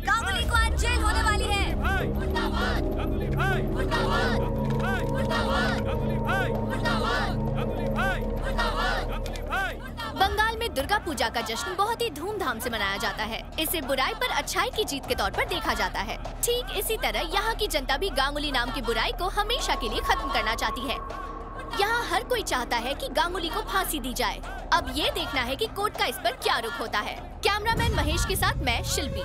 गांगुली को आज जेल होने वाली है। बंगाल में दुर्गा पूजा का जश्न बहुत ही धूमधाम से मनाया जाता है। इसे बुराई पर अच्छाई की जीत के तौर पर देखा जाता है। ठीक इसी तरह यहाँ की जनता भी गांगुली नाम की बुराई को हमेशा के लिए खत्म करना चाहती है। यहाँ हर कोई चाहता है कि गांगुली को फांसी दी जाए। अब ये देखना है कि कोर्ट का इस पर क्या रुख होता है। कैमरामैन महेश के साथ मैं शिल्पी।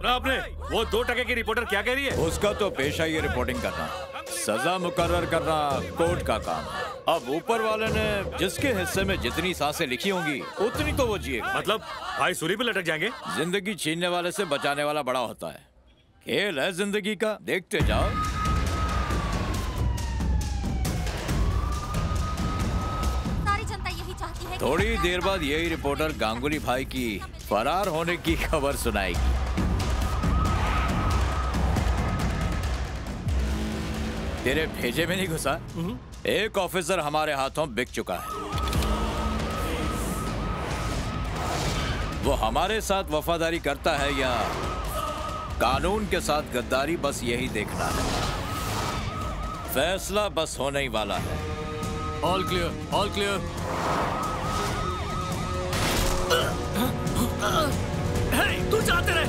आपने वो 2 टके की रिपोर्टर क्या कह रही है? उसका तो पेशा ये रिपोर्टिंग करना, सजा मुकर्रर करना कोर्ट का काम। अब ऊपर वाले ने जिसके हिस्से में जितनी सांसें लिखी होंगी उतनी तो वो जिएगा। मतलब भाई सूरी पे लटक जाएंगे? जिंदगी छीनने वाले से बचाने वाला बड़ा होता है। खेल है जिंदगी का, देखते जाओ। सारी जनता यही चाहती है। थोड़ी देर बाद यही रिपोर्टर गांगुली भाई की फरार होने की खबर सुनाएगी। तेरे भेजे में नहीं घुसा? एक ऑफिसर हमारे हाथों बिक चुका है। वो हमारे साथ वफादारी करता है या कानून के साथ गद्दारी, बस यही देखना है। फैसला बस होने ही वाला है। All clear, all clear. तू जाते रहे।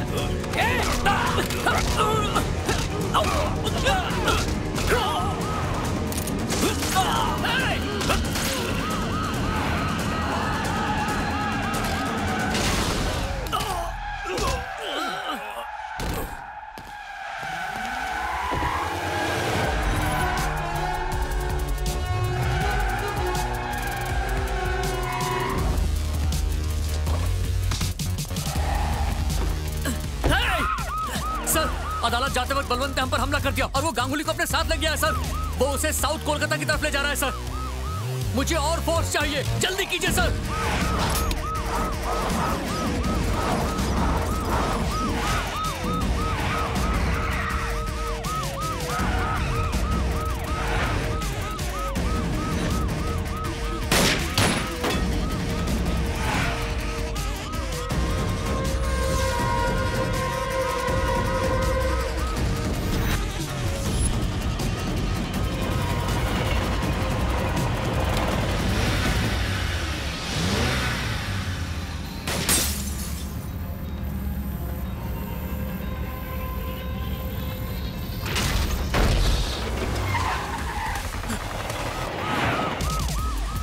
अदालत जाते वक्त बलवंत ने हम पर हमला कर दिया और वो गांगुली को अपने साथ ले गया है सर। वो उसे साउथ कोलकाता की तरफ ले जा रहा है सर। मुझे और फोर्स चाहिए, जल्दी कीजिए सर।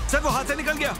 सर वो हाथ से निकल गया।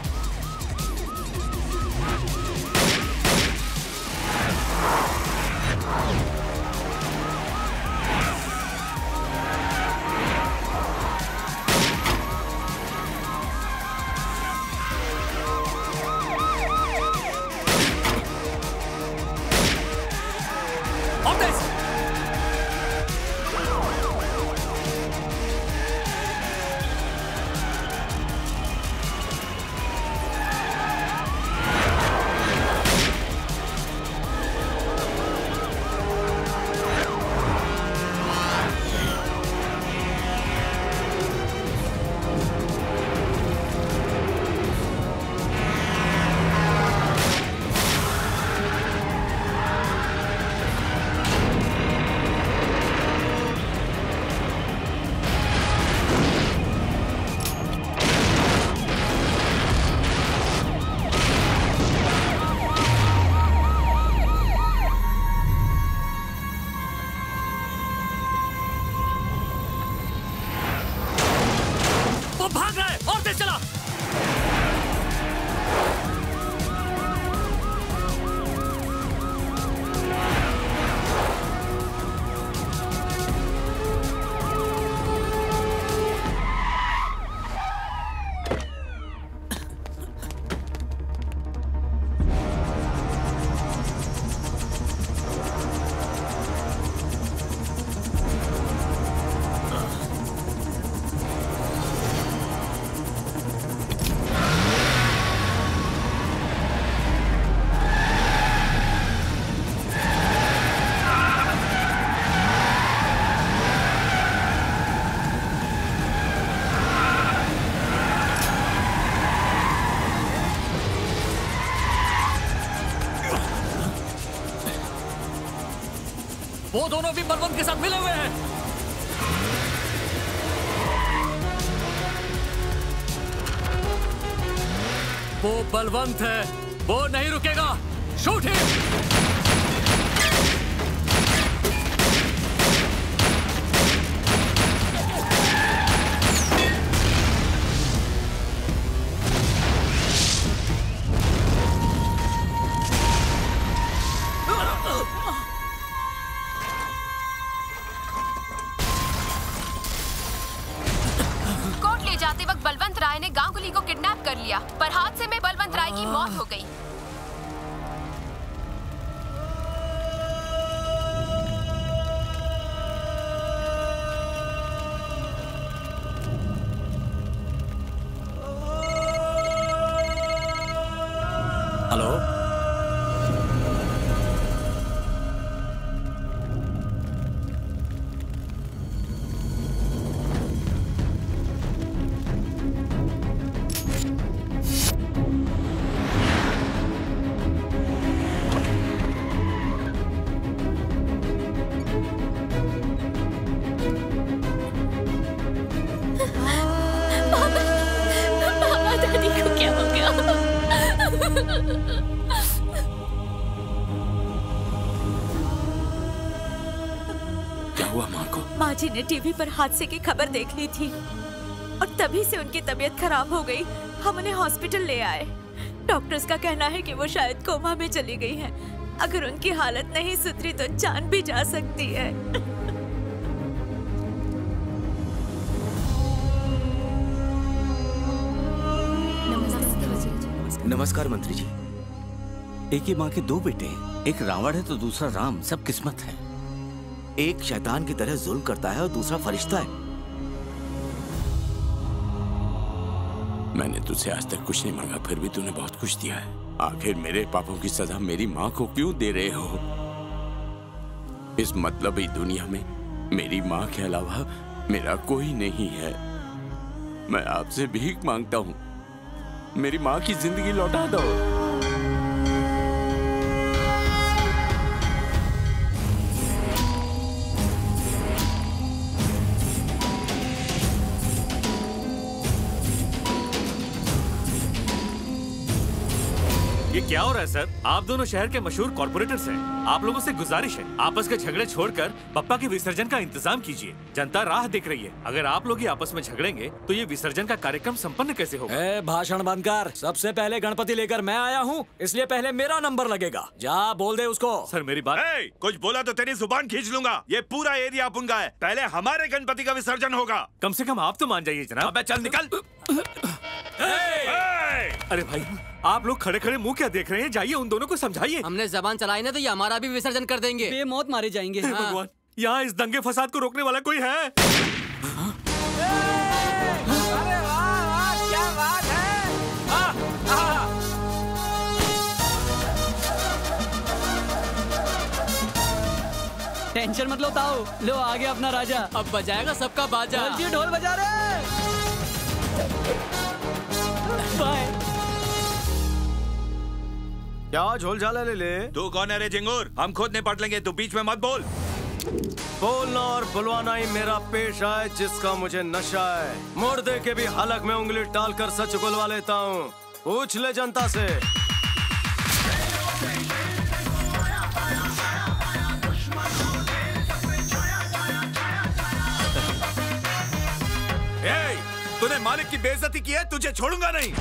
वो दोनों भी बलवंत के साथ मिले हुए हैं। वो बलवंत है, वो नहीं रुकेगा। Shoot him. बलवंत राय ने गांगुली को किडनैप कर लिया, पर हादसे में बलवंत राय की मौत हो गई। हेलो, माँ जी ने टीवी पर हादसे की खबर देख ली थी और तभी से उनकी तबीयत खराब हो गई। हम उन्हें हॉस्पिटल ले आए। डॉक्टर्स का कहना है कि वो शायद कोमा में चली गई हैं। अगर उनकी हालत नहीं सुधरी तो जान भी जा सकती है। नमस्कार मंत्री जी। एक ही माँ के दो बेटे हैं, एक रावण है तो दूसरा राम। सब किस्मत है। एक शैतान की तरह जुल्म करता है और दूसरा फरिश्ता है। मैंने तुझसे आज तक कुछ नहीं मांगा, फिर भी तूने बहुत कुछ दिया है। आखिर मेरे पापों की सजा मेरी माँ को क्यों दे रहे हो? इस मतलबी दुनिया में मेरी माँ के अलावा मेरा कोई नहीं है। मैं आपसे भीख मांगता हूँ, मेरी माँ की जिंदगी लौटा दो। ये क्या हो रहा है सर? आप दोनों शहर के मशहूर कॉर्पोरेटर्स हैं। आप लोगों से गुजारिश है, आपस के झगड़े छोड़कर पप्पा के विसर्जन का इंतजाम कीजिए। जनता राह देख रही है। अगर आप लोग ही आपस में झगड़ेंगे तो ये विसर्जन का कार्यक्रम संपन्न कैसे होगा? भाषण बंद कर। सबसे पहले गणपति लेकर मैं आया हूँ, इसलिए पहले मेरा नंबर लगेगा। जा बोल दे उसको। सर मेरी बात। कुछ बोला तो तेरी जुबान खींच लूंगा। ये पूरा एरिया उनका है। पहले हमारे गणपति का विसर्जन होगा। कम से कम आप तो मान जाइए जनाब। अबे चल निकल। अरे भाई, आप लोग खड़े खड़े मुंह क्या देख रहे हैं? जाइए उन दोनों को समझाइए। हमने जबान चलाई ना तो ये हमारा भी विसर्जन कर देंगे। बेमौत मारे जाएंगे। हाँ। भगवान, यहाँ इस दंगे फसाद को रोकने वाला कोई है? अरे वाह वाह, क्या बात है। टेंशन मत लो ताऊ, लो आ गया अपना राजा। अब बजाएगा सबका बाजा। ढोल बजा रहे। बाय। क्या झोल झाला ले ले? तू कौन है रे झिंगुर? हम खुद निपट लेंगे, तू बीच में मत बोल। बोलना और बुलवाना ही मेरा पेशा है, जिसका मुझे नशा है। मुर्दे के भी हलक में उंगली डालकर सच उगलवा लेता हूँ। पूछ ले जनता से। तूने मालिक की बेइज्जती की है, तुझे छोड़ूंगा नहीं।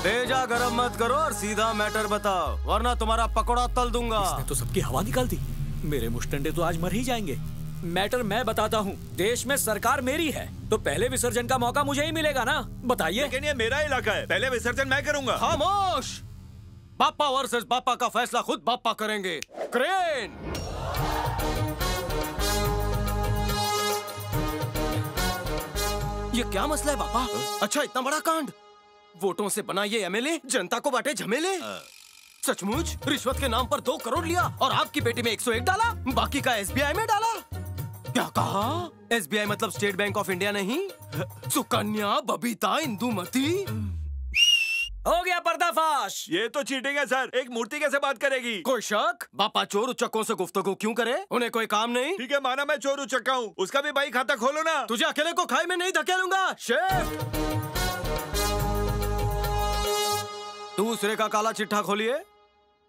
तेजा गरम मत करो और सीधा मैटर बताओ, वरना तुम्हारा पकौड़ा तल दूंगा। इसने तो सबकी हवा निकाल दी। मेरे मुश्तंडे तो आज मर ही जाएंगे। मैटर मैं बताता हूँ। देश में सरकार मेरी है तो पहले विसर्जन का मौका मुझे ही मिलेगा ना। बताइए। लेकिन ये मेरा इलाका है, पहले विसर्जन मैं करूंगा। खामोश। बापा वर्सेस बापा का फैसला खुद बापा करेंगे। क्रेन। ये क्या मसला है बापा? अच्छा, इतना बड़ा कांड। वोटों से बना ये एमएलए जनता को बांटे झमेले। सचमुच रिश्वत के नाम पर 2 करोड़ लिया और आपकी बेटी में 101 डाला, बाकी का एसबीआई में डाला। क्या कहा? एसबीआई मतलब स्टेट बैंक ऑफ इंडिया नहीं? सुकन्या, बबीता, इंदुमती। हो गया पर्दाफाश। ये तो चीटिंग है सर, एक मूर्ति कैसे बात करेगी? कोई शक? बापा चोर उचक्कों से गुफ्तगू क्यों करे? उन्हें कोई काम नहीं? ठीक है, माना मैं चोर उचक्का हूँ, उसका भी भाई खाता खोलो ना। तुझे अकेले को खाई में नहीं धकेलूंगा शेफ। दूसरे का काला चिट्ठा खोलिए।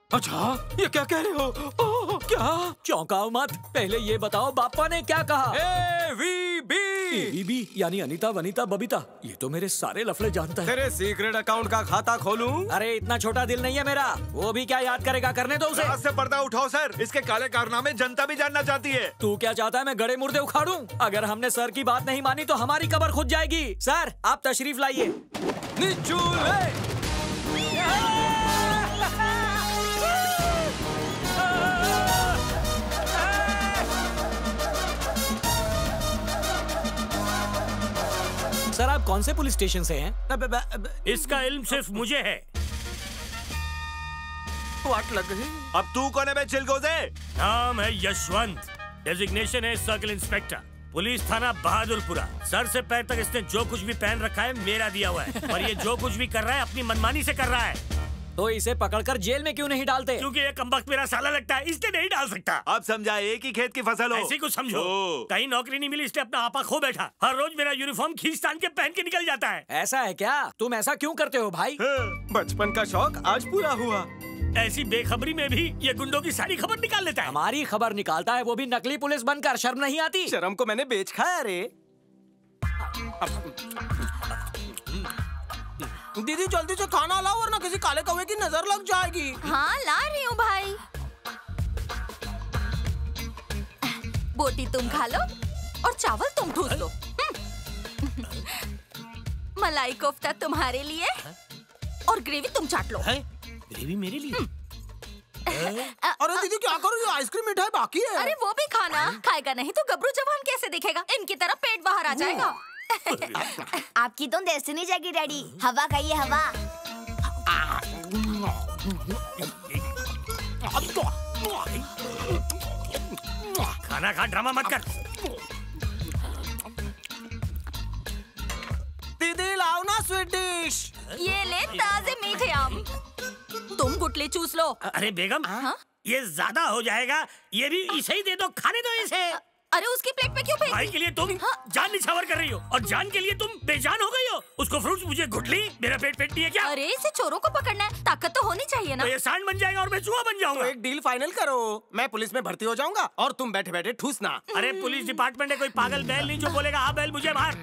अच्छा, ये क्या कह रहे हो? ओह, क्या? चौंकाओ मत, पहले ये बताओ बापा ने क्या कहा? AVB AVB यानी अनीता, वनीता, बबीता। ये तो मेरे सारे लफड़े जानता है। तेरे सीक्रेट अकाउंट का खाता खोलूं? अरे इतना छोटा दिल नहीं है मेरा, वो भी क्या याद करेगा, करने दो उसे। रात से पर्दा उठाओ सर, इसके काले कारनामे जनता भी जानना चाहती है। तू क्या चाहता है मैं गड़े मुर्दे उखाड़ूं? अगर हमने सर की बात नहीं मानी तो हमारी कब्र खुद जाएगी। सर आप तशरीफ लाइए। सर आप कौन से पुलिस स्टेशन से हैं? इसका इल्म सिर्फ मुझे है। वाट लग गई। अब तू कौन है बे चिलगोज़े? नाम है यशवंत, डेजिग्नेशन है सर्किल इंस्पेक्टर, पुलिस थाना बहादुरपुरा। सर से पैर तक इसने जो कुछ भी पहन रखा है मेरा दिया हुआ है, और ये जो कुछ भी कर रहा है अपनी मनमानी से कर रहा है। तो इसे पकड़कर जेल में क्यों नहीं डालते? क्योंकि ये कमबख्त मेरा साला लगता है, इसलिए नहीं डाल सकता। अब समझा, एक ही खेत की फसल हो। ऐसी कुछ समझो। कहीं नौकरी नहीं मिली इसलिए अपना आपा खो बैठा। हर रोज मेरा यूनिफॉर्म खींचतान के पहन के निकल जाता है। ऐसा है क्या? तुम ऐसा क्यों करते हो भाई? बचपन का शौक आज पूरा हुआ। ऐसी बेखबरी में भी ये गुंडों की सारी खबर निकाल लेता है। हमारी खबर निकालता है, वो भी नकली पुलिस बनकर। शर्म नहीं आती? शर्म को मैंने बेच खाया रे। दीदी जल्दी से खाना लाओ वरना किसी काले कौवे की नजर लग जाएगी। हाँ ला रही हूँ भाई। बोटी तुम खा लो और चावल तुम ठूस लो। मलाई कोफ्ता तुम्हारे लिए और ग्रेवी तुम चाट लो। ग्रेवी मेरे लिए? अरे दीदी क्या करो, ये आइसक्रीम मिठाई बाकी है। अरे वो भी खाना। खाएगा नहीं तो गबरू जवान कैसे दिखेगा? इनकी तरह पेट बाहर आ जाएगा। आपकी तो डेस्टिनी जाएगी डैडी। हवा खाइए हवा। खाना खा, ड्रामा मत कर। दीदी लाओ ना स्वीट डिश। ये ले ताजे मीठे आम। तुम गुटली चूस लो। अरे बेगम, ये ज्यादा हो जाएगा, ये भी इसे ही दे दो, खाने दो इसे। अरे उसकी प्लेट पे क्यों फेंक? भाई के लिए तुम जान निछावर कर रही हो और जान के लिए तुम बेजान हो गई हो। उसको फ्रूट्स, मुझे गुटली। मेरा पेट नहीं है क्या? अरे इसे चोरों को पकड़ना है, ताकत तो होनी चाहिए ना। तो ये सांड बन जाएगा और मैं चूहा बन जाऊंगा। तो एक डील फाइनल करो, मैं पुलिस में भर्ती हो जाऊंगा और तुम बैठे बैठे ठूसना। अरे पुलिस डिपार्टमेंट है, कोई पागल बैल नहीं जो बोलेगा हाँ बैल मुझे मार।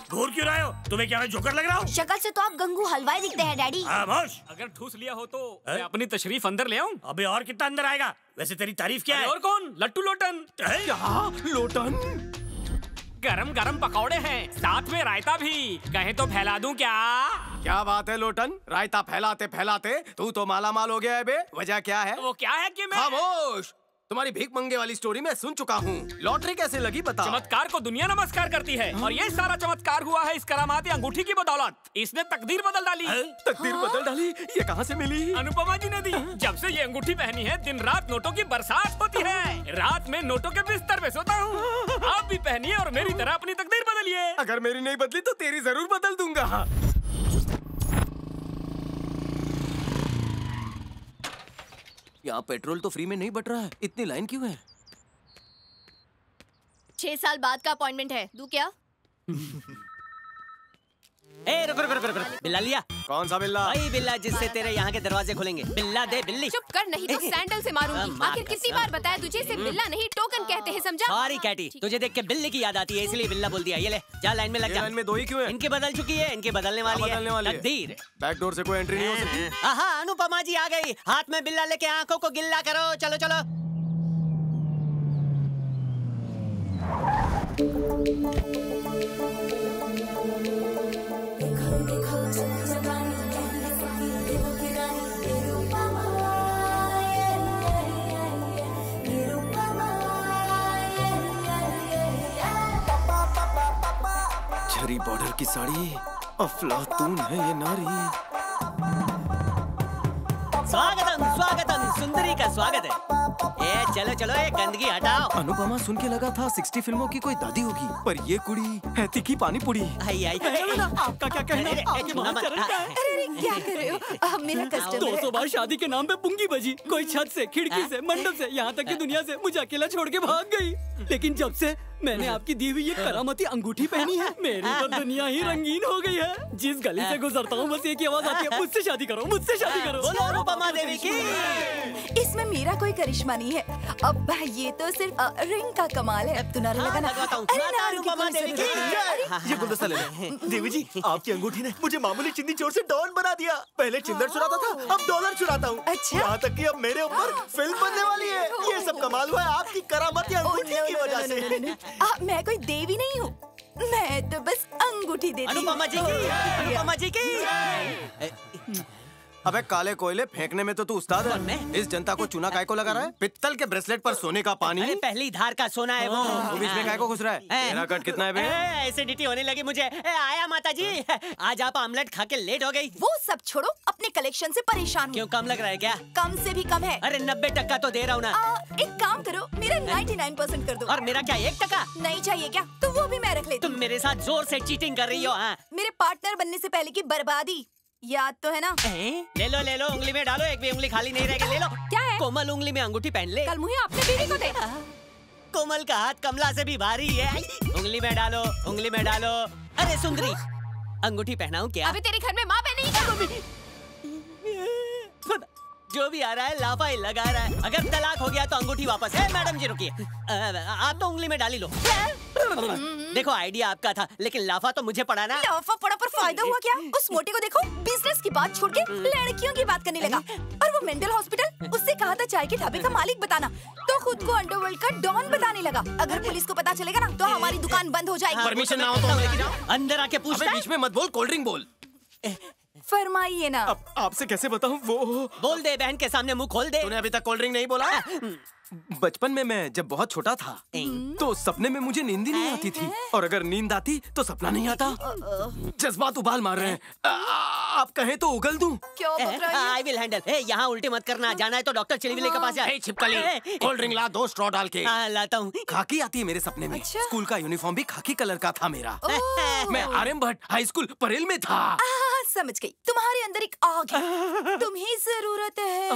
घूर क्यों रहे हो? तुम्हें क्या मैं जोकर लग रहा हूँ? शक्ल से तो आप गंगू हलवाई दिखते हैं डैडी। खामोश। अगर ठूस लिया हो तो मैं अपनी तशरीफ अंदर ले आऊं? अबे और कितना अंदर आएगा? वैसे तेरी तारीफ क्या है? और कौन? लट्टू लोटन। क्या लोटन? गरम गरम पकौड़े हैं, साथ में रायता भी। कहे तो फैला दूं क्या? क्या बात है लोटन, रायता फैलाते फैलाते तू तो माला माल हो गया है बे। वजह क्या है? वो क्या है कि मैं... खामोश। तुम्हारी भीख मंगे वाली स्टोरी मैं सुन चुका हूँ। लॉटरी कैसे लगी बता। चमत्कार को दुनिया नमस्कार करती है और ये सारा चमत्कार हुआ है इस करामाती अंगूठी की बदौलत। इसने तकदीर बदल डाली। तकदीर बदल डाली? ये कहाँ से मिली? अनुपमा जी ने दी। जब से ये अंगूठी पहनी है दिन रात नोटों की बरसात होती है। रात में नोटों के बिस्तर पे सोता हूँ। आप भी पहनिए और मेरी तरह अपनी तकदीर बदलिए। अगर मेरी नहीं बदली तो तेरी जरूर बदल दूंगा। यहाँ पेट्रोल तो फ्री में नहीं बट रहा है, इतनी लाइन क्यों है? 6 साल बाद का अपॉइंटमेंट है, दूं क्या? रुक बिल्ला लिया? कौन सा बिल्ला? वही बिल्ला जिससे तेरे यहाँ के दरवाजे खुलेंगे। बिल्ला दे बिल्ली। चुप कर, नहीं तो सैंडल से मारूंगी। आखिर कितनी बार बताया तुझे, इसे बिल्ला नहीं टोकन कहते हैं, समझा? सॉरी कैटी, तुझे देख के बिल्ली की याद आती है इसलिए बिल्ला बोल दिया। ये ले जा लाइन में लग जा। लाइन में 2 ही क्यों है? इनकी बदल चुकी है, इनकी बदलने वाली है। तकदीर। बैक डोर से कोई एंट्री नहीं हो सकती। हाँ अनुपमा जी आ गई। हाथ में बिल्ला लेके आंखों को गिल्ला करो। चलो चलो। झरी बॉर्डर की साड़ी, अफलातून है ये नारी। स्वागतम स्वागतम, सुंदरी का स्वागत है। ए चलो चलो, ये गंदगी हटाओ। अनुपमा सुन के लगा था 60 फिल्मों की कोई दादी होगी, पर ये कुड़ी है तीखी पानी पुड़ी। आई आई, आपका क्या कहना है? आपकी माँ चल रही है? अरे क्या कर रहे हो? मेरा कस्टमर 200 बार शादी के नाम पे पुंगी बजी, कोई छत से, खिड़की से, मंडप से, यहाँ तक कि दुनिया से मुझे अकेला छोड़ के भाग गई। लेकिन जब से मैंने आपकी दी हुई ये करामती अंगूठी पहनी है, मेरी तो दुनिया ही रंगीन हो गई है। जिस गली से गुजरता हूँ बस एक ही आवाज आती है, मुझसे शादी करो, मुझसे शादी करो। बोलो अनुपमा देवी की। इसमें मेरा कोई करिश्मा नहीं है। अब ये तो सिर्फ रिंग का कमाल है। अब तो नारे लगाना। अनुपमा देवी की। ये गुलदस्ता ले ले। देवी जी, आपकी अंगूठी ने मुझे मामूली चिंदी चोर से डॉन बना दिया। पहले चिल्लर चुराता था, अब डॉलर चुराता हूँ। अच्छा। यहाँ तक कि अब मेरे ऊपर फिल्म बनने वाली है। ये सब कमाल हुआ है आपकी करामती अंगूठी की वजह से। मैं कोई देवी नहीं हूँ, मैं तो बस अंगूठी देती हूँ। अनुपमा जी की, अनुपमा जी की। अबे काले कोयले फेंकने में तो तू उस्ताद है। इस जनता को चूना काय को लगा रहा है? पित्तल के ब्रेसलेट पर सोने का पानी। अरे पहली धार का सोना है वो। तू बीच में काय को घुस रहा है? मेरा कट कितना है बे? एसिडिटी होने लगी मुझे। आया माता जी, आज आप आमलेट खा के लेट हो गई। वो सब छोड़ो, अपने कलेक्शन से परेशान हूँ। क्यों, कम लग रहा है क्या? कम से भी कम है। अरे 90% तो दे रहा हूँ ना। एक काम करो, मेरा 99% कर दो। और मेरा क्या 1%? नहीं चाहिए क्या? तो वो भी मैं रख लेती। तुम मेरे साथ जोर से चीटिंग कर रही हो। हाँ, मेरे पार्टनर बनने से पहले की बर्बादी याद तो है ना? ले लो, उंगली में डालो, एक भी उंगली खाली नहीं रहेगी। ले लो। क्या है? कोमल उंगली में अंगूठी पहन ले। कल मुझे अपने बीवी को दे। कोमल का हाथ कमला से भी भारी है। उंगली में डालो, उंगली में डालो। अरे सुंदरी, अंगूठी पहनाऊं क्या? अभी तेरे घर में माँ बहन जो भी आ रहा है लाफा ही लगा रहा है। अगर तलाक हो गया तो अंगूठी वापस है। मैडम जी रुकिए, आप तो उंगली में डाली लो। देखो आइडिया आपका था, लेकिन लाफा तो मुझे पड़ा ना। लाफा पड़ा पर फायदा हुआ क्या? उस मोटे को देखो, बिजनेस की बात छोड़ के लड़कियों की बात करने लगा। और वो मेंटल हॉस्पिटल, उससे कहा था चाय के ढाबे का मालिक बताना, तो खुद को अंडरवर्ल्ड का डॉन बताने लगा। अगर पुलिस को पता चलेगा ना तो हमारी दुकान बंद हो जाएगी। परमिशन ना हो तो लेके जाओ। अंदर आके पूछता है। बीच में मत बोल, कोल्ड ड्रिंक बोल। फरमाइए ना। अब आपसे कैसे बताऊं? वो बोल दे, बहन के सामने मुंह खोल दे। तूने अभी तक कोल्ड ड्रिंक नहीं बोला? बचपन में मैं जब बहुत छोटा था तो सपने में मुझे नींद ही नहीं आती थी, और अगर नींद आती तो सपना नहीं आता। जज्बात उबाल मार रहे हैं। आप कहें तो उगल दूं? I will handle. यहाँ उल्टी मत करना, जाना है तो डॉक्टर चिलविले के पास जा। छिपकली, कोल्ड ड्रिंक ला, 2 स्ट्रॉ डाल के। लाता हूँ। खाकी आती है मेरे सपने में। स्कूल का यूनिफॉर्म भी खाकी कलर का था मेरा। मैं आर्यन भट्ट हाई स्कूल परेल में था। समझ गई, तुम्हारे अंदर एक आग है, तुम्हें जरूरत है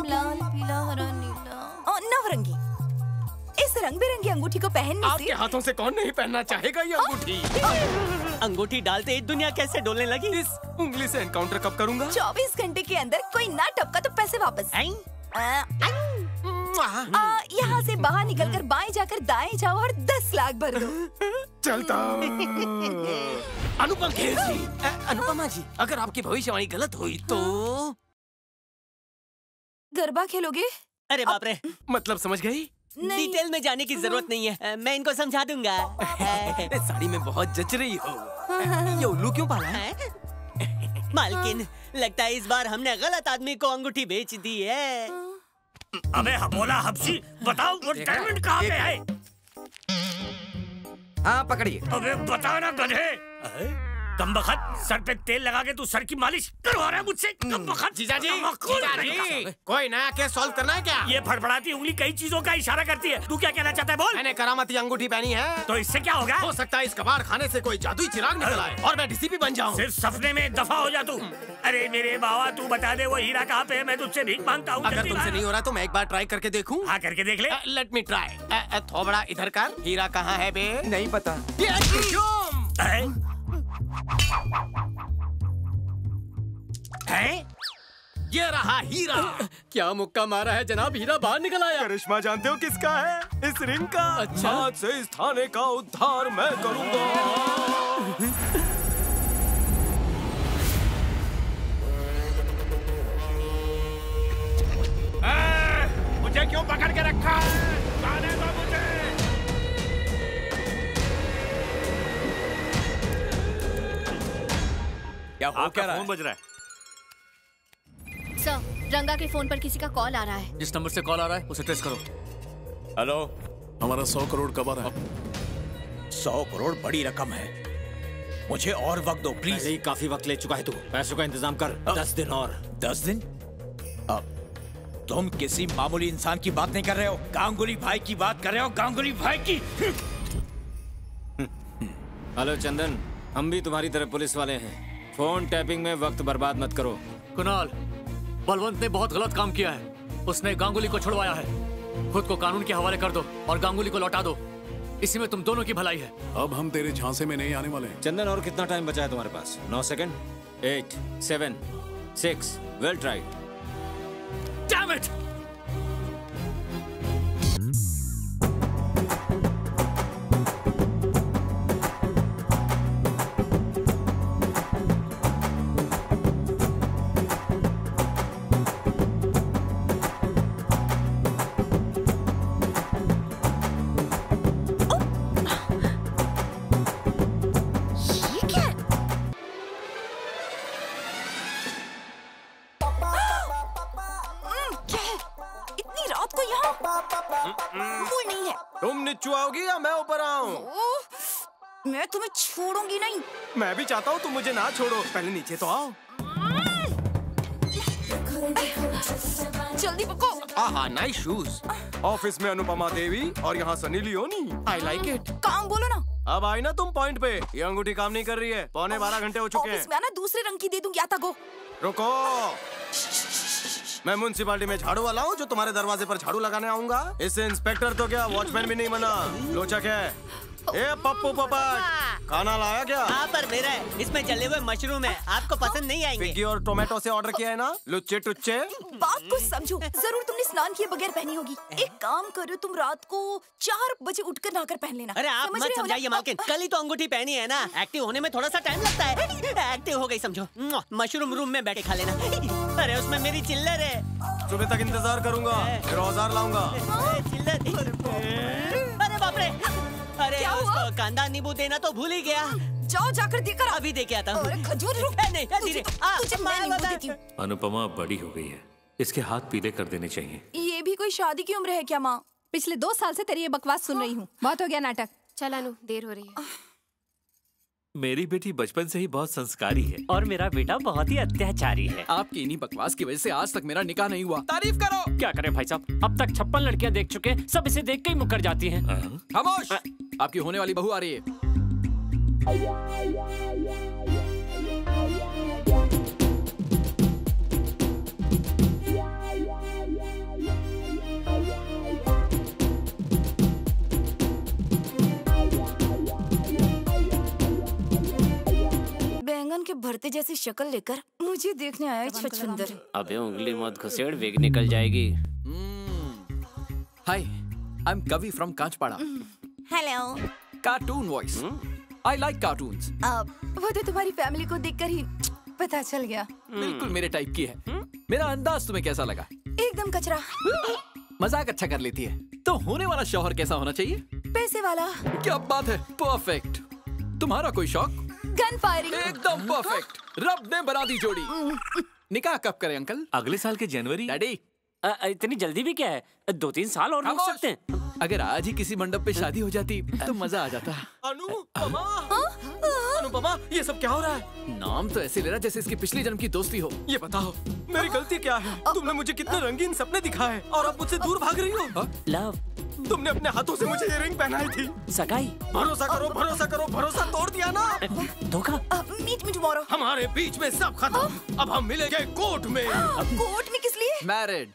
लाल पीला हरा नीला और नवरंगी। इस रंग बिरंगी अंगूठी को पहनने आपके हाथों से कौन नहीं पहनना चाहेगा ये अंगूठी? अंगूठी डालते ही दुनिया कैसे डोलने लगी। इस उंगली से एनकाउंटर कब करूंगा? 24 घंटे के अंदर कोई ना टपका तो पैसे वापस। यहाँ से बाहर निकलकर बाएं जाकर दाएं जाओ और 10 लाख भर दो। चलता। अनुपम खेर जी, अनुपमा जी, अगर आपकी भविष्यवाणी गलत हुई तो गरबा खेलोगे? अरे बाप रे, मतलब समझ गई? डिटेल में जाने की जरूरत नहीं है, मैं इनको समझा दूंगा। साड़ी में बहुत जच रही हो। ये उल्लू क्यों पाला है? मालकिन, लगता है इस बार हमने गलत आदमी को अंगूठी बेच दी है। अबे हबोला हबशी, बताओ वो डायमंड कहाँ पे है? हाँ पकड़िए। अबे बताओ ना गधे। कमबख्त, सर पे तेल लगा के तू सर की मालिश करवा रहा है मुझसे। कमबख्त। जीजाजी, कोई नया केस सॉल्व करना है क्या? ये फड़फड़ाती उंगली कई चीजों का इशारा करती है। तू क्या कहना चाहता है बोल? मैंने करामती अंगूठी पहनी है। तो इससे क्या होगा? हो सकता है इस कबाड़ खाने से कोई जादुई चिराग निकल आए और मैं डीसीपी बन जाऊं। सिर्फ सपने में दफा हो जा तू। अरे मेरे बाबा, तू बता दे वो हीरा कहाँ पे है, मैं तुझसे भीख मांगता हूँ। अगर तुमसे नहीं हो रहा तो मैं एक बार ट्राई करके देखूं? हाँ करके देख ले। Let me try. थोबड़ा इधर कर। हीरा कहाँ है बे? नहीं पता। है? ये रहा हीरा। क्या मुक्का मारा है जनाब, हीरा बाहर निकल आया। करिश्मा जानते हो किसका है? इस रिंग का। अच्छा। आज से इस थाने का उद्धार मैं करूंगा। मुझे क्यों पकड़ के रखा है? जाने दो मुझे। क्या हो क्या रहा है? फोन बज रहा है। सर, रंगा के फोन पर किसी का कॉल आ रहा है। जिस नंबर से कॉल आ रहा है उसे ट्रेस करो। हेलो, हमारा 100 करोड़ कब आ रहा है? 100 करोड़ बड़ी रकम है, मुझे और वक्त दो प्लीज। काफी वक्त ले चुका है तू, पैसों का इंतजाम कर। 10 दिन और। 10 दिन? अब तुम किसी मामूली इंसान की बात नहीं कर रहे हो, गांगुली भाई की बात कर रहे हो, गांगुली भाई की। हेलो चंदन, हम भी तुम्हारी तरह पुलिस वाले हैं। फोन टैपिंग में वक्त बर्बाद मत करो। कुणाल, बलवंत ने बहुत गलत काम किया है। उसने गांगुली को छुड़वाया है। खुद को कानून के हवाले कर दो और गांगुली को लौटा दो। इसी में तुम दोनों की भलाई है। अब हम तेरे झांसे में नहीं आने वाले। चंदन, और कितना टाइम बचा है तुम्हारे पास? 9 second. 8, 7, 6, well tried. Damn it! तुम नीचे आओगी या मैं ऊपर आऊं? मैं तुम्हें छोड़ूंगी नहीं। मैं भी चाहता हूँ तुम मुझे ना छोड़ो, पहले नीचे तो आओ। जल्दी पको। आहा, नाइस शूज। ऑफिस में अनुपमा देवी और यहाँ Sunny Leone. I like it. काम बोलो ना। अब आई ना तुम पॉइंट पे। ये अंगूठी काम नहीं कर रही है। 12:15 घंटे हो चुके हैं। ऑफिस में आना, दूसरे रंग की दे दूंगी। आता गो। रुको, मैं म्युनिसिपालिटी में झाड़ू वाला हूँ जो तुम्हारे दरवाजे पर झाड़ू लगाने आऊंगा। इससे इंस्पेक्टर तो क्या, वॉचमैन भी नहीं बना। लोचक है। ए पप्पू पपट, खाना लाया क्या? हाँ, पर मेरा है। इसमें जले हुए मशरूम है, आपको पसंद नहीं आएंगे। पिग्गी और टोमेटो से ऑर्डर किया है ना, लुच्चे टुच्चे। बात को समझो, जरूर तुमने स्नान किए बगैर पहनी होगी। एक काम करो, तुम रात को 4 बजे उठकर नहाकर पहन लेना। अरे आप मत समझाइए मालकिन, कल ही तो अंगूठी पहनी है ना। एक्टिव होने में थोड़ा सा टाइम लगता है। एक्टिव हो गई समझो। मशरूम रूम में बैठे खा लेना। अरे उसमें मेरी चिल्लर है। सुबह तक इंतजार करूंगा, फिर औजार लाऊंगा। चिल्लर। अरे बाप रे, अरे उसको कांदा नींबू देना तो भूल ही गया। जाओ जाकर देकर अभी देके आता हूँ। खजूर रुक। नहीं, धीरे। तुझे मैं नींबू देती हूँ। अनुपमा बड़ी हो गई है, इसके हाथ पीले कर देने चाहिए। ये भी कोई शादी की उम्र है क्या माँ? पिछले 2 साल से तेरी ये बकवास सुन रही हूँ। बहुत हो गया नाटक। चल अनु, देर हो रही है। मेरी बेटी बचपन से ही बहुत संस्कारी है और मेरा बेटा बहुत ही अत्याचारी है। आपकी इन्हीं बकवास की वजह से आज तक मेरा निकाह नहीं हुआ। तारीफ करो। क्या करें भाई साहब, अब तक 56 लड़कियां देख चुके, सब इसे देख के ही मुकर जाती हैं। खामोश, आपकी होने वाली बहू आ रही है। बैंगन के भरते जैसी शक्ल लेकर मुझे देखने आया छछुंदर। अबे उंगली मत घुसेड़, वेग निकल जाएगी। Hi, I am Kavi from Kanchpada. Hello. Cartoon voice. I like cartoons. वो तो तुम्हारी फैमिली को देखकर ही पता चल गया। बिल्कुल मेरे टाइप की है। मेरा अंदाज तुम्हें कैसा लगा? एकदम कचरा। मजाक अच्छा कर लेती है। तो होने वाला शौहर कैसा होना चाहिए? पैसे वाला। क्या बात है, परफेक्ट। तुम्हारा कोई शौक? Gun firing. एकदम परफेक्ट। रब ने बना दी जोड़ी। निकाह कब करें अंकल? अगले साल के जनवरी। डैडी, इतनी जल्दी भी क्या है, 2-3 साल और रुक सकते हैं। अगर आज ही किसी मंडप पे शादी हो जाती तो मजा आ जाता। अनुपमा, ये सब क्या हो रहा है? नाम तो ऐसे ले रहा जैसे इसकी पिछली जन्म की दोस्ती हो। ये बताओ, मेरी गलती क्या है? तुमने मुझे कितने रंगीन सपने दिखाए और अब मुझसे दूर भाग रही हो। लव, तुमने अपने हाथों से मुझे ये रिंग पहनाई थी। सगाई। भरोसा करो, भरोसा करो, भरोसा तोड़ दिया ना। धोखा। Meet me tomorrow. हमारे बीच में सब खत्म। अब हम मिलेंगे कोर्ट में। कोर्ट में किस लिए? मैरिड।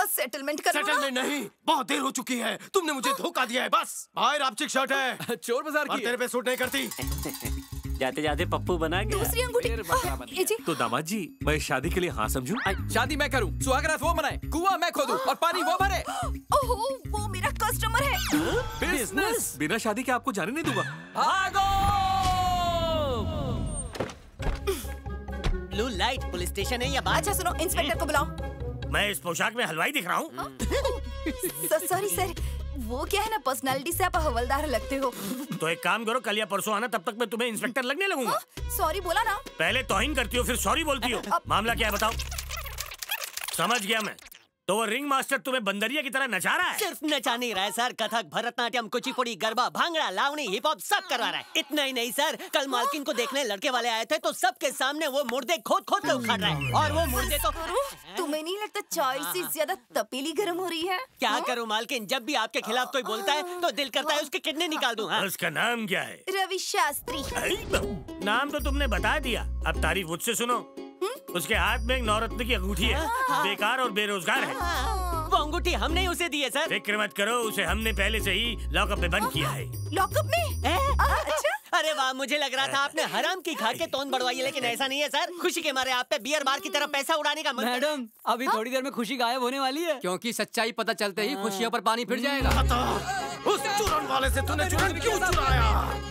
सेटलमेंट करना। सेटलमेंट नहीं, बहुत देर हो चुकी है। तुमने मुझे धोखा दिया है। बस भाई, रापचिक शर्ट है, चोर बाजार की। तेरे पे सूट नहीं करती। जाते जाते पप्पू बना गया। दूसरी अंगूठी। तो दामाद जी, मैं शादी के लिए हाँ समझूं? शादी मैं करूं, सुहागरात वो मनाए, कुआं मैं खोदूं और पानी वो भरे। ओहो, वो मेरा कस्टमर है। बिजनेस। बिना शादी के आपको जाने नहीं दूंगा। भागो! ब्लू लाइट पुलिस स्टेशन है या बात? अच्छा सुनो, इंस्पेक्टर को बुलाओ। मैं इस पोशाक में हलवाई दिख रहा हूँ? सॉरी सर, वो क्या है ना, पर्सनालिटी से आप हवलदार लगते हो। तो एक काम करो, कल या परसों आना, तब तक मैं तुम्हें इंस्पेक्टर लगने लगूंगा। सॉरी बोला ना। पहले तौहीन करती हो, फिर सॉरी बोलती हो। मामला क्या है बताओ? समझ गया मैं। तो वो रिंग मास्टर तुम्हें बंदरिया की तरह नचा रहा है? सिर्फ नचा नहीं रहा है sir, Kathak, Bharatanatyam, Kuchipudi, garba, bhangra, Lavani, hip hop सब करवा रहा है। इतना ही नहीं सर, कल मालकिन को देखने लड़के वाले आए थे तो सबके सामने वो मुर्दे खोद खोद के उखाड़ रहा है। और वो मुर्दे तो तुम्हें नहीं लगता चाय से ज्यादा तपेली गर्म हो रही है? क्या करूं मालकिन, जब भी आपके खिलाफ कोई बोलता है तो दिल करता है उसके किडनी निकाल दूं। उसका नाम क्या है? रवि शास्त्री। नाम तो तुमने बता दिया, अब तारीफ मुझसे सुनो। उसके हाथ में एक नवरत्न की अंगूठी है, बेकार और बेरोजगार है। वो अंगूठी हमने उसे दी है सर। फिक्र मत करो, उसे हमने पहले से ही लॉकअप में बंद किया है। लॉकअप में? अच्छा। अरे वाह, मुझे लग रहा था आपने हराम की खा के तोंद बढ़वाई है, लेकिन ऐसा नहीं है सर। खुशी के मारे आप पे बियर बार की तरह पैसा उड़ाने का मन। मैडम, अभी थोड़ी देर में खुशी गायब होने वाली है, क्योंकि सच्चाई पता चलते ही खुशियों पर पानी फिर जाएगा। उस चुरन वाले से तूने चुरन क्यों चुराया?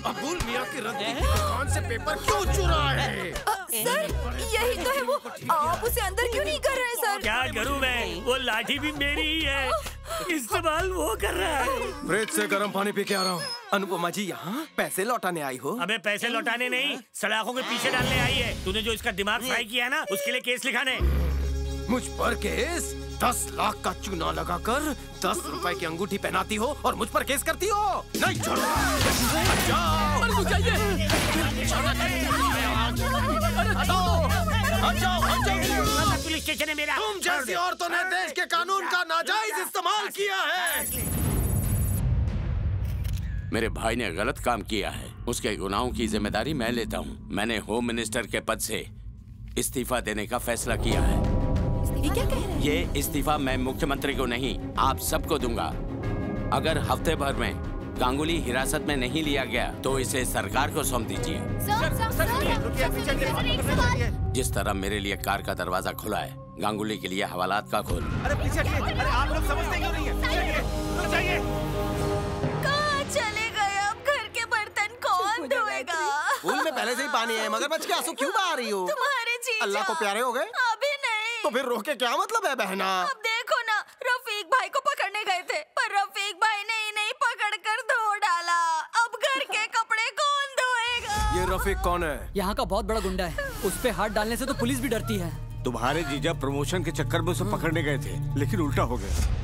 अबुल मियां की रद्दी की दुकान से पेपर क्यों चुराए? सर, यही तो है वो। आप उसे अंदर क्यों नहीं कर रहे सर? क्या करूं मैं? वो लाठी भी मेरी ही है, इस्तेमाल वो कर रहा है। फ्रिज से गर्म पानी पी के आ रहा हूँ। अनुपमा जी यहाँ पैसे लौटाने आई हो? अबे पैसे लौटाने नहीं, सलाखों के पीछे डालने आई है। तूने जो इसका दिमाग फ्राई किया ना, उसके लिए केस लिखाने। मुझ पर केस? 10 लाख का चूना लगाकर 10 रुपए की अंगूठी पहनाती हो और मुझ पर केस करती हो? नहीं छोड़ूंगा। पुलिस स्टेशन है मेरा। तुम जैसी औरतों ने देश के कानून का नाजायज इस्तेमाल किया है। मेरे भाई ने गलत काम किया है, उसके गुनाहों की जिम्मेदारी मैं लेता हूँ। मैंने होम मिनिस्टर के पद से इस्तीफा देने का फैसला किया है। ये क्या कह रहे हैं? ये इस्तीफा मैं मुख्यमंत्री को नहीं, आप सबको दूंगा। अगर हफ्ते भर में गांगुली हिरासत में नहीं लिया गया तो इसे सरकार को सौंप दीजिए। जिस तरह मेरे लिए कार का दरवाजा खुला है, गांगुली के लिए हवालात का खोल। अरे पीछे हटिए, अरे आप लोग समझते क्यों नहीं है? कहाँ चले गए? अब घर के बर्तन कौन धोएगा? पूल में पहले से ही पानी है, मगरमच्छ के आंसू क्यों बहा रही हो? तुम्हारे जीजा। अल्लाह को प्यारे हो गए? अभी नहीं। तो फिर रोक के क्या मतलब है बहना? अब देखो ना, रफीक भाई को पकड़ने गए थे, पर रफीक भाई ने इन्हें पकड़कर धो डाला। अब घर के कपड़े कौन धोएगा? ये रफीक कौन है? यहाँ का बहुत बड़ा गुंडा है, उस पे हाथ डालने से तो पुलिस भी डरती है। तुम्हारे जीजा प्रमोशन के चक्कर में उसे पकड़ने गए थे, लेकिन उल्टा हो गया।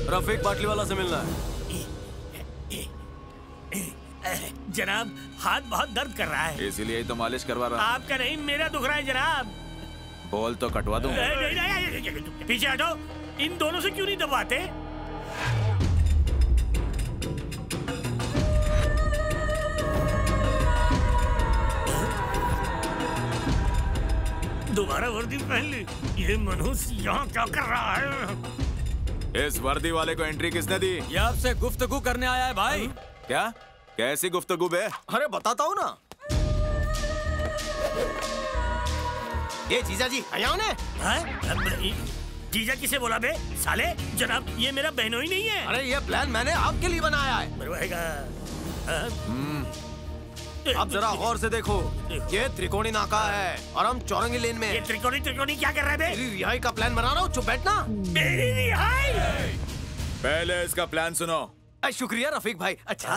रफीक बाटली वाला से मिलना है। जनाब, हाथ बहुत दर्द कर रहा है। इसीलिए ही तो मालिश करवा रहा हूं। आपका नहीं, मेरा दुख रहा है जनाब। बोल तो कटवा दूं। नहीं, पीछे हटो। इन दोनों से क्यों नहीं दबाते? दोबारा वर्दी पहन ली। ये मनुष्य यहाँ क्या कर रहा है? इस वर्दी वाले को एंट्री किसने दी? ये आपसे गुफ्तगू करने आया है भाई। क्या? कैसी गुफ्तगू बे? अरे बताता हूँ ना। ये जीजा जी आया ने? जीजा किसे बोला बे? साले, जनाब ये मेरा बहनोई नहीं है। अरे ये प्लान मैंने आपके लिए बनाया है। बनवाएगा। अब जरा गौर से देखो, ये त्रिकोणी नाका है और हम चौरंगी लेन में। ये त्रिकोणी क्या कर रहा है बे? तेरी रिहाई का प्लान बना रहा हूँ, चुप बैठना। मेरी रिहाई? पहले इसका प्लान सुनो। शुक्रिया रफीक भाई। अच्छा,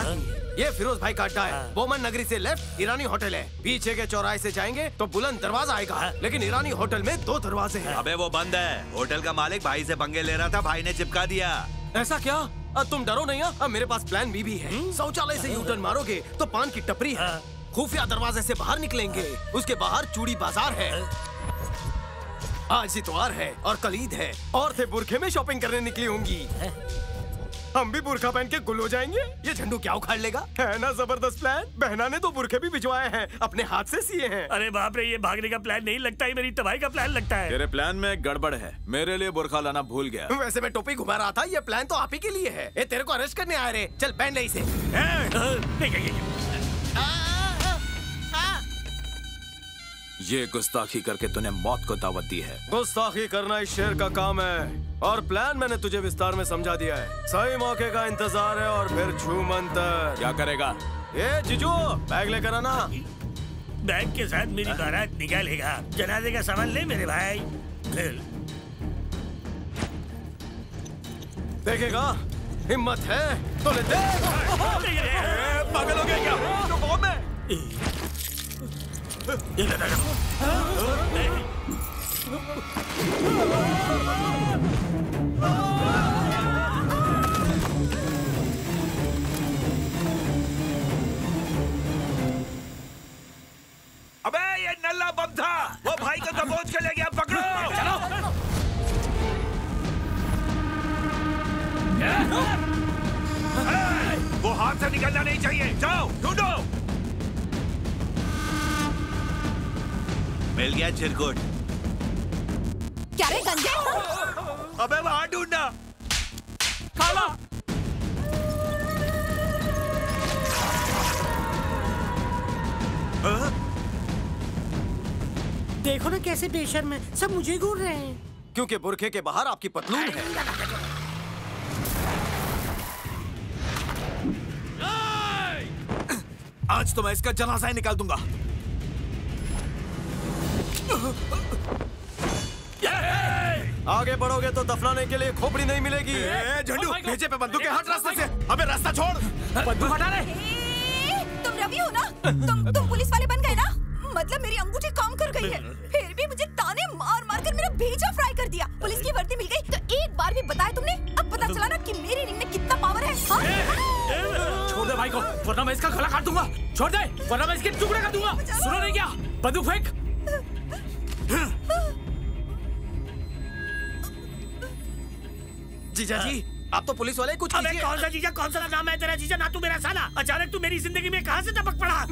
ये फिरोज भाई का अड्डा है। बोमन नगरी से लेफ्ट ईरानी होटल है। पीछे के चौराहे से जाएंगे तो बुलंद दरवाजा आएगा, लेकिन ईरानी होटल में 2 दरवाजे हैं। अबे वो बंद है। होटल का मालिक भाई से पंगे ले रहा था, भाई ने चिपका दिया। ऐसा क्या? तुम डरो नहीं? अब मेरे पास प्लान बी भी है। शौचालय से यूटर्न मारोगे तो पान की टपरी है। खुफिया दरवाजे से बाहर निकलेंगे, उसके बाहर चूड़ी बाजार है। आज इतवार है और कल ईद है। औरतें बुरखे में शॉपिंग करने निकली होंगी। हम भी बुरखा पहन के गुल हो जाएंगे। ये झंडू क्या उखाड़ लेगा? है ना जबरदस्त प्लान? बहना ने तो बुरखे भी भिजवाए हैं, अपने हाथ से सिए हैं। अरे बाप रे, ये भागने का प्लान नहीं लगता है, मेरी तबाही का प्लान लगता है। तेरे प्लान में गड़बड़ है। मेरे लिए बुरखा लाना भूल गया। वैसे मैं टोपी घुमा रहा था, ये प्लान तो आप ही के लिए है। ये तेरे को अरेस्ट करने आए रे। चल पहन ले इसे। ये गुस्ताखी करके तूने मौत को दावत दी है। गुस्ताखी करना इस शेर का काम है, और प्लान मैंने तुझे विस्तार में समझा दिया है। सही मौके का इंतजार है और फिर छू मंतर। क्या करेगा? ये जीजू बैग लेकर आना। बैग के साथ मेरी बारात निकालेगा। जनाजे का सामान ले मेरे भाई। देखेगा हिम्मत है तो ले दे। पागल हो गया क्या? तो कौन है? अबे ये नल्ला बम था, वो भाई को दबोच के ले गया, पकड़ो। चलो। वो हाथ से निकलना नहीं चाहिए, जाओ ढूंढो। मिल गया चिरकुट। क्या रे गंजे? अबे वहां ढूंढना। खाला। देखो ना कैसे बेशर्म है, सब मुझे घूर रहे हैं। क्योंकि बुरखे के बाहर आपकी पतलून है। आज तो मैं इसका जनाजा ही निकाल दूंगा। आगे बढ़ोगे तो दफनाने के लिए खोपड़ी नहीं मिलेगी। झंडू भेजे पे बंदूक के हट रास्ते से। अबे रास्ता छोड़। बंदूक हटा रे। तुम रवि हो ना? तुम पुलिस वाले बन गए ना? मतलब मेरी अंगूठी काम कर गई है, फिर भी मुझे ताने मार मार कर मेरा भेजा फ्राई कर दिया। पुलिस की वर्दी मिल गई तो एक बार भी बताया तुमने? अब पता चला ना कि मेरी रिंग में कितना पावर है। छोड़ दे भाई को, वरना मैं इसका गला काट दूंगा। छोड़ दे, वरना मैं इसके टुकड़े कर दूंगा। सुनो नहीं क्या? बंदूक फेंक। जीजा जी, आप तो पुलिस वाले कुछ अबे कौन सा जीजा, कौन सा नाम है तेरा जीजा? ना तू मेरा साला। अचानक तू मेरी जिंदगी में कहाँ से टपक पड़ा?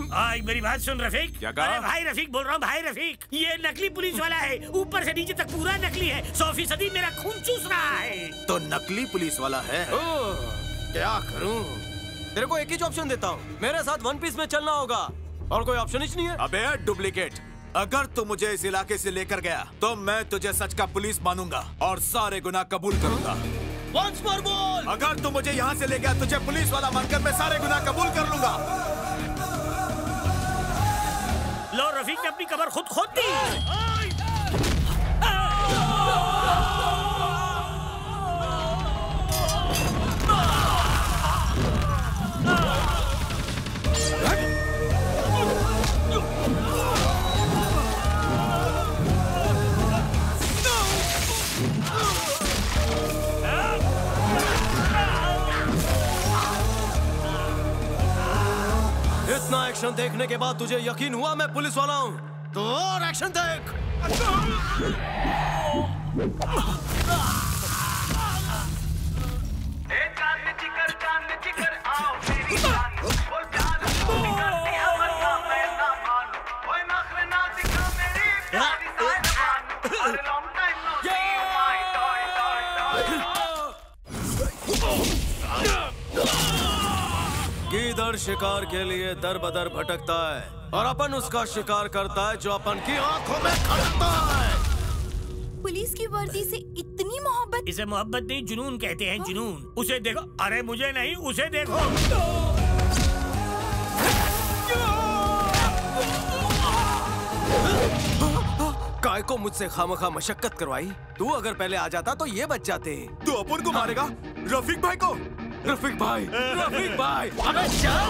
मेरी बात सुन रफीक। क्या कहा? अरे भाई रफीक बोल रहा हूँ, भाई रफीक। ये नकली पुलिस वाला है, ऊपर से नीचे तक पूरा नकली है। 100% मेरा खून चूस रहा है। तो नकली पुलिस वाला है। क्या करूं? तेरे को एक ही ऑप्शन देता हूँ, मेरे साथ वन पीस में चलना होगा और कोई ऑप्शन ही नहीं है। अबे डुप्लीकेट, अगर तू मुझे इस इलाके से लेकर गया तो मैं तुझे सच का पुलिस मानूंगा और सारे गुनाह कबूल करूंगा। Once more बोल। अगर तू मुझे यहाँ से ले गया, तुझे पुलिस वाला मानकर मैं सारे गुनाह कबूल कर लूंगा। लो रफीक ने अपनी कब्र खुद खोद दी। इतना एक्शन देखने के बाद तुझे यकीन हुआ मैं पुलिस वाला हूँ? तो और एक्शन देख। गीदड़ शिकार के लिए दर बदर भटकता है और अपन उसका शिकार करता है जो अपन की आंखों में खड़कता है। पुलिस की वर्दी से इतनी मोहब्बत? इसे मोहब्बत नहीं, जुनून कहते हैं, जुनून। उसे देखो। अरे मुझे नहीं, उसे देखो। काय को मुझसे खामखा मशक्कत करवाई? तू अगर पहले आ जाता तो ये बच जाते। तू अपन को मारेगा? रफीक भाई को? रफीक भाई, रफीक भाई, अबे चल।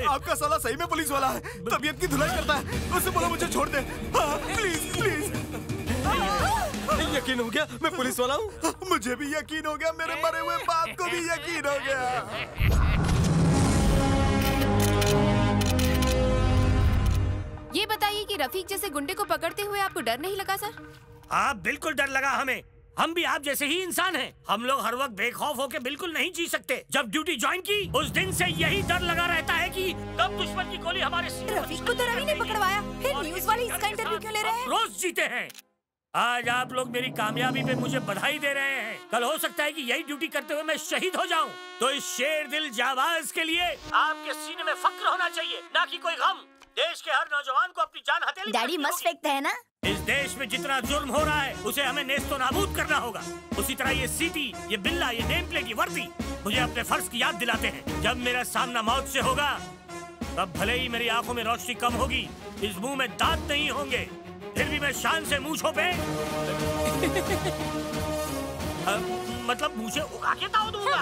आपका साला सही में पुलिस वाला है, तबीयत की धुलाई करता है। उससे बोलो मुझे छोड़ दे। हाँ, प्लीज प्लीज। यकीन हो गया मैं पुलिस वाला हूँ? मुझे भी यकीन हो गया, मेरे मरे हुए बाप को भी यकीन हो गया। ये बताइए कि रफीक जैसे गुंडे को पकड़ते हुए आपको डर नहीं लगा सर? हाँ बिल्कुल डर लगा हमें। हम भी आप जैसे ही इंसान हैं। हम लोग हर वक्त बेखौफ होके बिल्कुल नहीं जी सकते। जब ड्यूटी ज्वाइन की उस दिन से यही डर लगा रहता है कि कब दुश्मन की गोली हमारे रफीक को तो रवि ने पकड़वाया, फिर न्यूज़ वाले इसका इंटरव्यू क्यों ले रहे हैं? रोज जीते हैं। आज आप लोग मेरी कामयाबी पे मुझे बधाई दे रहे हैं। कल हो सकता है कि यही ड्यूटी करते हुए मैं शहीद हो जाऊं। तो इस शेर दिल जाबाज के लिए आपके सीने में फक्र होना चाहिए, ना कि कोई गम। देश के हर नौजवान को अपनी जान हथेली डैडी मस्त फेंकते हैं ना? इस देश में जितना जुल्म हो रहा है उसे हमें नेस्तो नाबूद करना होगा। उसी तरह ये सीटी, ये बिल्ला, ये नेम प्लेट, ये वर्दी मुझे अपने फर्ज की याद दिलाते हैं। जब मेरा सामना मौत से होगा तब भले ही मेरी आंखों में रोशनी कम होगी, इस मुंह में दांत नहीं होंगे, फिर भी मैं शान से मूंछों पे मतलब मुझे उगा के दाव दूंगा।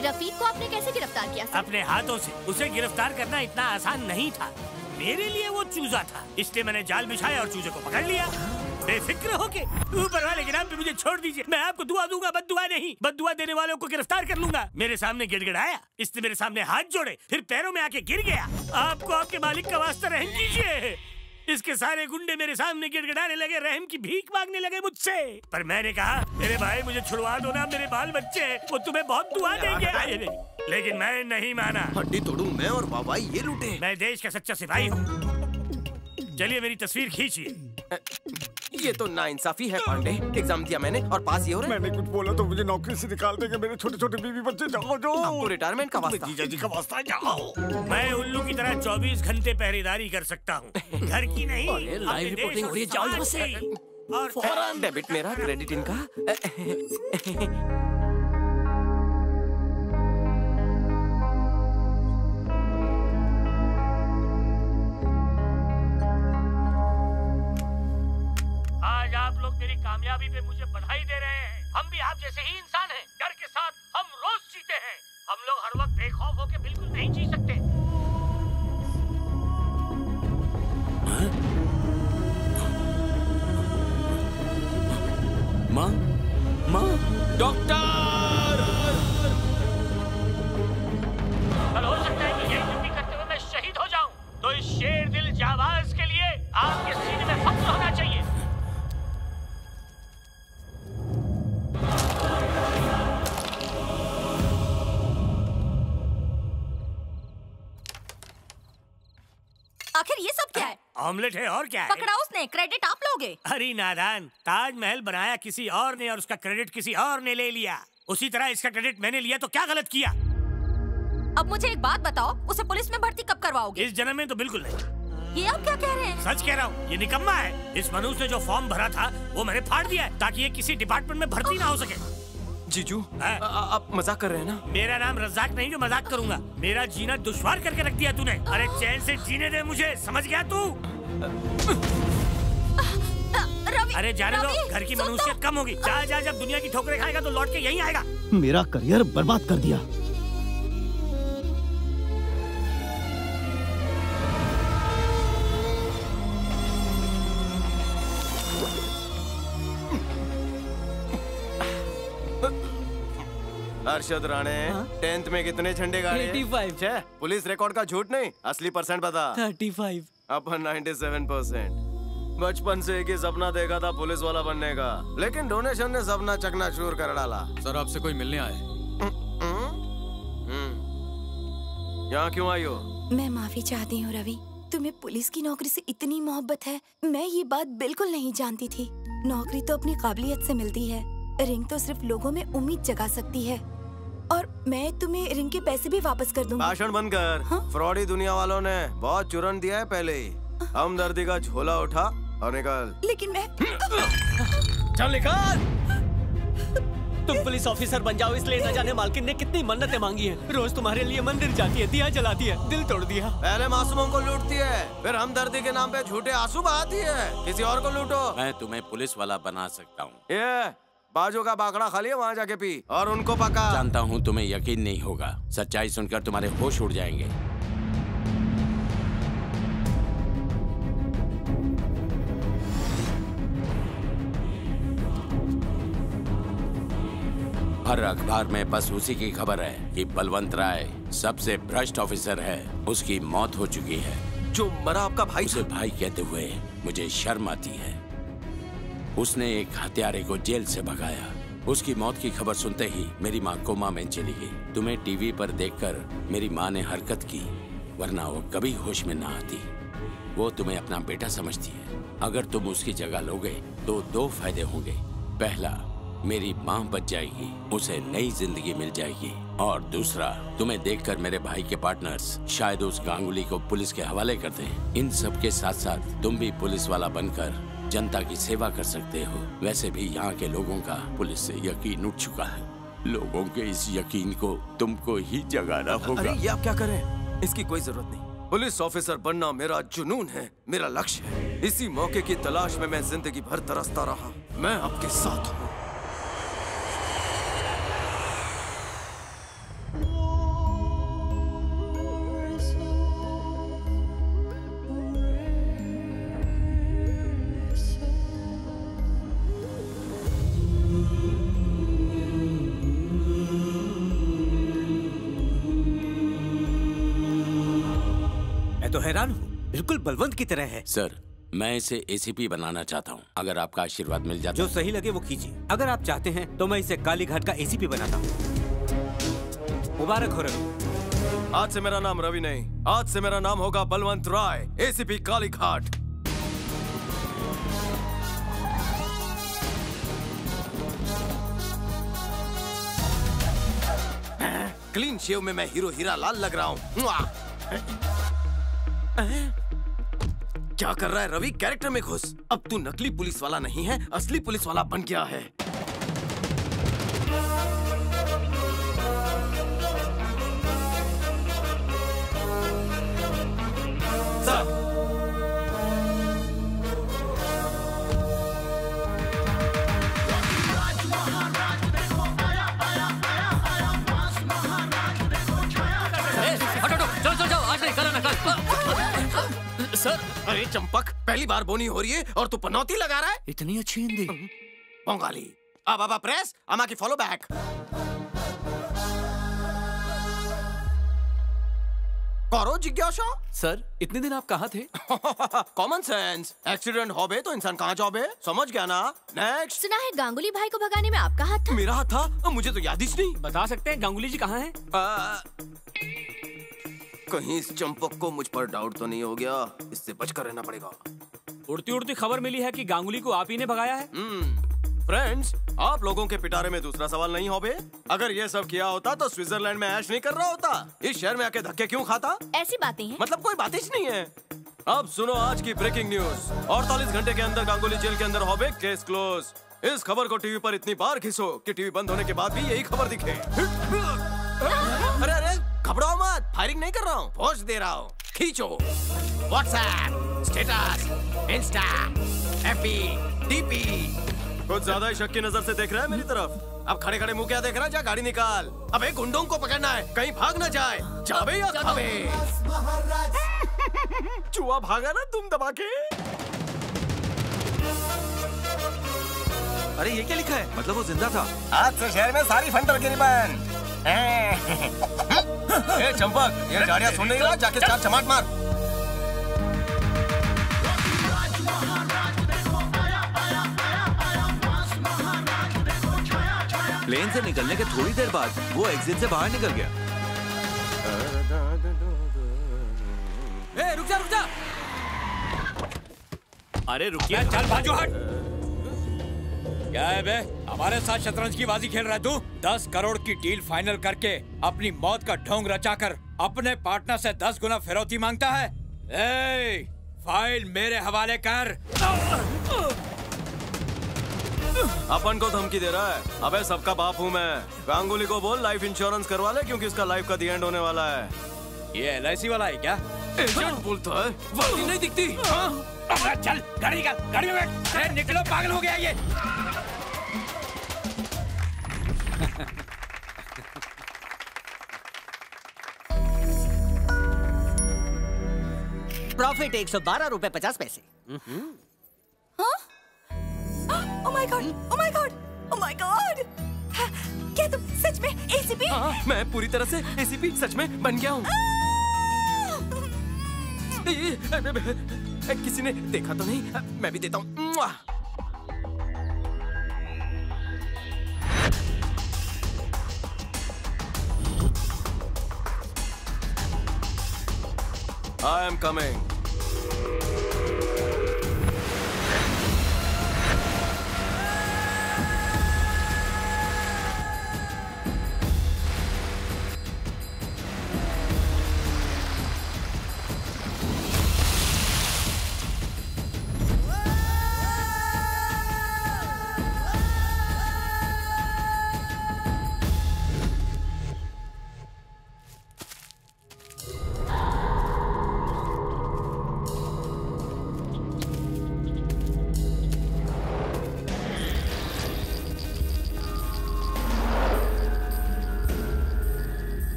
रफीक को आपने कैसे गिरफ्तार किया? अपने हाथों से। उसे गिरफ्तार करना इतना आसान नहीं था, मेरे लिए वो चूजा था, इसलिए मैंने जाल बिछाया और चूजे को पकड़ लिया। बेफिक्र होके ऊपर वाले के नाम पे मुझे छोड़ दीजिए, मैं आपको दुआ दूंगा, बद्दुआ नहीं। बद्दुआ देने वालों को गिरफ्तार कर लूंगा। मेरे सामने गिड़गिड़ाया, इसने मेरे सामने हाथ जोड़े, फिर पैरों में आके गिर गया। आपको आपके मालिक का वास्ता रहम कीजिए। इसके सारे गुंडे मेरे सामने गिड़गिड़ाने लगे, रहम की भीख मांगने लगे मुझसे। पर मैंने कहा, मेरे भाई मुझे छुड़वा दो ना, मेरे बाल बच्चे वो तुम्हें बहुत दुआ देंगे। लेकिन मैं नहीं माना। हड्डी तोड़ूं मैं और बाबाई ये लूटे। मैं देश का सच्चा सिपाही हूँ। चलिए मेरी तस्वीर खींचिए। ये तो नाइंसाफी है पांडे। एग्जाम दिया मैंने और पास ये हो रहा है। मैंने कुछ बोला तो मुझे नौकरी से निकाल देंगे। मेरे छोटे छोटे बीवी बच्चे जाओ जाओ। आपको रिटायरमेंट का वास्ता? जीजा जी का वास्ता जाओ। मैं उल्लू की तरह 24 घंटे पहरेदारी कर सकता हूँ, घर की नहीं। लाइव रिपोर्टिंग हो रही है, जाओ यहाँ से। और फौरन डेबिट मेरा, क्रेडिट इनका। आज आप लोग मेरी कामयाबी पे मुझे बधाई दे रहे हैं। हम भी आप जैसे ही इंसान हैं, डर के साथ हम रोज जीते हैं। हम लोग हर वक्त बेखौफ होकर बिल्कुल नहीं जी सकते। माँ, माँ, डॉक्टर! कल हो सकता है कि यही ड्यूटी करते हुए मैं शहीद हो जाऊं, तो इस शेर दिल जाबाज के लिए आपके सीने में फख्र होना चाहिए। आखिर ये सब क्या है? ऑमलेट है और क्या है? पकड़ा उसने, क्रेडिट आप लोगे। अरे नादान, ताजमहल बनाया किसी और ने और उसका क्रेडिट किसी और ने ले लिया। उसी तरह इसका क्रेडिट मैंने लिया तो क्या गलत किया? अब मुझे एक बात बताओ, उसे पुलिस में भर्ती कब करवाओगे? इस जन्म में तो बिल्कुल नहीं। ये आप क्या कह रहे हैं? सच कह रहा हूँ, ये निकम्मा है। इस मनुष्य ने जो फॉर्म भरा था वो मैंने फाड़ दिया है ताकि ये किसी डिपार्टमेंट में भर्ती ना हो सके। जीजू, आप मजाक कर रहे हैं ना? मेरा नाम रज़ाक नहीं जो मजाक करूंगा। मेरा जीना दुश्वार करके रख दिया तूने। अरे चैन से जीने दे मुझे, समझ गया तू? अरे जाने दो, घर की मनुष्यत कम होगी। जा जा, जब दुनिया की ठोकरें खाएगा तो लौट के यहीं आएगा। मेरा करियर बर्बाद कर दिया। अरशद राणे, 10th में कितने झंडे गाड़े? 85। पुलिस रिकॉर्ड का झूठ नहीं, असली परसेंट बता। 35। अपन 97%। बचपन से एक ही सपना देखा था पुलिस वाला बनने का, लेकिन डोनेशन ने सपना चकनाचूर कर डाला। सर आपसे कोई मिलने आए? यहाँ क्यों आई हो? मैं माफी चाहती हूँ रवि, तुम्हें पुलिस की नौकरी से इतनी मोहब्बत है, मैं ये बात बिल्कुल नहीं जानती थी। नौकरी तो अपनी काबिलियत से मिलती है, रिंग तो सिर्फ लोगों में उम्मीद जगा सकती है। और मैं तुम्हें रिंग के पैसे भी वापस कर दूंगी। भाषण बंद कर। फ्रॉडी दुनिया वालों ने बहुत चूरन दिया है पहले ही। हमदर्दी का झोला उठा और निकल। लेकिन मैं चल निकल। तुम पुलिस ऑफिसर बन जाओ इसलिए न जाने मालकिन ने कितनी मन्नतें मांगी हैं। रोज तुम्हारे लिए मंदिर जाती है, दिया जलाती है, दिल तोड़ दिया। पहले मासूमों को लूटती है, फिर हमदर्दी के नाम पे झूठे आंसू बहाती है। किसी और को लूटो। मैं तुम्हें पुलिस वाला बना सकता हूँ। ये बाजू का बाकड़ा खाली है, वहाँ जाके पी और उनको पका। जानता हूँ तुम्हें यकीन नहीं होगा, सच्चाई सुनकर तुम्हारे होश उड़ जाएंगे। हर अखबार में बस उसी की खबर है कि बलवंत राय सबसे भ्रष्ट ऑफिसर है, उसकी मौत हो चुकी है। जो मरा आपका भाई? उसे भाई कहते हुए मुझे शर्म आती है। उसने एक हत्यारे को जेल से भगाया। उसकी मौत की खबर सुनते ही मेरी माँ कोमा में चली गई। तुम्हें टीवी पर देखकर मेरी माँ ने हरकत की, वरना वो कभी होश में ना आती। वो तुम्हें अपना बेटा समझती है। अगर तुम उसकी जगह लोगे तो 2 फायदे होंगे। पहला, मेरी माँ बच जाएगी, उसे नई जिंदगी मिल जाएगी। और दूसरा, तुम्हें देखकर मेरे भाई के पार्टनर्स शायद उस गांगुली को पुलिस के हवाले कर दें। इन सब के साथ साथ तुम भी पुलिस वाला बनकर जनता की सेवा कर सकते हो। वैसे भी यहाँ के लोगों का पुलिस से यकीन उठ चुका है। लोगों के इस यकीन को तुमको ही जगाना होगा। अरे ये आप क्या कर रहे हैं? इसकी कोई जरूरत नहीं। पुलिस ऑफिसर बनना मेरा जुनून है, मेरा लक्ष्य है। इसी मौके की तलाश में मैं जिंदगी भर तरसता रहा। मैं आपके साथ हूँ। मैं तो हैरान हूँ, बिल्कुल बलवंत की तरह है। सर, मैं इसे एसीपी बनाना चाहता हूँ। अगर आपका आशीर्वाद मिल जाता जो सही लगे वो कीजिए। अगर आप चाहते हैं तो मैं इसे कालीघाट का एसीपी बनाता हूँ। मुबारक हो रवि। आज से मेरा नाम रवि नहीं, आज से मेरा नाम होगा बलवंत राय, एसीपी कालीघाट। क्लीन शेव में मैं हीरो हीरा लाल लग रहा हूँ। क्या कर रहा है रवि? कैरेक्टर में घुस। अब तू नकली पुलिस वाला नहीं है, असली पुलिस वाला बन गया है। सर, सर, अरे चंपक, पहली बार बोनी हो रही है और तू पनौती लगा रहा है? इतनी अच्छी हिंदी। बंगाली। अब प्रेस, अमा की फॉलो बैक। करो जिज्ञासा। सर, इतने दिन आप कहाँ थे? Common sense. एक्सीडेंट हो बे तो इंसान कहाँ जाओ? समझ गया ना? नेक्स्ट। सुना है गांगुली भाई को भगाने में आपका हाथ था? मेरा हाथ था? मुझे तो याद ही नहीं। बता सकते हैं गांगुली जी कहाँ हैं? कहीं इस चंपक को मुझ पर डाउट तो नहीं हो गया? इससे बचकर रहना पड़ेगा। उड़ती उड़ती खबर मिली है कि गांगुली को आप ही ने भगाया है। फ्रेंड्स, आप लोगों के पिटारे में दूसरा सवाल नहीं हो बे? अगर ये सब किया होता तो स्विट्जरलैंड में ऐश नहीं कर रहा होता। इस शहर में आके धक्के क्यों खाता? ऐसी बातें हैं। मतलब कोई बात ही नहीं है। अब सुनो आज की ब्रेकिंग न्यूज। 48 घंटे के अंदर गांगुली जेल के अंदर हो बे, केस क्लोज। इस खबर को टीवी पर इतनी बार खींचो कि टीवी बंद होने के बाद भी यही खबर दिखे। अरे घबराओ मत, फायरिंग नहीं कर रहा हूँ, पोस्ट दे रहा हूँ। खींचो। WhatsApp, status, Insta, FB, DP. कुछ ज्यादा ही शक की नजर से देख रहा है मेरी तरफ। अब खड़े खड़े मुंह क्या देख रहा है? जा गाड़ी निकाल। अबे गुंडों को पकड़ना है, कहीं भाग ना जाए। जाबे या खाबे। चूहा भागा ना तुम दबा के। अरे ये क्या लिखा है? मतलब वो जिंदा था? आज से शहर में सारी फंटर गिरी बंद। ए चंपक, ये गाड़ियां सुन नहीं रहा? जाके चार चमाट मार। प्लेन से निकलने के थोड़ी देर बाद वो एग्जिट से बाहर निकल गया। ए, रुक जा। अरे रुकिए, चल बाजू हट। क्या है बे? हमारे साथ शतरंज की बाजी खेल रहा है तू? 10 करोड़ की डील फाइनल करके अपनी मौत का ढोंग रचाकर अपने पार्टनर से 10 गुना फिरौती मांगता है। ए, फाइल मेरे हवाले कर। अपन को धमकी दे रहा है? अबे सबका बाप हूँ मैं। गांगुली को बोल लाइफ इंश्योरेंस करवा ले, क्योंकि उसका लाइफ का दी एंड होने वाला है। ये LIC वाला है क्या? एजेंट बोलता है, वर्दी नहीं दिखती। चल गाड़ी निकाल, गाड़ी में बैठ। निकलो, पागल हो गया ये। प्रॉफिट 112 रुपए 50 पैसे। Oh my God! Oh my God! Oh my God! क्या तुम सच में ACP? मैं पूरी तरह से ACP सच में बन गया हूँ। किसी ने देखा तो नहीं? मैं भी देता हूँ। I am coming.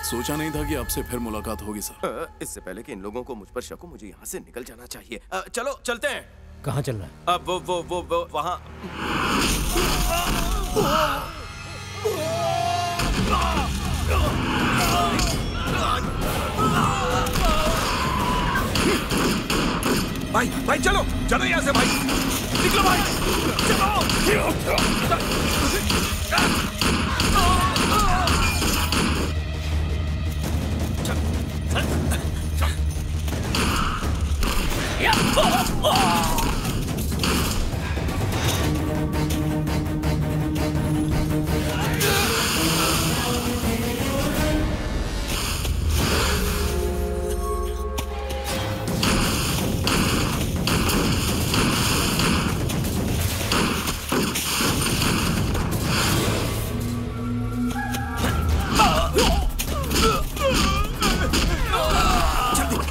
सोचा नहीं था कि आपसे फिर मुलाकात होगी सर। इससे पहले कि इन लोगों को मुझ पर शक हो, मुझे यहाँ से निकल जाना चाहिए। चलो चलते हैं। कहाँ चल रहा है? अब वो वहाँ। भाई चलो चलो यहाँ से भाई, निकलो भाई, चलो।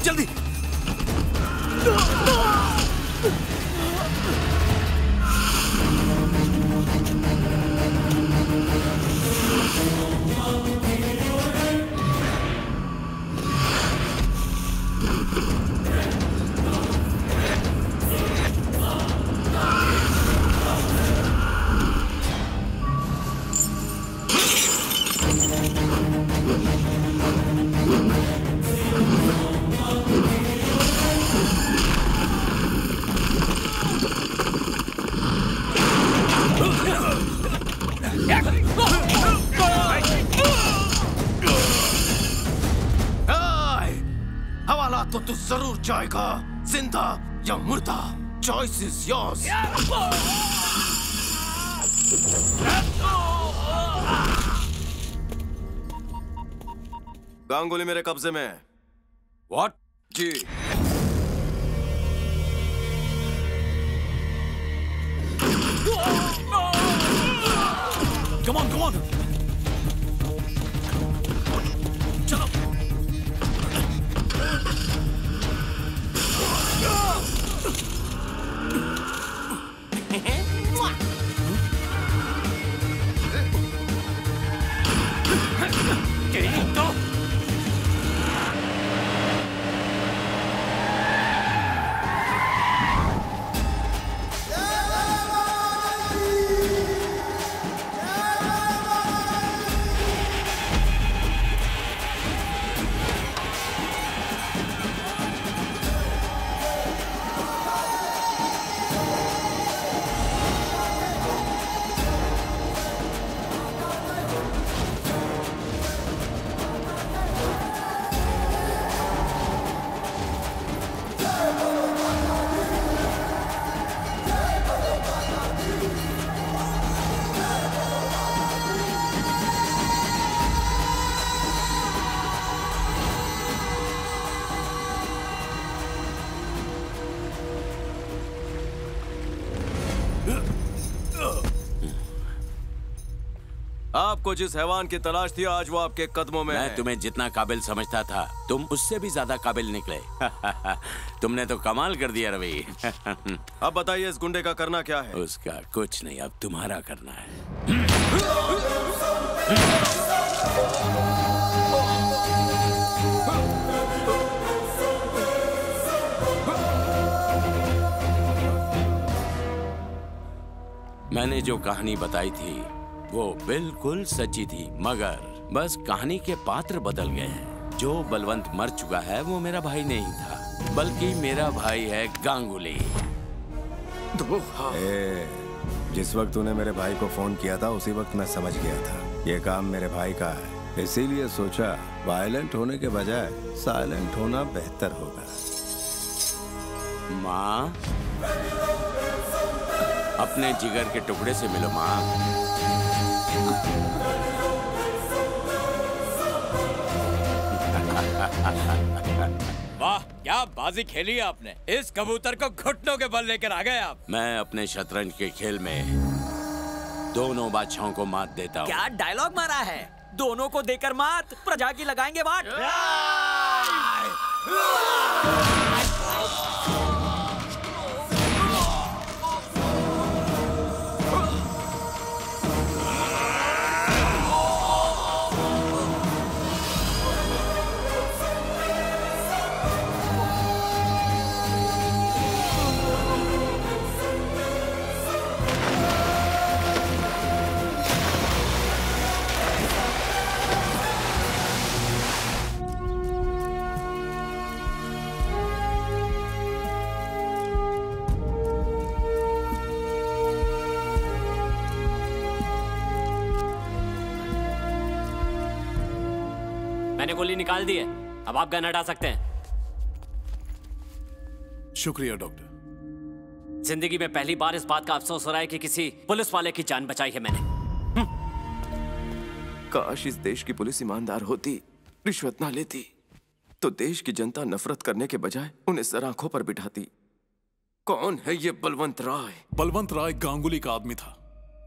जल्दी। हवाला तो तू जरूर जाएगा, जिंदा या मुर्दा, चॉइस इज योर्स। गांगुली मेरे कब्जे में है। व्हाट? जी। Come on, come on. चलो। आपको जिस हैवान की तलाश थी आज वो आपके कदमों में है। मैं तुम्हें जितना काबिल समझता था तुम उससे भी ज्यादा काबिल निकले। तुमने तो कमाल कर दिया रवि। अब बताइए इस गुंडे का करना क्या है? उसका कुछ नहीं, अब तुम्हारा करना है। मैंने जो कहानी बताई थी वो बिल्कुल सच्ची थी, मगर बस कहानी के पात्र बदल गए हैं। जो बलवंत मर चुका है वो मेरा भाई नहीं था, बल्कि मेरा भाई है गांगुली। जिस वक्त तूने मेरे भाई को फोन किया था उसी वक्त मैं समझ गया था ये काम मेरे भाई का है, इसीलिए सोचा वायलेंट होने के बजाय साइलेंट होना बेहतर होगा। माँ, अपने जिगर के टुकड़े से मिलो माँ। वाह, क्या बाजी खेली है आपने। इस कबूतर को घुटनों के बल लेकर आ गए आप। मैं अपने शतरंज के खेल में दोनों बादशाहों को मात देता हूँ। क्या डायलॉग मारा है? दोनों को देकर मात, प्रजा की लगाएंगे वाट। मैंने गोली निकाल दी है, अब आप गन हटा सकते हैं। शुक्रिया डॉक्टर। जिंदगी में पहली बार इस बात का अफसोस हो रहा है कि किसी पुलिस वाले की जान बचाई है मैंने। काश इस देश की पुलिस ईमानदार होती, रिश्वत ना लेती, तो देश की जनता नफरत करने के बजाय उन्हें सर आंखों पर बिठाती। कौन है ये बलवंत राय? बलवंत राय गांगुली का आदमी था।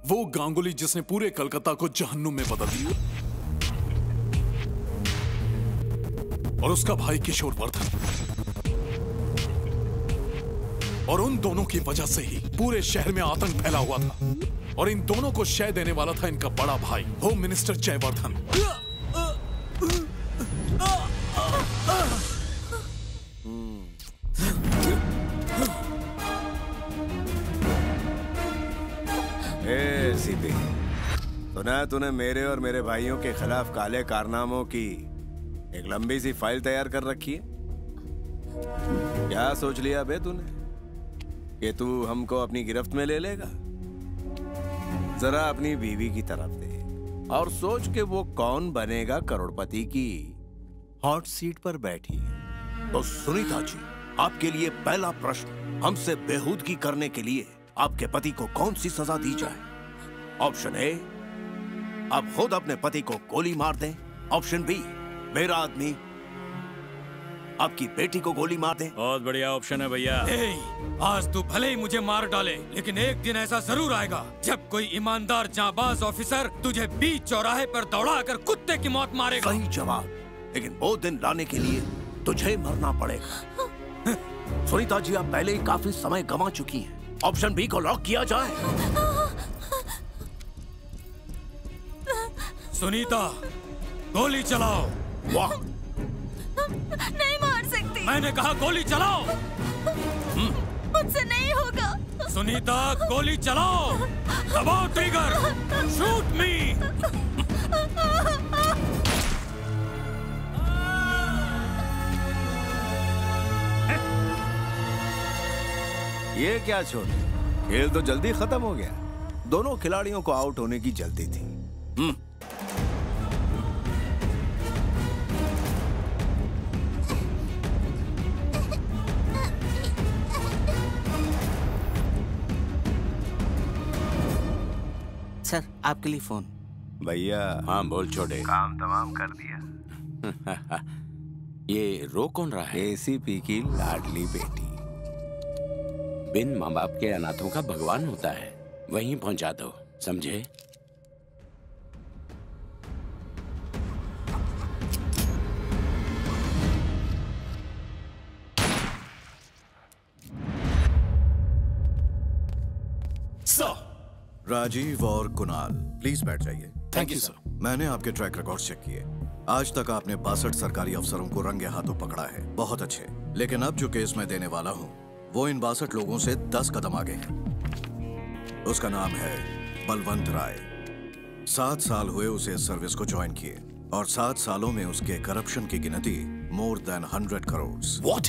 वो गांगुली जिसने पूरे कलकत्ता को जहन्नुम में बदल दिया। और उसका भाई किशोर वर्धन। और उन दोनों की वजह से ही पूरे शहर में आतंक फैला हुआ था। और इन दोनों को शय देने वाला था इनका बड़ा भाई, होम मिनिस्टर जयवर्धन। सीपी, सुना तूने मेरे और मेरे भाइयों के खिलाफ काले कारनामों की एक लंबी सी फाइल तैयार कर रखी है? क्या सोच लिया बे तूने कि तू हमको अपनी गिरफ्त में ले लेगा? जरा अपनी बीवी की तरफ दे और सोच के वो कौन बनेगा करोड़पति की हॉट सीट पर बैठी है। तो सुनीता जी, आपके लिए पहला प्रश्न, हमसे बेहूदगी करने के लिए आपके पति को कौन सी सजा दी जाए? ऑप्शन ए, आप खुद अपने पति को गोली मार दें। ऑप्शन बी, मेरा आदमी आपकी बेटी को गोली मार दे। बहुत बढ़िया ऑप्शन है भैया। आज तू भले ही मुझे मार डाले, लेकिन एक दिन ऐसा जरूर आएगा जब कोई ईमानदार जांबाज ऑफिसर तुझे बीच चौराहे पर दौड़ाकर कुत्ते की मौत मारेगा। सही जवाब, लेकिन वो दिन लाने के लिए तुझे मरना पड़ेगा। सुनीता जी, आप पहले ही काफी समय गंवा चुकी हैं। ऑप्शन बी को लॉक किया जाए। सुनीता, गोली चलाओ। वाह, नहीं मार सकती। मैंने कहा गोली चलाओ। मुझसे नहीं होगा। सुनीता, गोली चलाओ। दबाओ ट्रिगर। शूट मी। ये क्या छोड़, खेल तो जल्दी खत्म हो गया। दोनों खिलाड़ियों को आउट होने की जल्दी थी। सर, आपके लिए फोन। भैया। हाँ बोल छोटे। काम तमाम कर दिया। ये रो कौन रहा है? एसीपी की लाडली बेटी। बिन माँ बाप के अनाथों का भगवान होता है, वहीं पहुंचा दो, समझे? राजीव और कुणाल, प्लीज बैठ जाइए। Thank you sir. मैंने आपके ट्रैक रिकॉर्ड चेक किए। आज तक आपने 62 सरकारी अफसरों को रंगे हाथों पकड़ा है, बहुत अच्छे। लेकिन अब जो केस मैं देने वाला हूँ वो इन 62 लोगों से 10 कदम आगे है। उसका नाम है बलवंत राय। 7 साल हुए उसे इस सर्विस को ज्वाइन किए और 7 सालों में उसके करप्शन की गिनती मोर देन 100 करोड़। व्हाट?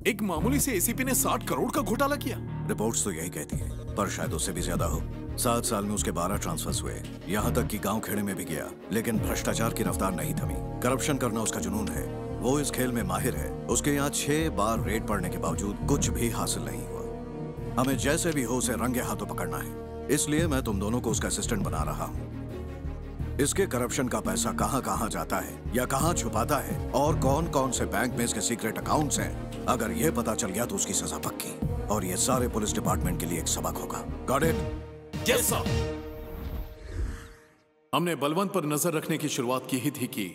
एक मामूली से एसीपी ने 60 करोड़ का घोटाला किया? रिपोर्ट्स तो यही कहती हैं, पर शायद उससे भी ज्यादा हो। 7 साल में उसके 12 ट्रांसफर्स हुए, यहाँ तक कि गांव खेड़े में भी गया, लेकिन भ्रष्टाचार की रफ्तार नहीं थमी। करप्शन करना उसका जुनून है, वो इस खेल में माहिर है। उसके यहाँ 6 बार रेड पड़ने के बावजूद कुछ भी हासिल नहीं हुआ। हमें जैसे भी हो उसे रंगे हाथों पकड़ना है, इसलिए मैं तुम दोनों को उसका असिस्टेंट बना रहा हूँ। इसके करप्शन का पैसा कहाँ कहाँ जाता है या कहाँ छुपाता है और कौन कौन से बैंक में इसके सीक्रेट अकाउंट्स हैं, अगर ये पता चल गया तो उसकी सजा पक्की। और ये सारे पुलिस डिपार्टमेंट के लिए एक सबक होगा। Got it? Yes sir. हमने बलवंत पर नजर रखने की शुरुआत की ही थी कि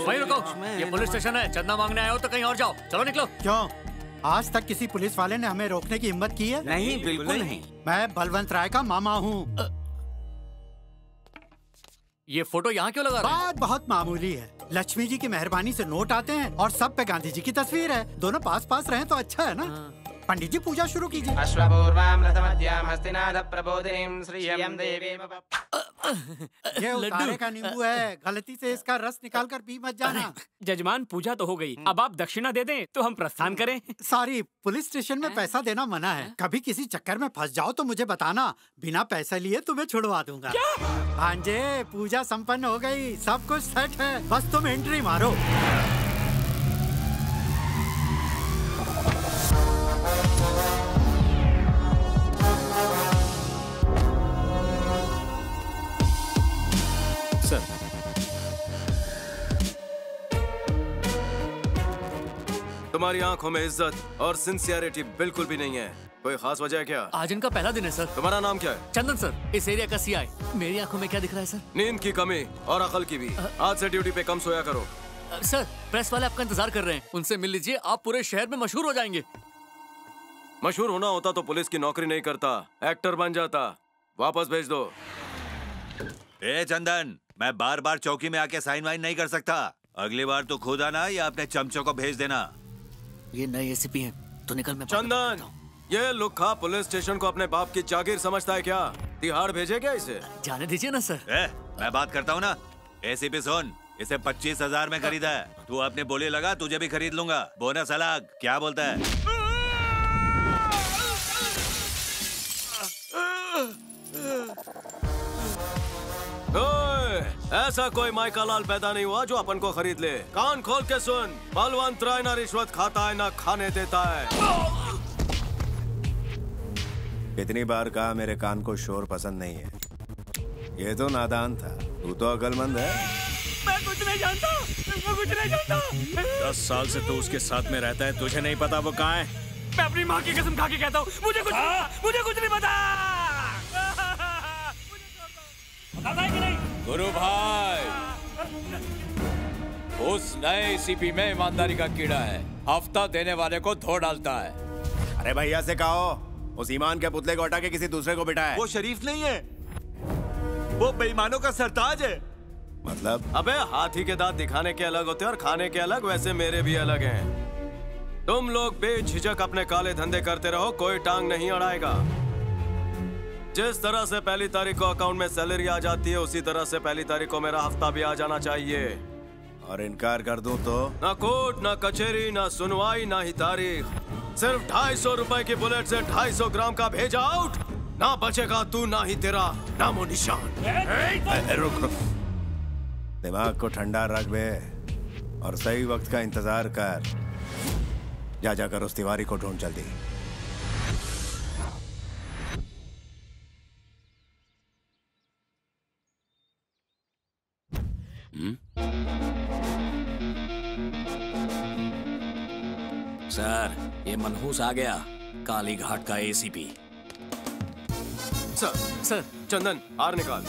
भाई रुको, ये पुलिस स्टेशन है। चंदा मांगने आए हो तो कहीं और जाओ। चलो निकलो। क्यों? आज तक किसी पुलिस वाले ने हमें रोकने की हिम्मत की है? नहीं, बिल्कुल नहीं। मैं बलवंत राय का मामा हूँ। ये फोटो यहाँ क्यों लगा रहे हैं? बात बहुत मामूली है। लक्ष्मी जी की मेहरबानी से नोट आते हैं और सब पे गांधी जी की तस्वीर है। दोनों पास पास रहें तो अच्छा है ना? पंडित जी पूजा शुरू कीजिए। अश्वपूर्वाम रथमध्याम हस्तिनाथ प्रबोधिनीं श्रियं देवीं। ये उतारे का नींबू है, गलती से इसका रस निकाल कर पी मत जाना। जजमान पूजा तो हो गई, अब आप दक्षिणा दे दें तो हम प्रस्थान करें। सॉरी, पुलिस स्टेशन में पैसा देना मना है। कभी किसी चक्कर में फंस जाओ तो मुझे बताना, बिना पैसे लिए तुम्हें छुड़वा दूंगा। भांजे, पूजा संपन्न हो गई, सब कुछ सेट है, बस तुम एंट्री मारो। सर, तुम्हारी आंखों में इज्जत और सिंसियरिटी बिल्कुल भी नहीं है। कोई खास वजह है क्या? आज इनका पहला दिन है सर। तुम्हारा नाम क्या है? चंदन सर, इस एरिया का सीआई। मेरी आंखों में क्या दिख रहा है सर? नींद की कमी और अकल की भी। आज से ड्यूटी पे कम सोया करो। सर, प्रेस वाले आपका इंतजार कर रहे हैं, उनसे मिल लीजिए, आप पूरे शहर में मशहूर हो जाएंगे। मशहूर होना होता तो पुलिस की नौकरी नहीं करता, एक्टर बन जाता। वापस भेज दो। ए चंदन, मैं बार बार चौकी में आके साइन वाइन नहीं कर सकता। अगली बार तो खुद आना या अपने चमचों को भेज देना। ये नए एसीपी हैं, तो निकल मैं। चंदन, ये लुक्खा पुलिस स्टेशन को अपने बाप की जागीर समझता है क्या? तिहाड़ भेजे क्या इसे? जाने दीजिए ना सर। मैं बात करता हूँ ना। एसीपी सुन, इसे 25,000 में खरीदा है। तू अपने बोली लगा, तुझे भी खरीद लूंगा। बोनस अलग, क्या बोलता है? ऐसा कोई माइका लाल पैदा नहीं हुआ जो अपन को खरीद ले। कान खोल के सुन, बलवंत राय ना रिश्वत खाता है ना खाने देता है। कितनी बार कहा मेरे कान को शोर पसंद नहीं है। ये तो नादान था, तू तो अकलमंद है। मैं कुछ नहीं जानता, मैं कुछ नहीं जानता। 10 साल से तो उसके साथ में रहता है, तुझे नहीं पता वो कहाँ है? मैं अपनी माँ की कसम खा के कहता हूँ, मुझे कुछ नहीं पता। गुरु भाई, उस नए सीपी में ईमानदारी का कीड़ा है, हफ्ता देने वाले को धो डालता है। अरे भैया से कहो, उस ईमान के पुतले को हटा के किसी दूसरे को बिठाए। वो शरीफ नहीं है, वो बेईमानों का सरताज है। मतलब? अबे हाथी के दांत दिखाने के अलग होते हैं और खाने के अलग, वैसे मेरे भी अलग हैं। तुम लोग बेझिझक अपने काले धंधे करते रहो, कोई टांग नहीं अड़ाएगा। जिस तरह से पहली तारीख को अकाउंट में सैलरी आ जाती है, उसी तरह से पहली तारीख को मेरा हफ्ता भी आ जाना चाहिए। और इनकार कर दूं तो? ना कोर्ट, ना कचहरी, ना सुनवाई, ना ही तारीख। सिर्फ 250 रुपए की बुलेट से 250 ग्राम का भेजा आउट। ना बचेगा तू, ना ही तेरा नामो निशान। रुक रुक, दिमाग को ठंडा रख बे और सही वक्त का इंतजार कर। जा जाकर उस तिवारी को ढूंढ जल्दी। सर, ये मनहूस आ गया, काली घाट का एसीपी। सर, चंदन हार निकाल।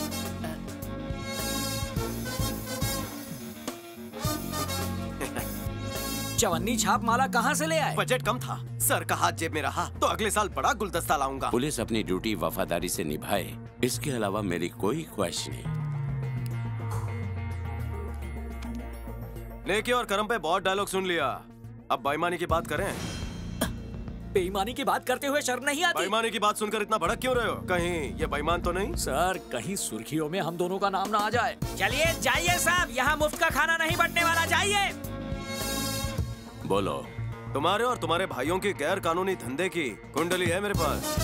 चवन्नी छाप माला कहाँ से ले आए? बजट कम था, सर का हाथ जेब में रहा तो अगले साल बड़ा गुलदस्ता लाऊंगा। पुलिस अपनी ड्यूटी वफादारी से निभाए, इसके अलावा मेरी कोई ख्वाहिश नहीं। नेकी और कर्म पे बहुत डायलॉग सुन लिया, अब बेईमानी की बात करें। बेईमानी की बात करते हुए शर्म नहीं आती? बेईमानी की बात सुनकर इतना भड़क क्यों रहे हो? कहीं ये बेईमान तो नहीं? सर, कहीं सुर्खियों में हम दोनों का नाम ना आ जाए। चलिए जाइए साहब, यहाँ मुफ्त का खाना नहीं बंटने वाला, जाइए। बोलो। तुम्हारे और तुम्हारे भाइयों की गैर कानूनी धंधे की कुंडली है मेरे पास।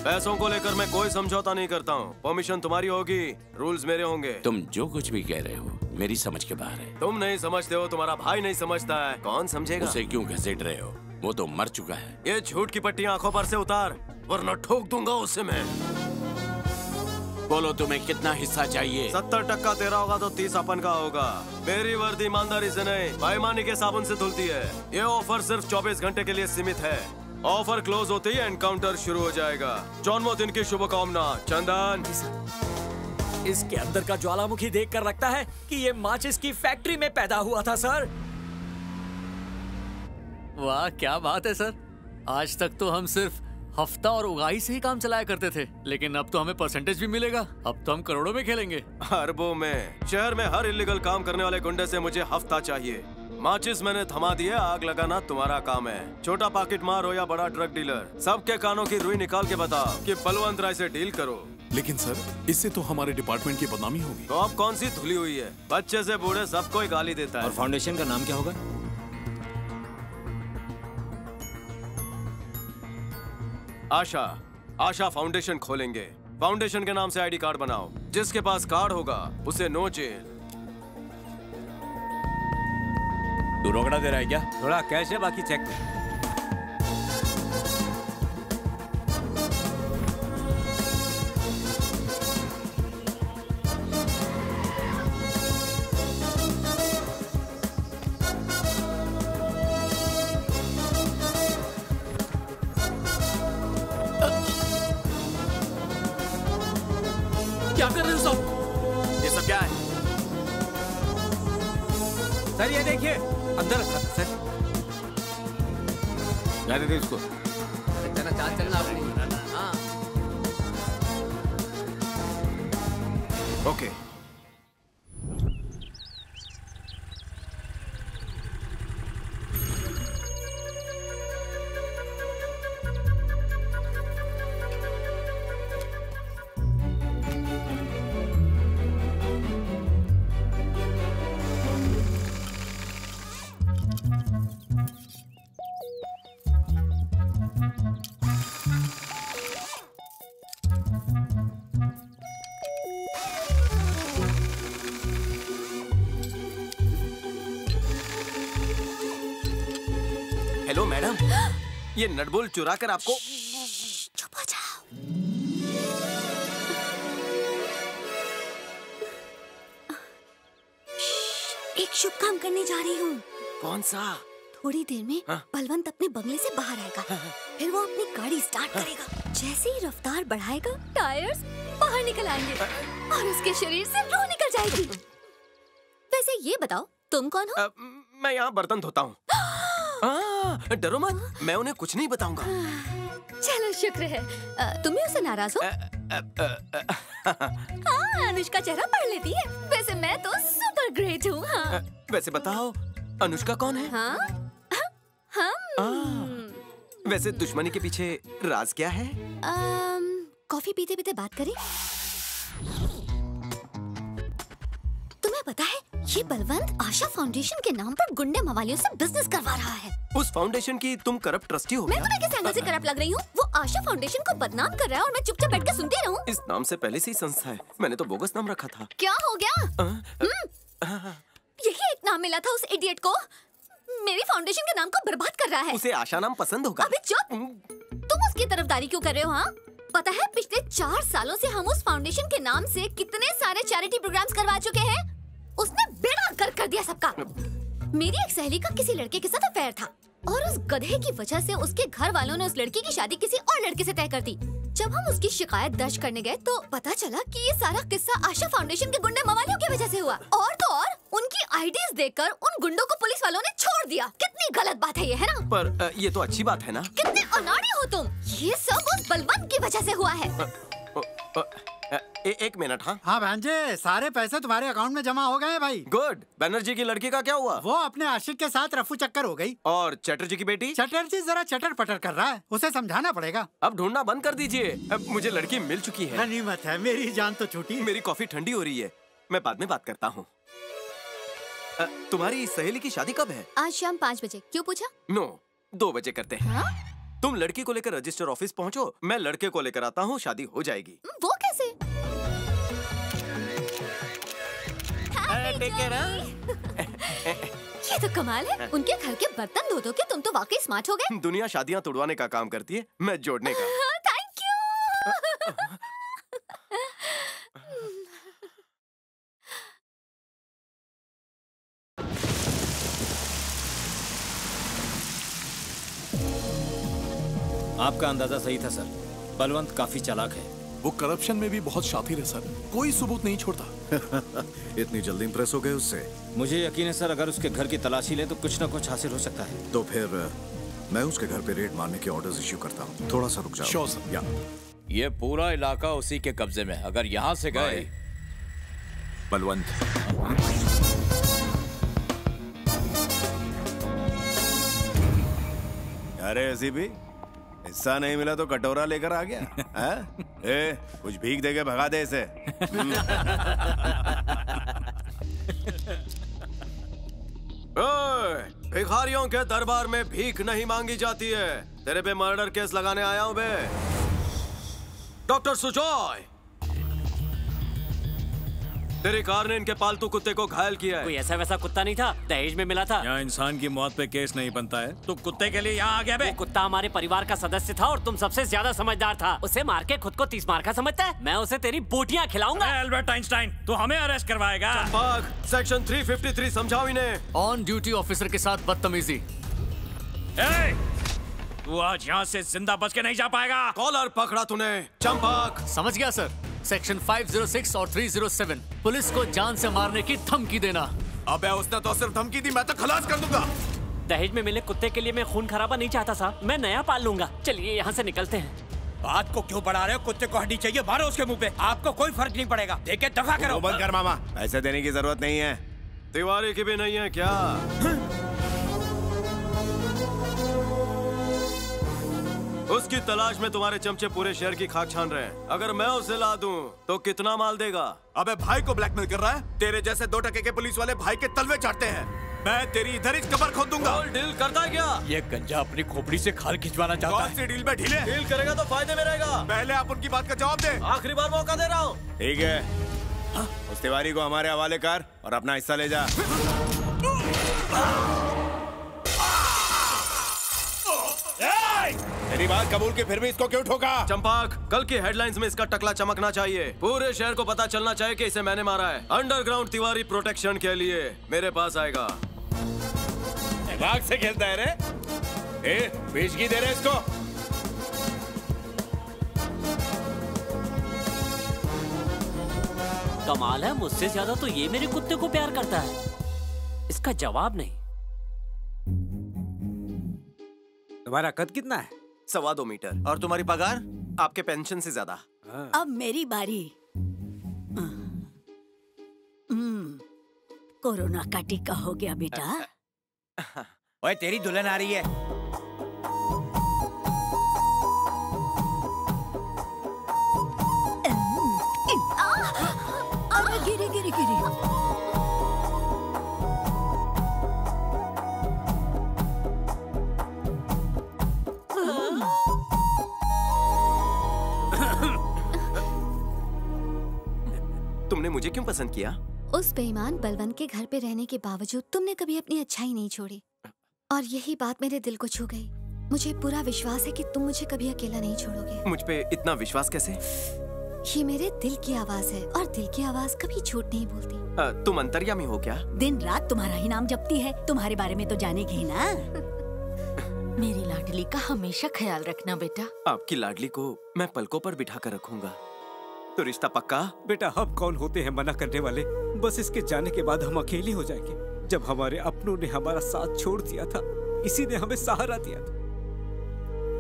पैसों को लेकर मैं कोई समझौता नहीं करता हूँ। परमिशन तुम्हारी होगी, रूल्स मेरे होंगे। तुम जो कुछ भी कह रहे हो मेरी समझ के बाहर है। तुम नहीं समझते हो, तुम्हारा भाई नहीं समझता है, कौन समझेगा? उसे क्यों घसीट रहे हो? वो तो मर चुका है। ये झूठ की पट्टियां आंखों पर से उतार, वरना ठोक दूंगा उसे मैं। बोलो, तुम्हें कितना हिस्सा चाहिए? 70% तेरा होगा तो 30 अपन का होगा। मेरी वर्दी ईमानदारी से नहीं, बेईमानी के साबुन से धुलती है। ये ऑफर सिर्फ 24 घंटे के लिए सीमित है। ऑफर क्लोज होते ही एनकाउंटर शुरू हो जाएगा। जन्मदिन की शुभकामना। चंदन, इसके अंदर का ज्वालामुखी देखकर लगता है कि ये माचिस की फैक्ट्री में पैदा हुआ था सर। वाह, क्या बात है सर। आज तक तो हम सिर्फ हफ्ता और उगाही से ही काम चलाया करते थे, लेकिन अब तो हमें परसेंटेज भी मिलेगा। अब तो हम करोड़ों में खेलेंगे। अरबों में। शहर में हर इलीगल काम करने वाले गुंडे से मुझे हफ्ता चाहिए। माचिस मैंने थमा दिया, आग लगाना तुम्हारा काम है। छोटा पॉकेट मार हो या बड़ा ड्रग डीलर, सबके कानों की रुई निकाल के बता कि बलवंत राय से डील करो। लेकिन सर, इससे तो हमारे डिपार्टमेंट की बदनामी होगी। तो अब कौन सी धुली हुई है, बच्चे से बूढ़े सबको ही गाली देता है। और फाउंडेशन का नाम क्या होगा? आशा फाउंडेशन खोलेंगे। फाउंडेशन के नाम से आईडी कार्ड बनाओ, जिसके पास कार्ड होगा उसे नो जेल। तू रोकड़ा दे रहा है क्या? थोड़ा कैश है, बाकी चेक। क्या कर रहे हो सब? ये सब क्या है? सर ये देखिए, अंदर रखा था सर। जाने दे इसको। चलना ओके। हेलो मैडम, ये नटबोल्ट चुरा कर आपको। चुप हो जाओ। एक शुभ काम करने जा रही हूँ। कौन सा? थोड़ी देर में बलवंत अपने बंगले से बाहर आएगा। फिर वो अपनी गाड़ी स्टार्ट करेगा। जैसे ही रफ्तार बढ़ाएगा, टायर्स बाहर निकल आएंगे और उसके शरीर से रूह निकल जाएगी। वैसे ये बताओ, तुम कौन हो? मैं यहाँ बर्तन धोता हूँ। डरो मत, मैं उन्हें कुछ नहीं बताऊंगा। चलो शुक्र है। तुम भी उससे नाराज हो? हाँ, अनुष्का चेहरा पढ़ लेती है। वैसे मैं तो सुपर ग्रेट हूँ। हाँ। वैसे बताओ, अनुष्का कौन है? हाँ? वैसे दुश्मनी के पीछे राज क्या है? कॉफी पीते पीते बात करें। तुम्हें पता है, ये बलवंत आशा फाउंडेशन के नाम पर गुंडे मवालियों से बिजनेस करवा रहा है। उस फाउंडेशन की तुम करप्ट ट्रस्टी हो? मैं तुम्हें किस एंगल से करप्ट लग रही हूँ? वो आशा फाउंडेशन को बदनाम कर रहा है और मैं चुपचाप बैठ के सुनती रहूँ। इस नाम से पहले से ही संस्था है, मैंने तो बोगस नाम रखा था। क्या हो गया? यही एक नाम मिला था उस इडियट को। मेरी फाउंडेशन के नाम को बर्बाद कर रहा है। उसे आशा नाम पसंद होगा। अबे चुप! तुम उसकी तरफदारी क्यों कर रहे हो? हाँ, पता है पिछले 4 सालों से हम उस फाउंडेशन के नाम से कितने सारे चैरिटी प्रोग्राम्स करवा चुके हैं। उसने बेड़ा गर्क कर दिया सबका। मेरी एक सहेली का किसी लड़के के साथ अफेयर था और उस गधे की वजह से उसके घर वालों ने उस लड़की की शादी किसी और लड़के से तय कर दी। जब हम उसकी शिकायत दर्ज करने गए तो पता चला कि ये सारा किस्सा आशा फाउंडेशन के गुंडे मवालियों की वजह से हुआ। और तो और उनकी आईडीज देखकर उन गुंडों को पुलिस वालों ने छोड़ दिया। कितनी गलत बात है ये, है ना? पर ये तो अच्छी बात है ना? कितने अनाड़ी हो तुम। ये सब उस बलवंत की वजह से हुआ है। एक मिनट। हाँ भांजे, सारे पैसे तुम्हारे अकाउंट में जमा हो गए भाई। गुड। बनर्जी की लड़की का क्या हुआ? वो अपने आशिक के साथ रफू चक्कर हो गई। और चटर्जी की बेटी? चटर्जी जरा चटर पटर कर रहा है, उसे समझाना पड़ेगा। अब ढूंढना बंद कर दीजिए, अब मुझे लड़की मिल चुकी है। गनीमत है, मेरी जान तो छूटी। मेरी कॉफी ठंडी हो रही है, मैं बाद में बात करता हूँ। तुम्हारी सहेली की शादी कब है? आज शाम 5 बजे। क्यों पूछा? नो, 2 बजे करते हैं। तुम लड़की को लेकर रजिस्टर ऑफिस पहुँचो, मैं लड़के को लेकर आता हूँ, शादी हो जाएगी। वो कैसे? ये तो कमाल है। उनके घर के बर्तन धो के तुम तो वाकई स्मार्ट हो गए। दुनिया शादियाँ तोड़वाने का काम करती है, मैं जोड़ने का। Thank you. आपका अंदाजा सही था सर, बलवंत काफी चालाक है। वो करप्शन में भी बहुत शातिर है सर, कोई सबूत नहीं छोड़ता। इतनी जल्दी इंप्रेस हो गए उससे? मुझे यकीन है सर, अगर उसके घर की तलाशी ले तो कुछ न कुछ हासिल हो सकता है। तो फिर मैं उसके घर पे रेड मारने के ऑर्डर्स इश्यू करता हूँ। थोड़ा सा रुक जाओ। Sure sir. या ये पूरा इलाका उसी के कब्जे में, अगर यहाँ से गए। बलवंत, अरे ऐसी भी हिस्सा नहीं मिला तो कटोरा लेकर आ गया है? ए, कुछ भीख देके भगा दे इसे। भिखारियों के दरबार में भीख नहीं मांगी जाती है। तेरे पे मर्डर केस लगाने आया हूँ बे। डॉक्टर सुजॉय, तेरी कार ने इनके पालतू कुत्ते को घायल किया है। कोई ऐसा वैसा कुत्ता नहीं था, दहेज में मिला था। यहाँ इंसान की मौत पे केस नहीं बनता है तो कुत्ते के लिए यहाँ आ गया बे। वो कुत्ता हमारे परिवार का सदस्य था और तुम सबसे ज्यादा समझदार था। उसे मार के खुद को 30 मार का समझता है। मैं उसे तेरी बोटियाँ खिलाऊंगा। एल्बर्ट आइंस्टाइन, तू हमें अरेस्ट करवाएगा? सेक्शन 353 समझाओ इन्हें। ऑन ड्यूटी ऑफिसर के साथ बदतमीजी। तू आज यहाँ से जिंदा बच के नहीं जा पाएगा। कॉलर पकड़ा तूने चंपक। समझ गया सर। सेक्शन 506 और 307 पुलिस को जान से मारने की धमकी देना। अबे उसने तो सिर्फ धमकी दी, मैं तो खलास कर दूंगा। दहेज में मिले कुत्ते के लिए मैं खून खराबा नहीं चाहता साहब, मैं नया पाल लूंगा। चलिए यहाँ से निकलते हैं। बात को क्यों बढ़ा रहे हो? कुत्ते को हड्डी चाहिए, मारो उसके मुंह पे। आपको कोई फर्क नहीं पड़ेगा। देखे दफा करो। बंद कर मामा, पैसे देने की जरूरत नहीं है। तिवारी की भी नहीं है क्या? उसकी तलाश में तुम्हारे चमचे पूरे शहर की खाक छान रहे हैं। अगर मैं उसे ला दूं तो कितना माल देगा? अबे भाई को ब्लैकमेल कर रहा है? तेरे जैसे 2 टके के पुलिस वाले भाई के तलवे चाटते हैं। मैं तेरी इधर ही कबर खोद दूंगा। डील करता है क्या? ये गंजा अपनी खोपड़ी से खाल खिंचवाना चाहता है। कौन सी डील में ढीले? डील करेगा तो फायदे में रहेगा। पहले आप उनकी बात का जवाब दे। आखिरी बार मौका दे रहा हूँ। ठीक है, उस तिवारी को हमारे हवाले कर और अपना हिस्सा ले जा। तेरी बात कबूल की, फिर भी इसको क्यों ठोका? चंपाक, कल की हेडलाइंस में इसका टकला चमकना चाहिए। पूरे शहर को पता चलना चाहिए कि इसे मैंने मारा है। अंडरग्राउंड तिवारी प्रोटेक्शन के लिए मेरे पास आएगा। दिमाग से खेलता है रे? पेशगी दे रहे इसको। कमाल है, मुझसे ज्यादा तो ये मेरे कुत्ते को प्यार करता है। इसका जवाब नहीं। तुम्हारा कद कितना है? 2.25 मीटर। और तुम्हारी पगार आपके पेंशन से ज्यादा। अब मेरी बारी। कोरोना का टीका हो गया बेटा। ओए तेरी दुल्हन आ रही है। अरे गिरी गिरी गिरी। तुमने मुझे क्यों पसंद किया? उस बेईमान बलवंत के घर पे रहने के बावजूद तुमने कभी अपनी अच्छाई नहीं छोड़ी, और यही बात मेरे दिल को छू गई। मुझे पूरा विश्वास है कि तुम मुझे कभी अकेला नहीं छोड़ोगे। मुझ पे इतना विश्वास कैसे? ये मेरे दिल की आवाज है और दिल की आवाज कभी झूठ नहीं बोलती। तुम अंतर्यामी हो क्या? दिन रात तुम्हारा ही नाम जपती है, तुम्हारे बारे में तो जानेगी ही ना। मेरी लाडली का हमेशा ख्याल रखना बेटा। आपकी लाडली को मैं पलकों पर बिठा कर रखूंगा। तो रिश्ता पक्का? बेटा हम कौन होते हैं मना करने वाले? बस इसके जाने के बाद हम अकेले हो जाएंगे। जब हमारे अपनों ने हमारा साथ छोड़ दिया था, इसी ने हमें सहारा दिया था।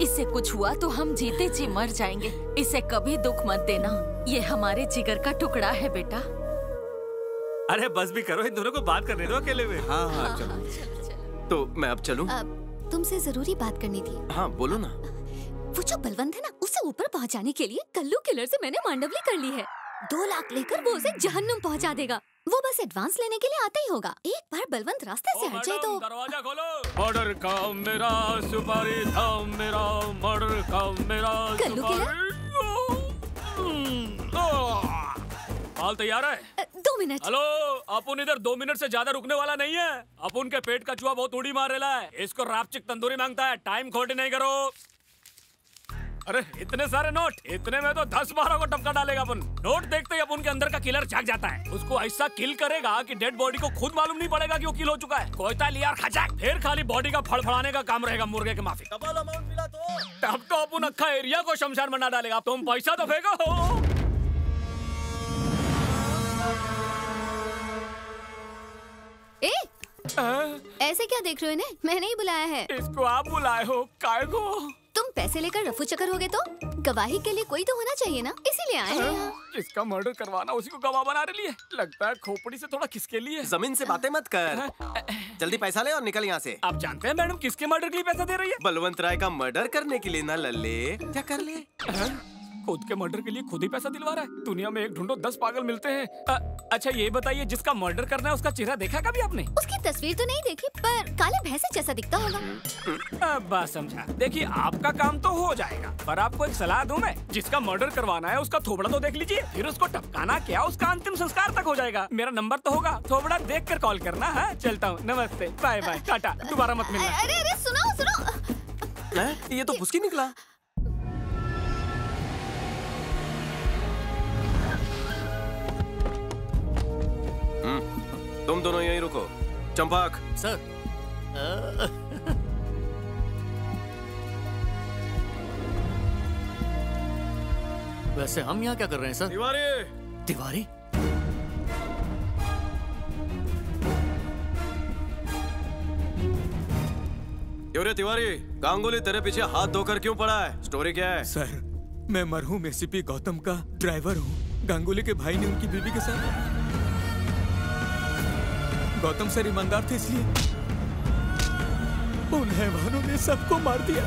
इसे कुछ हुआ तो हम जीते जी मर जाएंगे। इसे कभी दुख मत देना, ये हमारे जिगर का टुकड़ा है बेटा। अरे बस भी करो, इन दोनों को बात करने दो अकेले में। हाँ, चलो। तो मैं अब चलूं? तुमसे जरूरी बात करनी थी। हाँ बोलो ना। वो जो बलवंत है ना, उसे ऊपर पहुंचाने के लिए कल्लू किलर से मैंने मांडवली कर ली है। 2 लाख लेकर वो उसे जहन्नुम पहुंचा देगा। वो बस एडवांस लेने के लिए आता ही होगा। एक बार बलवंत रास्ते से हट जाए तो। दरवाजा खोलो। मर्डर का मेरा सुपारी था, मेरा मर्डर का मेरा कल्लू किलर। माल तैयार है? 2 मिनट। हेलो, अपुन इधर 2 मिनट से ज्यादा रुकने वाला नहीं है। अपुन के पेट का चूहा बहुत उड़ी मार रहा है। इसको रापचिक तंदूरी मांगता है। टाइम खोटी नहीं करो। अरे इतने सारे नोट, इतने में तो 10-12 को टपका डालेगा अपन। नोट देखते ही अपन के अंदर का किलर जाग जाता है। उसको ऐसा किल करेगा कि डेड बॉडी को खुद मालूम नहीं पड़ेगा कि वो किल हो चुका है। कोयता लिया और खचाक, फिर खाली बॉडी का फड़फड़ाने का काम रहेगा मुर्गे के माफी। डबल अमाउंट मिला तो तब तो अपन अक्खा एरिया को शमशान बना डालेगा। तुम पैसा तो फेंको। ऐसे क्या देख रहे हो इन्हें? मैंने ही बुलाया है। इसको आप बुलाए हो? काय को? तुम पैसे लेकर रफू चक्कर हो गए तो गवाही के लिए कोई तो होना चाहिए ना, इसीलिए आए हैं यहाँ। जिसका मर्डर करवाना उसी को गवाह बना रही है। लगता है खोपड़ी से थोड़ा खिसके लिए। जमीन से बातें मत कर, जल्दी पैसा ले और निकल यहाँ से। आप जानते हैं मैडम किसके मर्डर के लिए पैसा दे रही है? बलवंत राय का मर्डर करने के लिए ना लल्ले, क्या कर ले? खुद के मर्डर के लिए खुद ही पैसा दिलवा रहा है। दुनिया में एक ढूंढो 10 पागल मिलते हैं। अच्छा ये बताइए, जिसका मर्डर करना है उसका चेहरा देखा कभी आपने? उसकी तस्वीर तो नहीं देखी, पर काले भैंसे जैसा दिखता होगा। बस समझा। देखिए आपका काम तो हो जाएगा, पर आपको एक सलाह दूं मैं। जिसका मर्डर करवाना है उसका थोबड़ा तो देख लीजिए, फिर उसको टपकाना क्या, उसका अंतिम संस्कार तक हो जाएगा। मेरा नंबर तो होगा, थोबड़ा देख कर कॉल करना है। चलता हूँ, नमस्ते, बाय बाय, टाटा, दोबारा मत मिलना। अरे अरे सुनो सुनो, ये तो फुसकी निकला। तुम दोनों यहीं रुको। चंपक सर। वैसे हम यहाँ क्या कर रहे हैं सर? तिवारी। तिवारी? क्यों रे तिवारी, गांगुली तेरे पीछे हाथ धोकर क्यों पड़ा है? स्टोरी क्या है? सर, मैं मरहूम एसीपी गौतम का ड्राइवर हूँ। गांगुली के भाई ने उनकी बीवी के साथ, गौतम सर ईमानदार थे इसलिए उन हैवानों ने सबको मार दिया।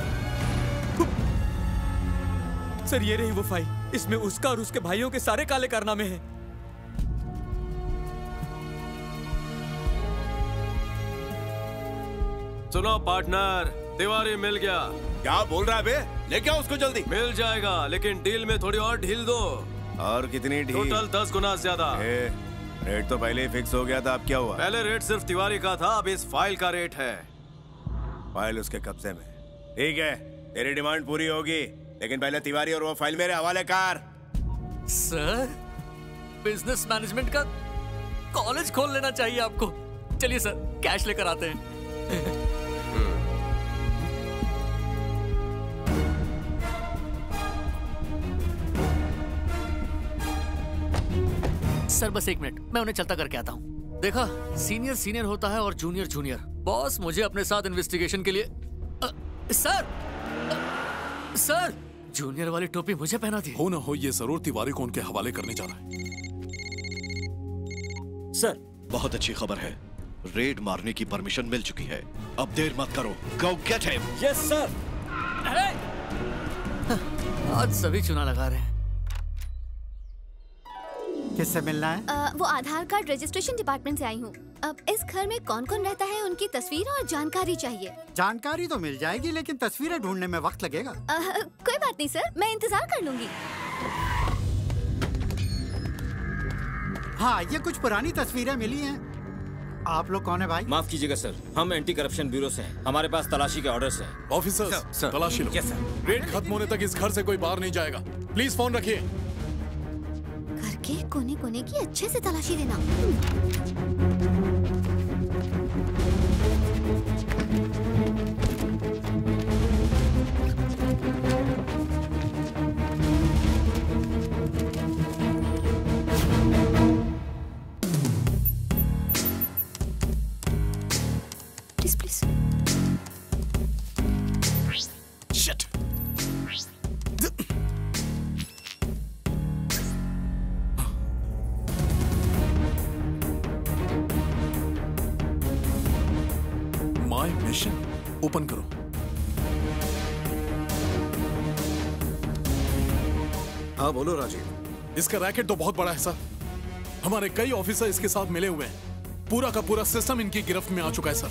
सर ये रही वो फाइल, इसमें उसका और उसके भाइयों के सारे काले कारनामे हैं। सुनो पार्टनर, तिवारी मिल गया। क्या बोल रहा है बे? लेके आओ उसको जल्दी। मिल जाएगा, लेकिन डील में थोड़ी और ढील दो। और कितनी ढील? टोटल 10 गुना ज्यादा। रेट तो पहले ही फिक्स हो गया था, अब क्या हुआ? पहले रेट सिर्फ तिवारी का था, अब इस फाइल का रेट है। फाइल उसके कब्जे में। ठीक है, तेरी डिमांड पूरी होगी, लेकिन पहले तिवारी और वो फाइल मेरे हवाले कर। सर, बिजनेस मैनेजमेंट का कॉलेज खोल लेना चाहिए आपको। चलिए सर, कैश लेकर आते हैं। सर बस 1 मिनट, मैं उन्हें चलता करके आता हूँ। देखा, सीनियर सीनियर होता है और जूनियर जूनियर। बॉस मुझे अपने साथ इन्वेस्टिगेशन के लिए सर जूनियर वाली टोपी मुझे पहना थी। हो ना हो, ये जरूर तिवारी को उनके हवाले करने जा रहा है। सर, बहुत अच्छी खबर है, रेड मारने की परमिशन मिल चुकी है। अब देर मत करो, गो गेट हिम। Yes sir. आज सभी चुना लगा रहे हैं। किससे मिलना है? वो आधार कार्ड रजिस्ट्रेशन डिपार्टमेंट से आई हूँ। अब इस घर में कौन कौन रहता है उनकी तस्वीर और जानकारी चाहिए। जानकारी तो मिल जाएगी, लेकिन तस्वीरें ढूंढने में वक्त लगेगा। कोई बात नहीं सर, मैं इंतजार कर लूंगी। हाँ, ये कुछ पुरानी तस्वीरें मिली हैं। आप लोग कौन है भाई? माफ कीजिएगा सर, हम एंटी करप्शन ब्यूरो से हैं। हमारे पास तलाशी के ऑर्डर्स हैं। ऑफिसर्स, तलाशी लो। रेड खत्म होने तक इस घर से कोई बाहर नहीं जाएगा। प्लीज फोन रखिए। घर के कोने कोने की अच्छे से तलाशी देना। Please shit. My mission open करो। हाँ बोलो राजीव। इसका रैकेट तो बहुत बड़ा है सर। हमारे कई ऑफिसर इसके साथ मिले हुए हैं। पूरा का पूरा सिस्टम इनकी गिरफ्त में आ चुका है सर।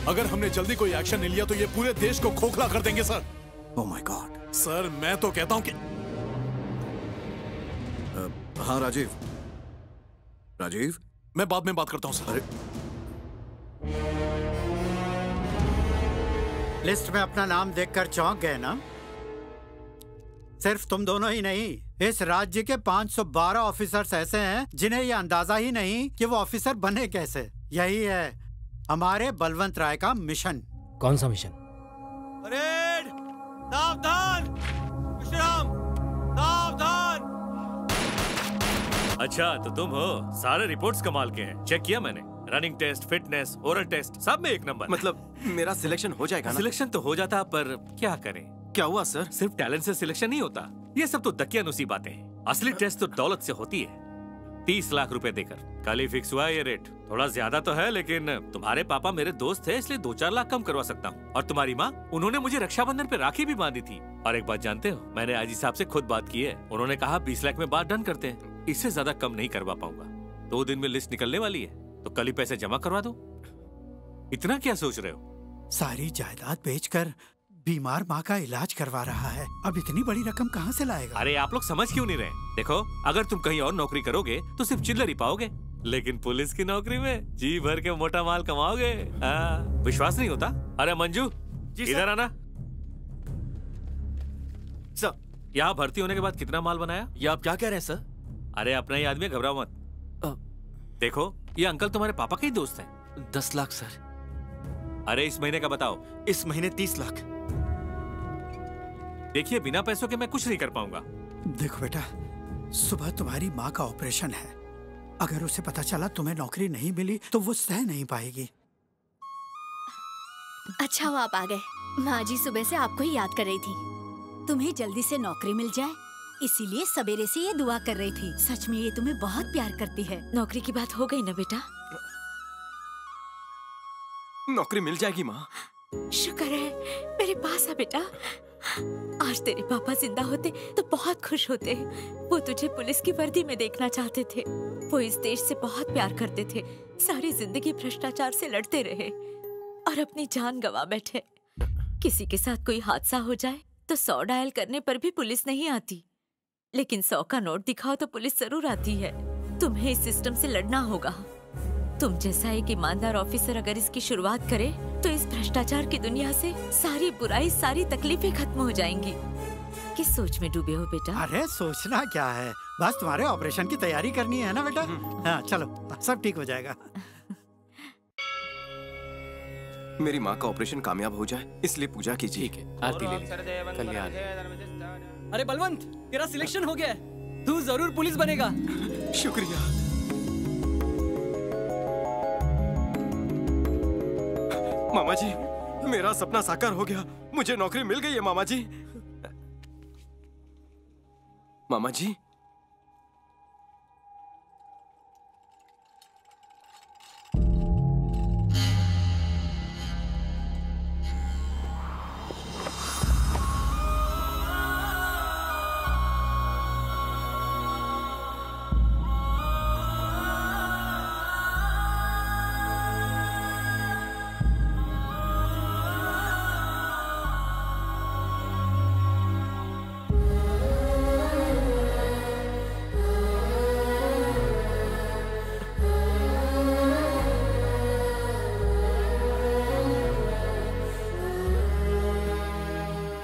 अगर हमने जल्दी कोई एक्शन नहीं लिया तो ये पूरे देश को खोखला कर देंगे sir. Oh my God. Sir मैं तो कहता हूं कि हाँ राजीव। राजीव, मैं बाद में बात करता हूं सर। अरे लिस्ट में अपना नाम देखकर चौंक गए ना? सिर्फ तुम दोनों ही नहीं, इस राज्य के 512 ऑफिसर्स ऐसे हैं जिन्हें ये अंदाजा ही नहीं कि वो ऑफिसर बने कैसे। यही है हमारे बलवंत राय का मिशन। कौन सा मिशन? परेड, सावधान, विश्राम, सावधान। अच्छा तो तुम हो। सारे रिपोर्ट्स कमाल के हैं, चेक किया मैंने। Running test, fitness, oral test, सब में 1 नंबर। मतलब मेरा सिलेक्शन हो जाएगा ना? सिलेक्शन तो हो जाता, पर क्या करें, क्या हुआ सर? सिर्फ टैलेंट से सिलेक्शन नहीं होता, ये सब तो दकियानुसी बातें हैं। असली टेस्ट तो दौलत से होती है। 30 लाख रुपए देकर कल ही फिक्स हुआ ये रेट। थोड़ा ज्यादा तो है, लेकिन तुम्हारे पापा मेरे दोस्त थे, इसलिए 2-4 लाख कम करवा सकता हूँ। और तुम्हारी माँ, उन्होंने मुझे रक्षाबंधन पे राखी भी बांधी थी। और एक बात जानते हो, मैंने आजी साहब से खुद बात की है। उन्होंने कहा 20 लाख में बात डन करते हैं, इससे ज्यादा कम नहीं करवा पाऊंगा। 2 दिन में लिस्ट निकलने वाली है, तो कल ही पैसे जमा करवा दो। इतना क्या सोच रहे हो? सारी जायदाद बेचकर बीमार माँ का इलाज करवा रहा है, अब इतनी बड़ी रकम कहाँ से लाएगा? अरे आप लोग समझ क्यों नहीं रहे? देखो, अगर तुम कहीं और नौकरी करोगे तो सिर्फ चिल्लर ही पाओगे, लेकिन पुलिस की नौकरी में जी भर के मोटा माल कमाओगे। विश्वास नहीं होता? अरे मंजू, इधर आना। सर, यहाँ भर्ती होने के बाद कितना माल बनाया? ये आप क्या कह रहे हैं सर? अरे अपना ही आदमी, घबराओ मत। देखो, ये अंकल तुम्हारे पापा के ही दोस्त हैं। 10 लाख सर। अरे इस महीने का बताओ। इस महीने 30 लाख। देखिए, बिना पैसों के मैं कुछ नहीं कर पाऊंगा। देखो बेटा, सुबह तुम्हारी माँ का ऑपरेशन है, अगर उसे पता चला तुम्हें नौकरी नहीं मिली तो वो सह नहीं पाएगी। अच्छा हुआ आप आ गए। माँ जी सुबह से आपको ही याद कर रही थी। तुम्हें जल्दी से नौकरी मिल जाए, इसीलिए सवेरे से ये दुआ कर रही थी। सच में ये तुम्हें बहुत प्यार करती है। नौकरी की बात हो गई ना बेटा? नौकरी मिल जाएगी माँ। शुक्र है मेरे पास है बेटा। आज तेरे पापा जिंदा होते तो बहुत खुश होते। वो तुझे पुलिस की वर्दी में देखना चाहते थे। वो इस देश से बहुत प्यार करते थे। सारी जिंदगी भ्रष्टाचार से लड़ते रहे और अपनी जान गंवा बैठे। किसी के साथ कोई हादसा हो जाए तो 100 डायल करने पर भी पुलिस नहीं आती, लेकिन 100 का नोट दिखाओ तो पुलिस जरूर आती है। तुम्हें इस सिस्टम से लड़ना होगा। तुम जैसा एक ईमानदार ऑफिसर अगर इसकी शुरुआत करे तो इस भ्रष्टाचार की दुनिया से सारी बुराई, सारी तकलीफें खत्म हो जाएंगी। किस सोच में डूबे हो बेटा? अरे सोचना क्या है, बस तुम्हारे ऑपरेशन की तैयारी करनी है ना बेटा। हाँ चलो, सब ठीक हो जाएगा। मेरी माँ का ऑपरेशन कामयाब हो जाए, इसलिए पूजा कीजिए। ठीक है, आरती ले लीजिए। कल्याण। अरे बलवंत, तेरा सिलेक्शन हो गया है, तू जरूर पुलिस बनेगा। शुक्रिया। मामा जी, मेरा सपना साकार हो गया, मुझे नौकरी मिल गई है मामा जी। मामा जी,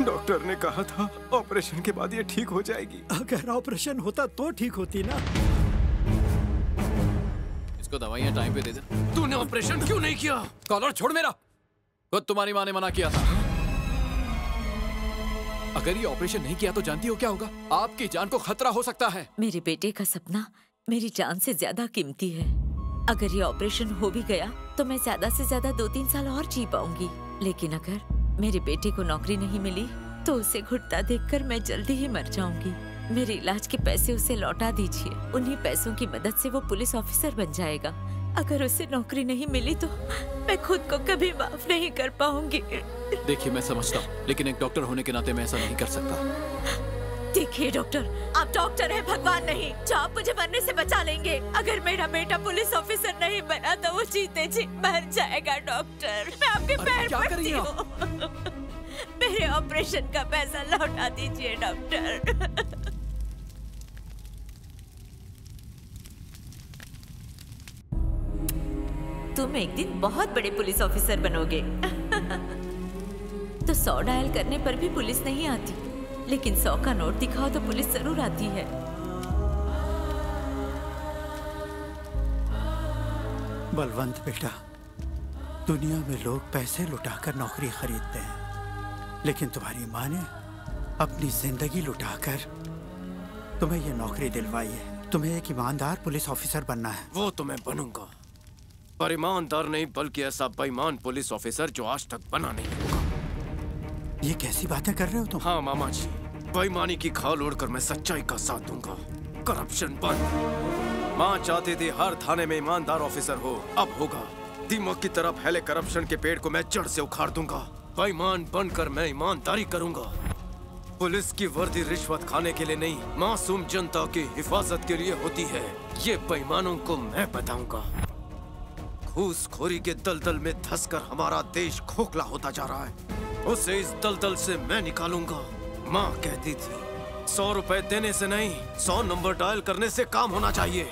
डॉक्टर ने कहा था ऑपरेशन के बाद ये ठीक हो जाएगी। अगर ऑपरेशन होता तो ठीक होती ना। इसको दवाइयाँ टाइम पे दे दे। तूने ऑपरेशन क्यों नहीं किया? कॉलर छोड़ मेरा। खुद तुम्हारी माँ ने मना किया था। अगर ये ऑपरेशन नहीं किया तो जानती हो क्या होगा? आपकी जान को खतरा हो सकता है। मेरे बेटे का सपना मेरी जान से ज्यादा कीमती है। अगर ये ऑपरेशन हो भी गया तो मैं ज्यादा से ज्यादा 2-3 साल और जी पाऊंगी, लेकिन अगर मेरे बेटे को नौकरी नहीं मिली तो उसे घुटता देखकर मैं जल्दी ही मर जाऊंगी। मेरे इलाज के पैसे उसे लौटा दीजिए। उन्हीं पैसों की मदद से वो पुलिस ऑफिसर बन जाएगा। अगर उसे नौकरी नहीं मिली तो मैं खुद को कभी माफ नहीं कर पाऊंगी। देखिए, मैं समझता हूँ, लेकिन एक डॉक्टर होने के नाते मैं ऐसा नहीं कर सकता। देखिए डॉक्टर, आप डॉक्टर हैं, भगवान नहीं, जो आप मुझे मरने से बचा लेंगे। अगर मेरा बेटा पुलिस ऑफिसर नहीं बना तो वो जीते जी मर जाएगा। डॉक्टर, मैं आपके पैर पड़ती हूँ। मेरे ऑपरेशन का पैसा लौटा दीजिए डॉक्टर। तुम एक दिन बहुत बड़े पुलिस ऑफिसर बनोगे। तो 100 डायल करने पर भी पुलिस नहीं आती, लेकिन 100 का नोट दिखाओ तो पुलिस जरूर आती है। बलवंत बेटा, दुनिया में लोग पैसे लुटाकर नौकरी खरीदते हैं, लेकिन तुम्हारी माँ ने अपनी जिंदगी लुटाकर तुम्हें ये नौकरी दिलवाई है। तुम्हें एक ईमानदार पुलिस ऑफिसर बनना है। वो तो मैं बनूंगा, पर ईमानदार नहीं बल्कि ऐसा बेईमान पुलिस ऑफिसर जो आज तक बना नहीं होगा। ये कैसी बातें कर रहे हो तुम? हाँ मामा जी, बेईमानी की खाल ओढ़कर मैं सच्चाई का साथ दूंगा। करप्शन बंद। माँ चाहती थी हर थाने में ईमानदार ऑफिसर हो, अब होगा। दीमक की तरह फैले करप्शन के पेड़ को मैं जड़ से उखाड़ दूंगा। बेईमान बनकर मैं ईमानदारी करूंगा। पुलिस की वर्दी रिश्वत खाने के लिए नहीं, मासूम जनता की हिफाजत के लिए होती है। ये बेईमानों को मैं बताऊंगा। घूसखोरी के दलदल में धंसकर हमारा देश खोखला होता जा रहा है, उसे इस दलदल से मैं निकालूंगा। माँ कहती थी 100 रुपए देने से नहीं, 100 नंबर डायल करने से काम होना चाहिए।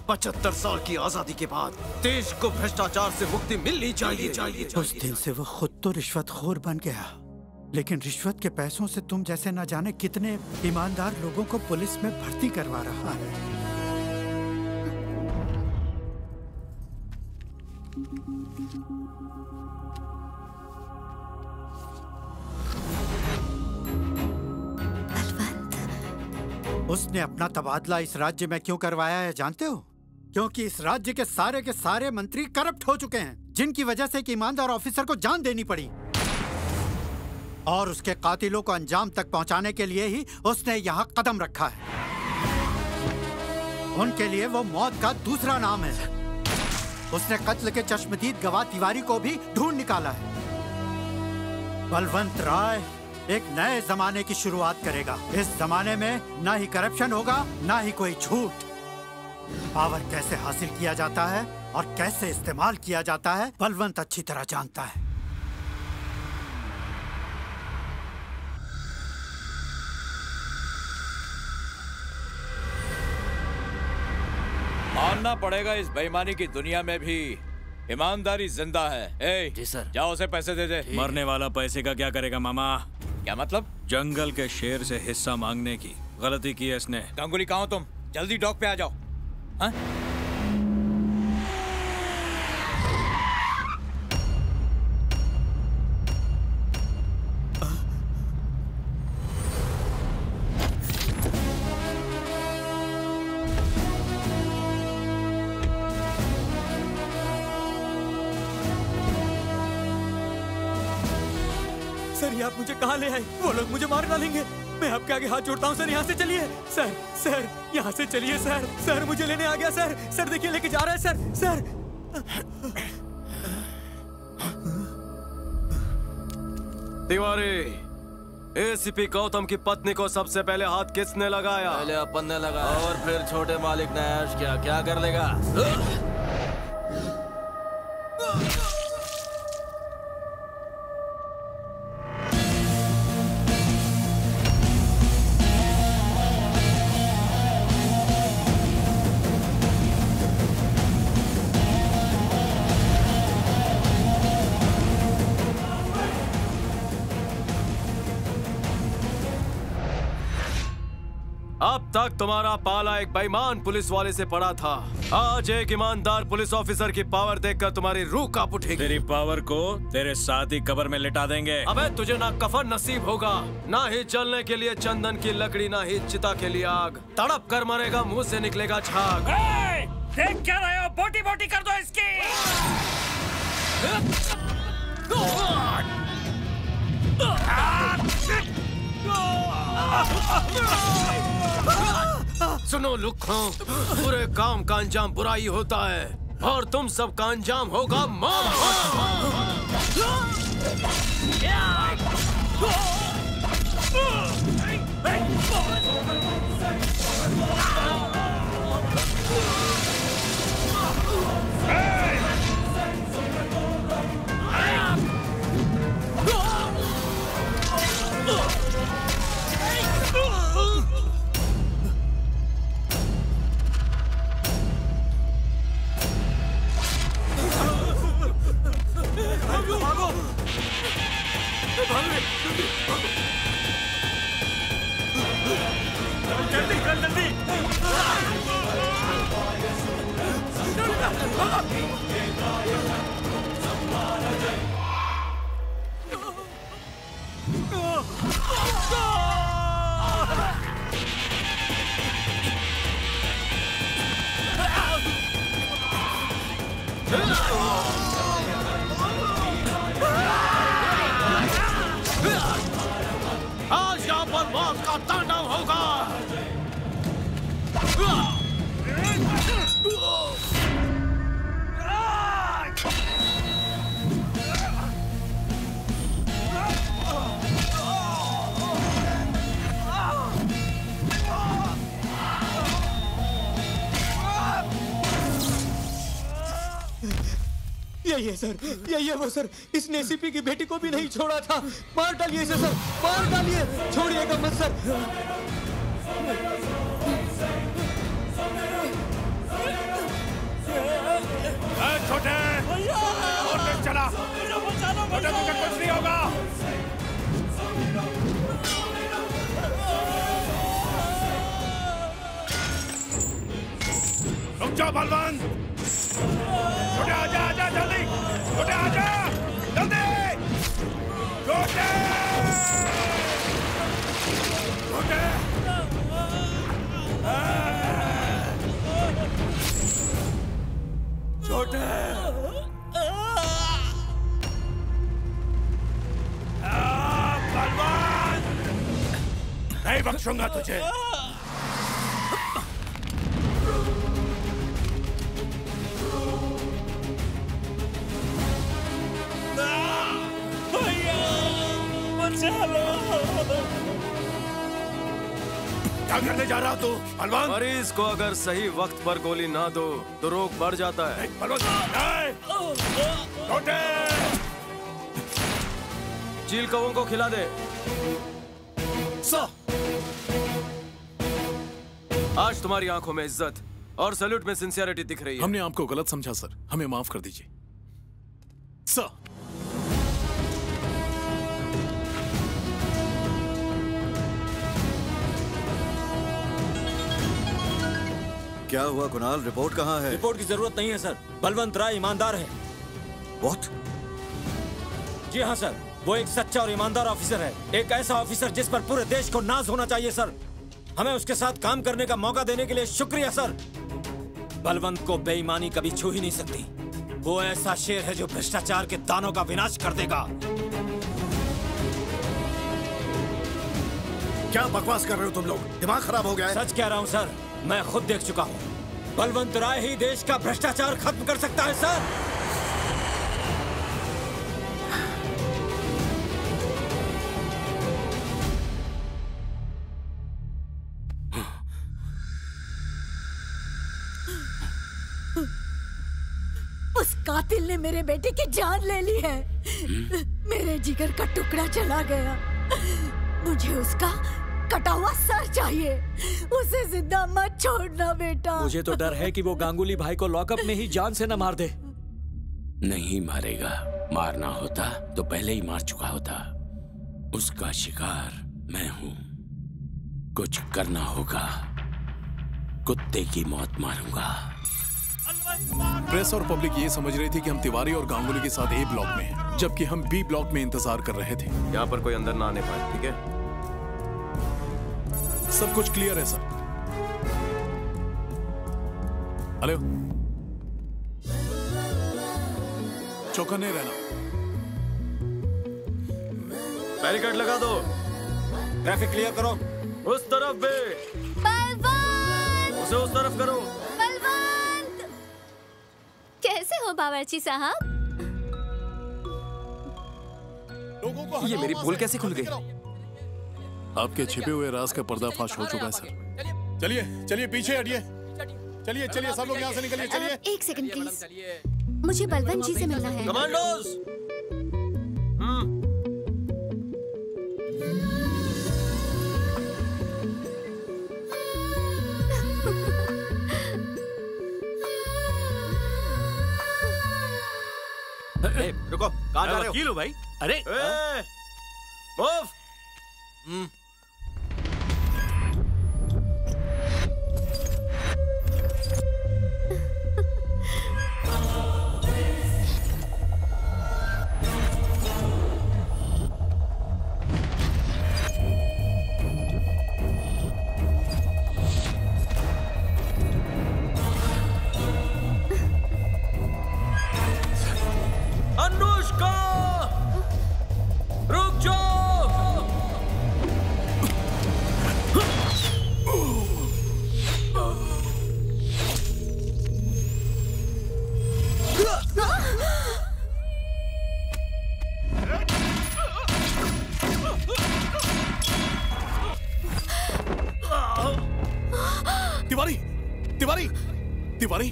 75 साल की आजादी के बाद देश को भ्रष्टाचार से मुक्ति मिलनी चाहिए। उस दिन से वो खुद तो रिश्वतखोर बन गया, लेकिन रिश्वत के पैसों से तुम जैसे न जाने कितने ईमानदार लोगों को पुलिस में भर्ती करवा रहा है। उसने अपना तबादला इस राज्य में क्यों करवाया है जानते हो? क्योंकि इस राज्य के सारे मंत्री करप्ट हो चुके हैं, जिनकी वजह से एक ईमानदार ऑफिसर को जान देनी पड़ी। और उसके कातिलों को अंजाम तक पहुंचाने के लिए ही उसने यहाँ कदम रखा है। उनके लिए वो मौत का दूसरा नाम है। उसने कत्ल के चश्मदीद गवाह तिवारी को भी ढूंढ निकाला है। बलवंत राय एक नए जमाने की शुरुआत करेगा। इस जमाने में ना ही करप्शन होगा, ना ही कोई झूठ। पावर कैसे हासिल किया जाता है और कैसे इस्तेमाल किया जाता है, बलवंत अच्छी तरह जानता है। मानना पड़ेगा, इस बेईमानी की दुनिया में भी ईमानदारी जिंदा है। जी सर। जाओ उसे पैसे दे दे। मरने वाला पैसे का क्या करेगा मामा? क्या मतलब? जंगल के शेर से हिस्सा मांगने की गलती की है इसने। गांगुली कहाँ हो तुम? जल्दी डॉक पे आ जाओ। हाँ? सर ये आप मुझे कहाँ ले आए? वो लोग मुझे मार डालेंगे। मैं आपके आगे हाथ जोड़ता हूँ सर, यहाँ से चलिए। सर यहाँ से चलिए सर मुझे लेने आ गया सर देखिए लेके जा रहा है सर। तिवारी, एसीपी गौतम की पत्नी को सबसे पहले हाथ किसने लगाया? पहले अपन ने लगाया और फिर छोटे मालिक ने ऐश किया। क्या कर लेगा? अब तक तुम्हारा पाला एक बेईमान पुलिस वाले से पड़ा था। आज एक ईमानदार पुलिस ऑफिसर की पावर देखकर तुम्हारी रूह कांप उठेगी। तेरी पावर को तेरे साथ ही कब्र में लिटा देंगे। अबे तुझे ना कफन नसीब होगा, ना ही जलने के लिए चंदन की लकड़ी, ना ही चिता के लिए आग। तड़प कर मरेगा, मुंह से निकलेगा झाग। देख क्या रहे हो? बोटी बोटी कर दो इसकी। सुनो लुक्खों, बुरे काम का अंजाम बुराई होता है और तुम सब का अंजाम होगा मौत। यही है सर, यही है वो सर। इसने एसीपी की बेटी को भी नहीं छोड़ा था। मार डालिए इसे सर, मार डालिए, छोड़िएगा मत सर। छोटे और चला, छोटे तुझे कुछ नहीं होगा। रुक जाओ बलवान, छोटे आजा आजा जल्दी, छोटे आजा जल्दी, छोटे छोटे छोटे बलवान, नहीं बख्शूंगा तुझे। क्या करने जा रहा तू बलवान? मरीज को अगर सही वक्त पर गोली ना दो तो रोग बढ़ जाता है। चील कौओं को खिला दे। आज तुम्हारी आंखों में इज्जत और सैल्यूट में सिंसियरिटी दिख रही है। हमने आपको गलत समझा सर, हमें माफ कर दीजिए सर। क्या हुआ कुणाल, रिपोर्ट कहाँ है? रिपोर्ट की जरूरत नहीं है सर, बलवंत राय ईमानदार है। What? जी हाँ सर, वो एक सच्चा और ईमानदार ऑफिसर है, एक ऐसा ऑफिसर जिस पर पूरे देश को नाज होना चाहिए सर। हमें उसके साथ काम करने का मौका देने के लिए शुक्रिया सर। बलवंत को बेईमानी कभी छू ही नहीं सकती। वो ऐसा शेर है जो भ्रष्टाचार के दानों का विनाश कर देगा। क्या बकवास कर रहे हो तुम लोग? दिमाग खराब हो गया है? सच कह रहा हूँ सर, मैं खुद देख चुका हूँ। बलवंत राय ही देश का भ्रष्टाचार खत्म कर सकता है सर। उस कातिल ने मेरे बेटे की जान ले ली है। मेरे जिगर का टुकड़ा चला गया। मुझे उसका कटा हुआ सर चाहिए। उसे जिंदा मत छोड़ना बेटा। मुझे तो डर है कि वो गांगुली भाई को लॉकअप में ही जान से न मार दे। नहीं मारेगा, मारना होता तो पहले ही मार चुका होता। उसका शिकार मैं हूँ, कुछ करना होगा। कुत्ते की मौत मारूंगा। प्रेस और पब्लिक ये समझ रही थी कि हम तिवारी और गांगुली के साथ ए ब्लॉक में हैं, जबकि हम बी ब्लॉक में इंतजार कर रहे थे। यहाँ पर कोई अंदर ना आने पाए, ठीक है? सब कुछ क्लियर है सर। हेलो, चौकन्ने रहना। बैरिकेड लगा दो। ट्रैफिक क्लियर करो। उस तरफ बे। बलवंत! उसे उस तरफ करो। बलवंत! कैसे हो बावर्ची साहब? ये मेरी पोल कैसे खुल गई? आपके छिपे हुए राज का पर्दाफाश हो चुका है सर। चलिए चलिए पीछे हटिए। चलिए चलिए सब लोग यहाँ से निकलिए। चलिए एक सेकंड प्लीज, मुझे बलवंत जी से मिलना है। कमांडोज! रुको, कहाँ जा रहे हो? वकील हो भाई? अरे मूव! अनुष्का! रुक जाओ! तिवारी तिवारी तिवारी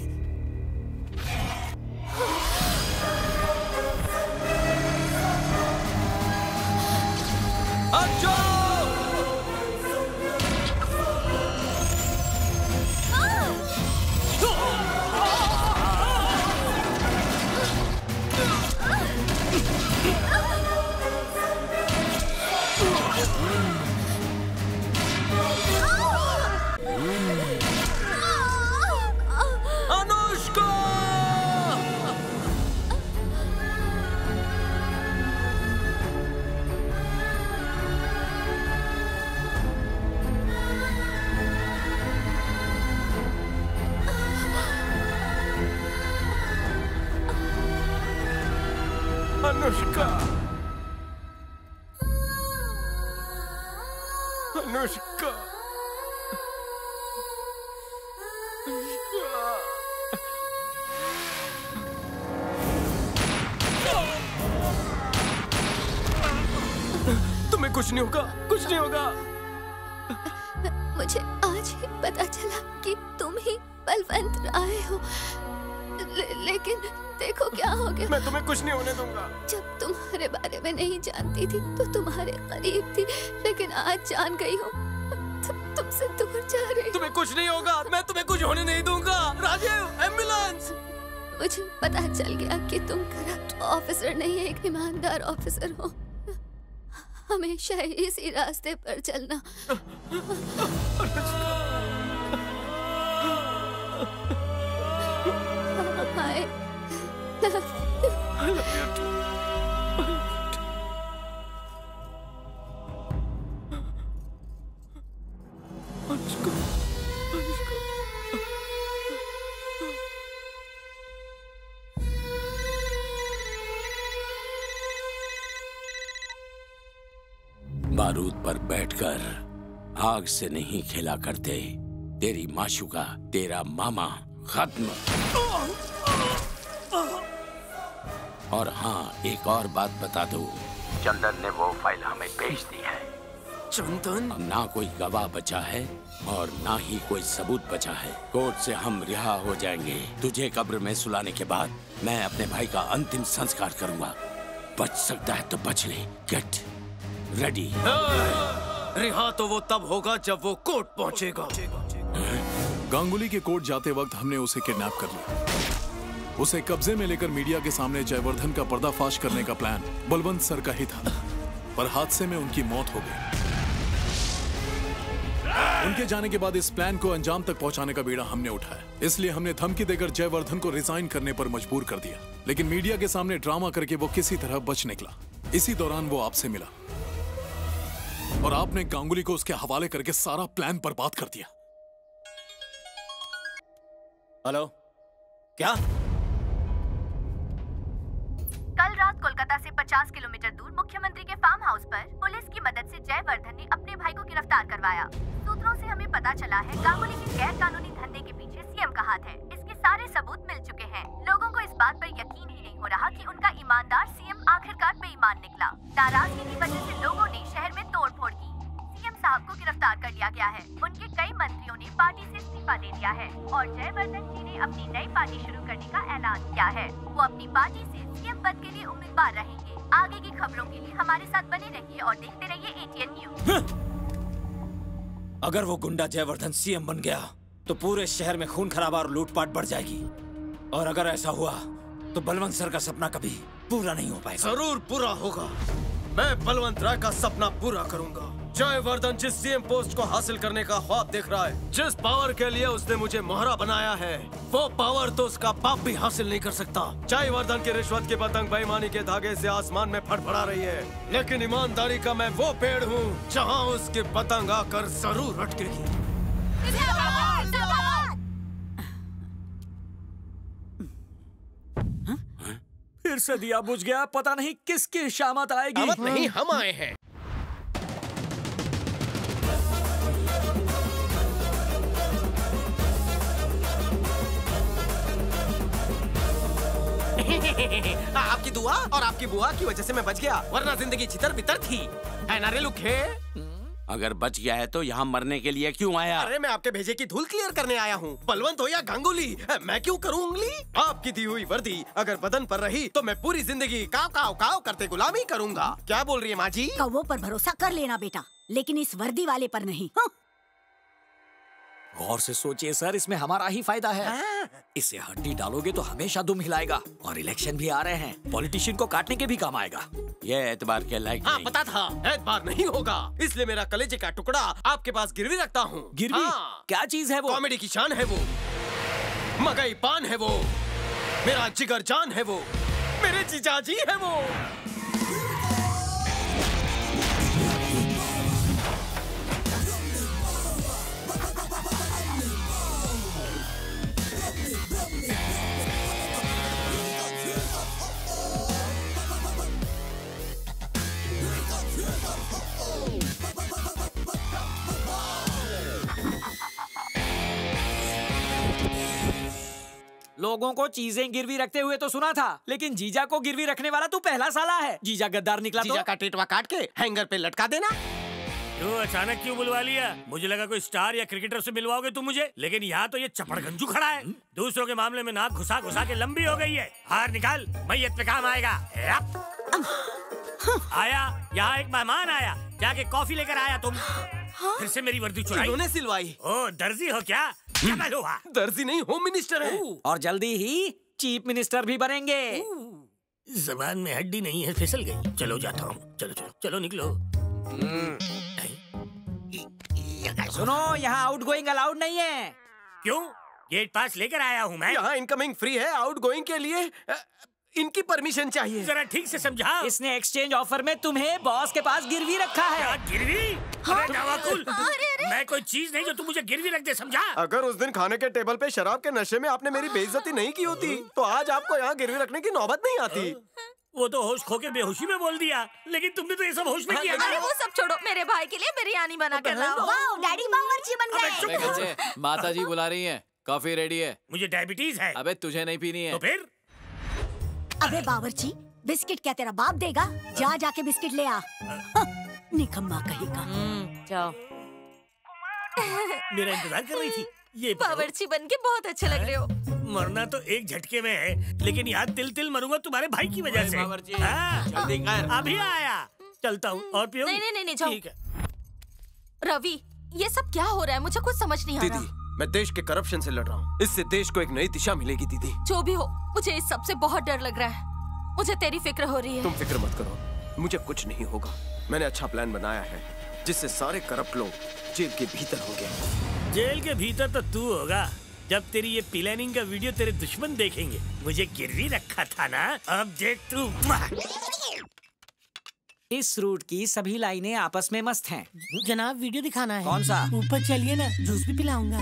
अनुष्का, अनुष्का, तुम्हें कुछ नहीं होगा, कुछ नहीं होगा। मुझे आज ही पता चला कि तुम ही बलवंत राय हो, लेकिन देखो क्या हो गया। मैं तुम्हें कुछ नहीं होने दूंगा। जब तुम्हारे बारे में नहीं जानती थी तो तुम्हारे करीब थी, लेकिन आज जान गई हूँ तुमसे दूर जा रही। तुम्हें कुछ नहीं होगा, मैं तुम्हें कुछ होने नहीं दूंगा। राजीव, एम्बुलेंस। मुझे पता चल गया कि तुम करप्ट ऑफिसर नहीं, एक ईमानदार ऑफिसर हो। हमेशा इसी रास्ते पर चलना। I love you too. बारूद पर बैठकर आग से नहीं खेला करते। तेरी माशुका, तेरा मामा खत्म। और हाँ, एक और बात बता दो, चंदन ने वो फाइल हमें भेज दी है। चंदन? ना कोई गवाह बचा है और ना ही कोई सबूत बचा है। कोर्ट से हम रिहा हो जाएंगे। तुझे कब्र में सुलाने के बाद मैं अपने भाई का अंतिम संस्कार करूंगा। बच सकता है तो बच ले। Get ready. रिहा तो वो तब होगा जब वो कोर्ट पहुंचेगा। गांगुली के कोर्ट जाते वक्त हमने उसे किडनैप कर लिया। उसे कब्जे में लेकर मीडिया के सामने जयवर्धन का पर्दाफाश करने का प्लान बलवंत सर का ही था, पर हादसे में उनकी मौत हो गई। उनके जाने के बाद इस प्लान को अंजाम तक पहुंचाने का बीड़ा हमने उठाया। इसलिए हमने धमकी देकर जयवर्धन को रिजाइन करने पर मजबूर कर दिया, लेकिन मीडिया के सामने ड्रामा करके वो किसी तरह बच निकला। इसी दौरान वो आपसे मिला और आपने गांगुली को उसके हवाले करके सारा प्लान बर्बाद कर दिया। हेलो, क्या? कल रात कोलकाता से 50 किलोमीटर दूर मुख्यमंत्री के फार्म हाउस पर पुलिस की मदद से जयवर्धन ने अपने भाई को गिरफ्तार करवाया। सूत्रों से हमें पता चला है गांगुली के गैर कानूनी धंधे के पीछे सीएम का हाथ है। इसके सारे सबूत मिल चुके हैं। लोगों को इस बात पर यकीन ही नहीं हो रहा कि उनका ईमानदार सीएम आखिरकार बेईमान निकला। नाराजगी की वजह से लोगों ने शहर में तोड़फोड़ की। सीएम साहब को गिरफ्तार कर लिया गया है। उनके कई मंत्रियों ने पार्टी से इस्तीफा दे दिया है और जयवर्धन जी ने अपनी नई पार्टी शुरू करने का ऐलान किया है। वो अपनी पार्टी से सीएम पद के लिए उम्मीदवार रहेंगे। आगे की खबरों के लिए हमारे साथ बने रहिए और देखते रहिए ATN न्यूज़। अगर वो गुंडा जयवर्धन सीएम बन गया तो पूरे शहर में खून खराबा और लूटपाट बढ़ जाएगी, और अगर ऐसा हुआ तो बलवंत सर का सपना कभी पूरा नहीं हो पाएगा। जरूर पूरा होगा। मैं बलवंत राय का सपना पूरा करूंगा। जयवर्धन जिस सीएम पोस्ट को हासिल करने का ख्वाब देख रहा है, जिस पावर के लिए उसने मुझे मोहरा बनाया है, वो पावर तो उसका बाप भी हासिल नहीं कर सकता। जयवर्धन की रिश्वत की पतंग बेईमानी के धागे से आसमान में फड़फड़ा रही है, लेकिन ईमानदारी का मैं वो पेड़ हूँ जहाँ उसकी पतंग आकर जरूर अटकेगी। फिर से दिया बुझ गया। पता नहीं किसकी शामत आएगी। शामत नहीं, हम आए हैं। आपकी दुआ और आपकी बुआ की वजह से मैं बच गया, वरना जिंदगी छितर बितर थी। है ना रे लुखे? अगर बच गया है तो यहाँ मरने के लिए क्यों आया? अरे मैं आपके भेजे की धूल क्लियर करने आया हूँ। बलवंत हो या गांगुली, मैं क्यों करूँ उंगली? आपकी दी हुई वर्दी अगर बदन पर रही तो मैं पूरी जिंदगी काव काव काव करते गुलामी करूँगा। क्या बोल रही है माँ जी? कौवों पर भरोसा कर लेना बेटा, लेकिन इस वर्दी वाले पर नहीं। गौर से सोचिए सर, इसमें हमारा ही फायदा है। इसे हड्डी डालोगे तो हमेशा दुम हिलाएगा, और इलेक्शन भी आ रहे हैं, पॉलिटिशियन को काटने के भी काम आएगा। ये एतबार के लायक हाँ नहीं। पता था, एतबार नहीं होगा, इसलिए मेरा कलेजे का टुकड़ा आपके पास गिरवी रखता हूँ। गिरवी? क्या चीज है वो? कॉमेडी की शान है वो, मगई पान है वो, मेरा जिगर जान है वो, मेरे जीजाजी है वो। लोगों को चीजें गिरवी रखते हुए तो सुना था, लेकिन जीजा को गिरवी रखने वाला तू पहला साला है। जीजा गद्दार निकला। जीजा का टेटवा काट के हैंगर पे लटका देना। क्यों अचानक क्यों बुलवा लिया? मुझे लगा कोई स्टार या क्रिकेटर से मिलवाओगे तुम मुझे, लेकिन यहाँ तो ये चपड़गंजू खड़ा है। दूसरों के मामले में नाक घुसा घुसा के लंबी हो गई है। हार निकाल, मैयत पे काम आएगा। आया, यहाँ एक मेहमान आया, जाके कॉफी लेकर आया तुम। फिर से मेरी वर्दी चुराई। इन्होंने सिलवाई। ओ दर्जी हो क्या? क्या दर्जी नहीं, होम मिनिस्टर है। और जल्दी ही चीफ मिनिस्टर भी बनेंगे। जबान में हड्डी नहीं है, फिसल गई। चलो जाता हूँ। चलो चलो चलो निकलो। सुनो, यहाँ आउट गोइंग अलाउड नहीं है। क्यों? गेट पास लेकर आया हूँ मैं। यहाँ इनकमिंग फ्री है, आउट गोइंग के लिए इनकी परमिशन चाहिए। जरा ठीक से समझा। इसने एक्सचेंज ऑफर में तुम्हें बॉस के पास गिरवी रखा है। क्या गिरवी? अरे नवाकुल, मैं कोई चीज नहीं जो तू मुझे गिरवी रख दे, समझा? अगर उस दिन खाने के टेबल पे शराब के नशे में आपने मेरी बेइज्जती नहीं की होती तो आज आपको यहाँ गिरवी रखने की नौबत नहीं आती। वो तो होश खो के बेहोशी में बोल दिया, लेकिन तुमने तो ये सब होश में किया। अरे वो सब छोड़ो, मेरे भाई के लिए बिरयानी बना कर लाओ। वाओ, डैडी बावर्ची बन गए। माता जी बुला रही हैं, कॉफी रेडी है। मुझे डायबिटीज है। अबे तुझे नहीं पीनी है तो फिर? अबे बावर्ची, बिस्किट क्या तेरा बाप देगा? जा जाके बिस्किट ले आ। निकम्मा कहीं का। जाओ। मेरा इंतजार कर रही थी। ये बावर्ची बन के बहुत अच्छे लग रहे हो। मरना तो एक झटके में है, लेकिन यहाँ तिल तिल मरूंगा तुम्हारे भाई की वजह से। अभी आया, चलता हूँ। और पियो? नहीं जाओ। ठीक है। रवि, ये सब क्या हो रहा है? मुझे कुछ समझ नहीं आ रहा। दीदी, मैं देश के करप्शन से लड़ रहा हूँ। इससे देश को एक नई दिशा मिलेगी दीदी। जो भी हो, मुझे इस सब से बहुत डर लग रहा है। मुझे तेरी फिक्र हो रही है। तुम फिक्र मत करो, मुझे कुछ नहीं होगा। मैंने अच्छा प्लान बनाया है जिससे सारे करप्ट लोग जेल के भीतर होंगे। जेल के भीतर तो तू होगा जब तेरी ये प्लानिंग का वीडियो तेरे दुश्मन देखेंगे। मुझे गिरवी रखा था ना, अब देख तू। इस रूट की सभी लाइनें आपस में मस्त हैं। जनाब वीडियो दिखाना है। कौन सा? ऊपर चलिए ना, जूस भी पिलाऊंगा।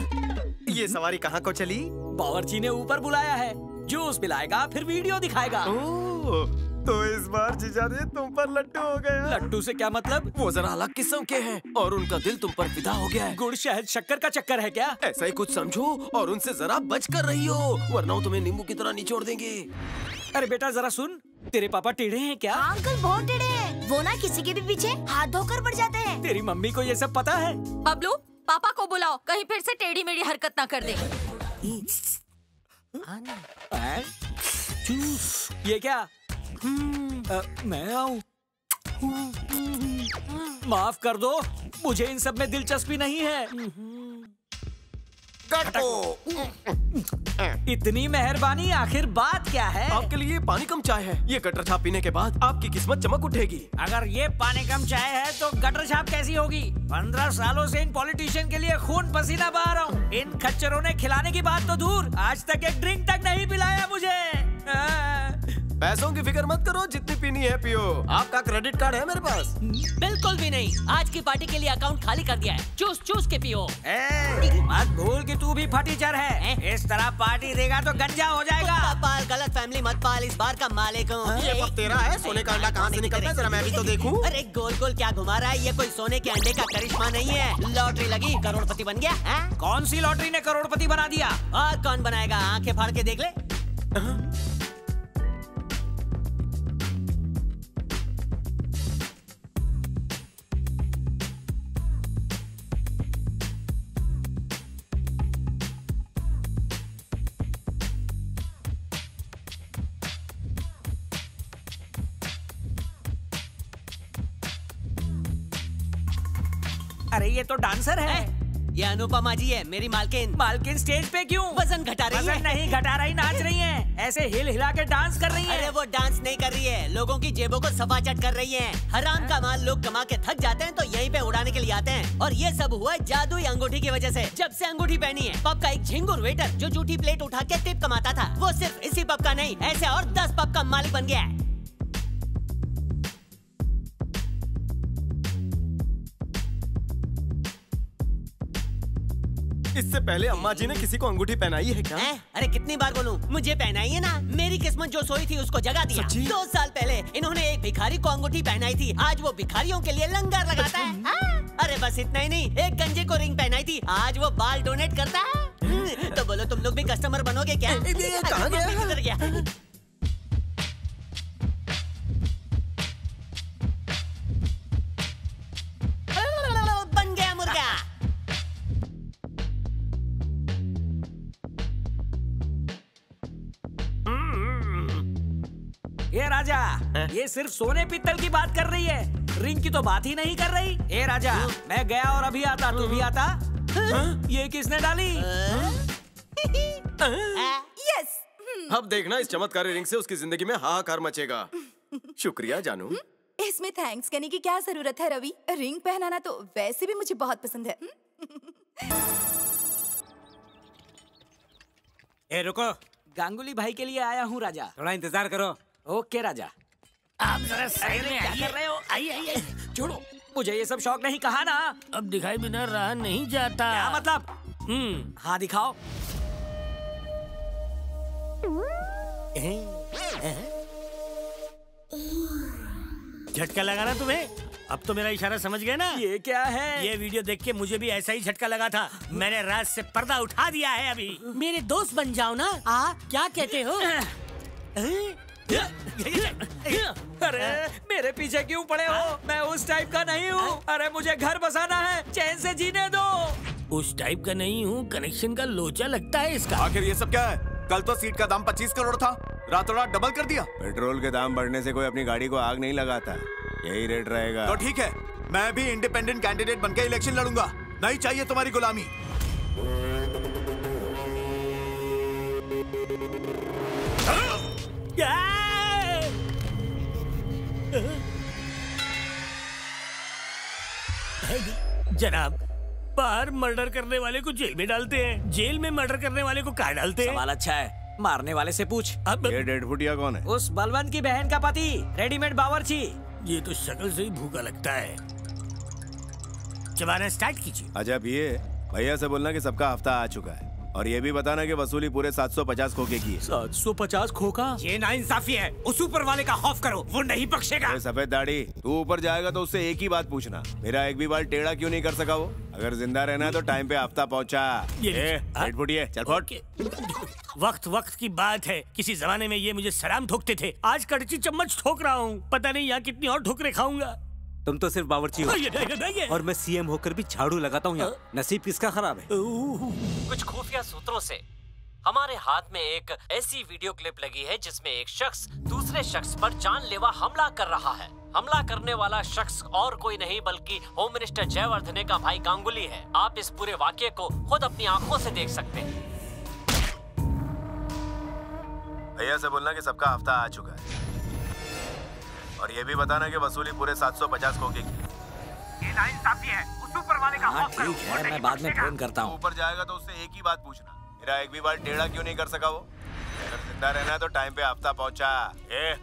ये सवारी कहाँ को चली? बावर्ची ने ऊपर बुलाया है, जूस पिलाएगा फिर वीडियो दिखाएगा। तो इस बार जीजा जी तुम पर लट्टू हो गया। लट्टू से क्या मतलब? वो जरा अलग किस्म के हैं और उनका दिल तुम पर फिदा हो गया है। गुड़ शहद शक्कर का चक्कर है क्या? ऐसा ही कुछ समझो और उनसे जरा बच कर रही हो, वरना वो तुम्हें नींबू की तरह निचोड़ देंगे। अरे बेटा जरा सुन, तेरे पापा टेढ़े हैं क्या? हाँ अंकल, बहुत टेढ़े हैं। वो ना किसी के भी पीछे हाथ धोकर पड़ जाते हैं। तेरी मम्मी को ये सब पता है? बबलू, पापा को बुलाओ, कहीं फिर से टेढ़ी मेढ़ी हरकत ना कर दे। ये क्या? मैं आऊं? माफ कर दो, मुझे इन सब में दिलचस्पी नहीं है। इतनी मेहरबानी, आखिर बात क्या है? आपके लिए पानी कम चाय है। ये गटर छाप पीने के बाद आपकी किस्मत चमक उठेगी। अगर ये पानी कम चाय है तो गटर छाप कैसी होगी? 15 सालों से इन पॉलिटिशियन के लिए खून पसीना बहा रहा हूँ। इन खच्चरों ने खिलाने की बात तो दूर, आज तक एक ड्रिंक तक नहीं पिलाया मुझे। पैसों की फिक्र मत करो, जितनी पीनी है पियो। आपका क्रेडिट कार्ड है मेरे पास। बिल्कुल भी नहीं, आज की पार्टी के लिए अकाउंट खाली कर दिया है। चूस चूस के पियो। मत भूल कि तू भी फटीचर है। इस तरह पार्टी देगा तो गंजा हो जाएगा। पाल, गलत फैमिली मत पाल, इस बार का मालिक हूँ। ये पग तेरा है, सोने का अंडा कहाँ से निकलता है, जरा मैं भी तो देखूं। अरे गोल गोल क्या घुमा रहा है? ये कोई सोने के अंडे का करिश्मा नहीं है। लॉटरी लगी, करोड़पति बन गया है? कौन सी लॉटरी ने करोड़पति बना दिया? और कौन बनाएगा? आंखें फाड़ के देख ले। अरे ये तो डांसर है। ये अनुपमा जी है, मेरी मालकिन। मालकिन स्टेज पे क्यों? वजन घटा रही है। वजन नहीं घटा रही, नाच रही है। ऐसे हिल हिला के डांस कर रही है। अरे वो डांस नहीं कर रही है, लोगों की जेबों को सफाचट कर रही है। हराम का माल लोग कमा के थक जाते हैं तो यहीं पे उड़ाने के लिए आते हैं। और ये सब हुआ जादुई अंगूठी की वजह से। जब से अंगूठी पहनी है, पब का एक झिंगुर वेटर जो जूठी प्लेट उठा के टिप कमाता था, वो सिर्फ इसी पब का नहीं, ऐसे और 10 पब का मालिक बन गया है। इससे पहले अम्मा जी ने किसी को अंगूठी पहनाई है क्या? अरे कितनी बार बोलूं, मुझे पहनाई है ना। मेरी किस्मत जो सोई थी उसको जगा दिया। 2 साल पहले इन्होंने एक भिखारी को अंगूठी पहनाई थी, आज वो भिखारियों के लिए लंगर लगाता है। अरे बस इतना ही नहीं, एक गंजे को रिंग पहनाई थी, आज वो बाल डोनेट करता है। तो बोलो तुम लोग भी कस्टमर बनोगे क्या? कहाँ गया? किधर गया? बन गया मुर्गा। ये राजा, ये सिर्फ सोने पीतल की बात कर रही है, रिंग की तो बात ही नहीं कर रही। ए राजा, मैं गया और अभी आता, तू भी आता? ये किसने डाली? यस। अब देखना इस चमत्कारी रिंग से उसकी जिंदगी में हाहाकार मचेगा। शुक्रिया जानू। इसमें थैंक्स कहने की क्या जरूरत है रवि? रिंग पहनाना तो वैसे भी मुझे बहुत पसंद है। ए रुको, गांगुली भाई के लिए आया हूँ राजा, थोड़ा इंतजार करो। ओके राजा। आप जरा साइड में क्या कर रहे हो? आइए आइए, छोड़ो, मुझे ये सब शौक नहीं, कहा ना। अब दिखाई बिना रहा नहीं जाता। क्या मतलब? हाँ दिखाओ। झटका लगा ना तुम्हें? अब तो मेरा इशारा समझ गए ना? ये क्या है? ये वीडियो देख के मुझे भी ऐसा ही झटका लगा था। मैंने रात से पर्दा उठा दिया है अभी। मेरे दोस्त बन जाओ ना। क्या कहते हो? अरे मेरे पीछे क्यों पड़े हो? मैं उस टाइप का नहीं हूँ। अरे मुझे घर बसाना है, चैन से जीने दो। उस टाइप का नहीं हूँ, कनेक्शन का लोचा लगता है इसका। आखिर ये सब क्या है? कल तो सीट का दाम 25 करोड़ था, रातों रात डबल कर दिया। पेट्रोल के दाम बढ़ने से कोई अपनी गाड़ी को आग नहीं लगाता, यही रेट रहेगा। तो ठीक है, मैं भी इंडिपेंडेंट कैंडिडेट बनकर इलेक्शन लड़ूंगा। नहीं चाहिए तुम्हारी गुलामी। जनाब, बाहर मर्डर करने वाले को जेल में डालते हैं, जेल में मर्डर करने वाले को कहाँ डालते हैं? सवाल अच्छा है, मारने वाले से पूछ। अब ये डेड फुटिया कौन है? उस बलवंत की बहन का पति, रेडीमेड बावर्ची। ये तो शक्ल से ही भूखा लगता है। चबाना स्टार्ट कीजिए। अच्छा ये भैया से बोलना कि सबका हफ्ता आ चुका है, और ये भी बताना कि वसूली पूरे 750 खोखे की है। 750 खोखा? ये नाइंसाफी है। उस ऊपर वाले का खौफ करो, वो नहीं बख्शेगा। सफेद दाढ़ी, तू ऊपर जाएगा तो उससे एक ही बात पूछना, मेरा एक भी बाल टेढ़ा क्यों नहीं कर सका वो? अगर जिंदा रहना है तो टाइम पे हफ्ता पहुंचा। डेड फुटिया, चल फुट। वक्त वक्त की बात है, किसी जमाने में ये मुझे सलाम ठोकते थे, आज कड़ची चम्मच ठोक रहा हूँ। पता नहीं यहाँ कितनी और ठोकरे खाऊंगा। तुम तो सिर्फ बावर्ची हो और मैं सीएम होकर भी झाड़ू लगाता हूँ यहाँ। नसीब किसका खराब है? कुछ खुफिया सूत्रों से हमारे हाथ में एक ऐसी वीडियो क्लिप लगी है जिसमें एक शख्स दूसरे शख्स पर जानलेवा हमला कर रहा है। हमला करने वाला शख्स और कोई नहीं बल्कि होम मिनिस्टर जयवर्धने का भाई गांगुली है। आप इस पूरे वाकये को खुद अपनी आंखों से देख सकते हैं। भैया से बोलना कि सबका हफ्ता आ चुका है, और ये भी बताना कि वसूली पूरे 750 खोखे की। ये नाइंसाफी है, उस ऊपर वाले का खौफ करो। ठीक है, मैं बाद में फोन करता हूँ। ऊपर जाएगा तो उससे एक ही बात पूछना, मेरा एक भी बाल टेढ़ा क्यों नहीं कर सका वो? अगर जिंदा रहना है तो टाइम पे हफ्ता पहुंचा।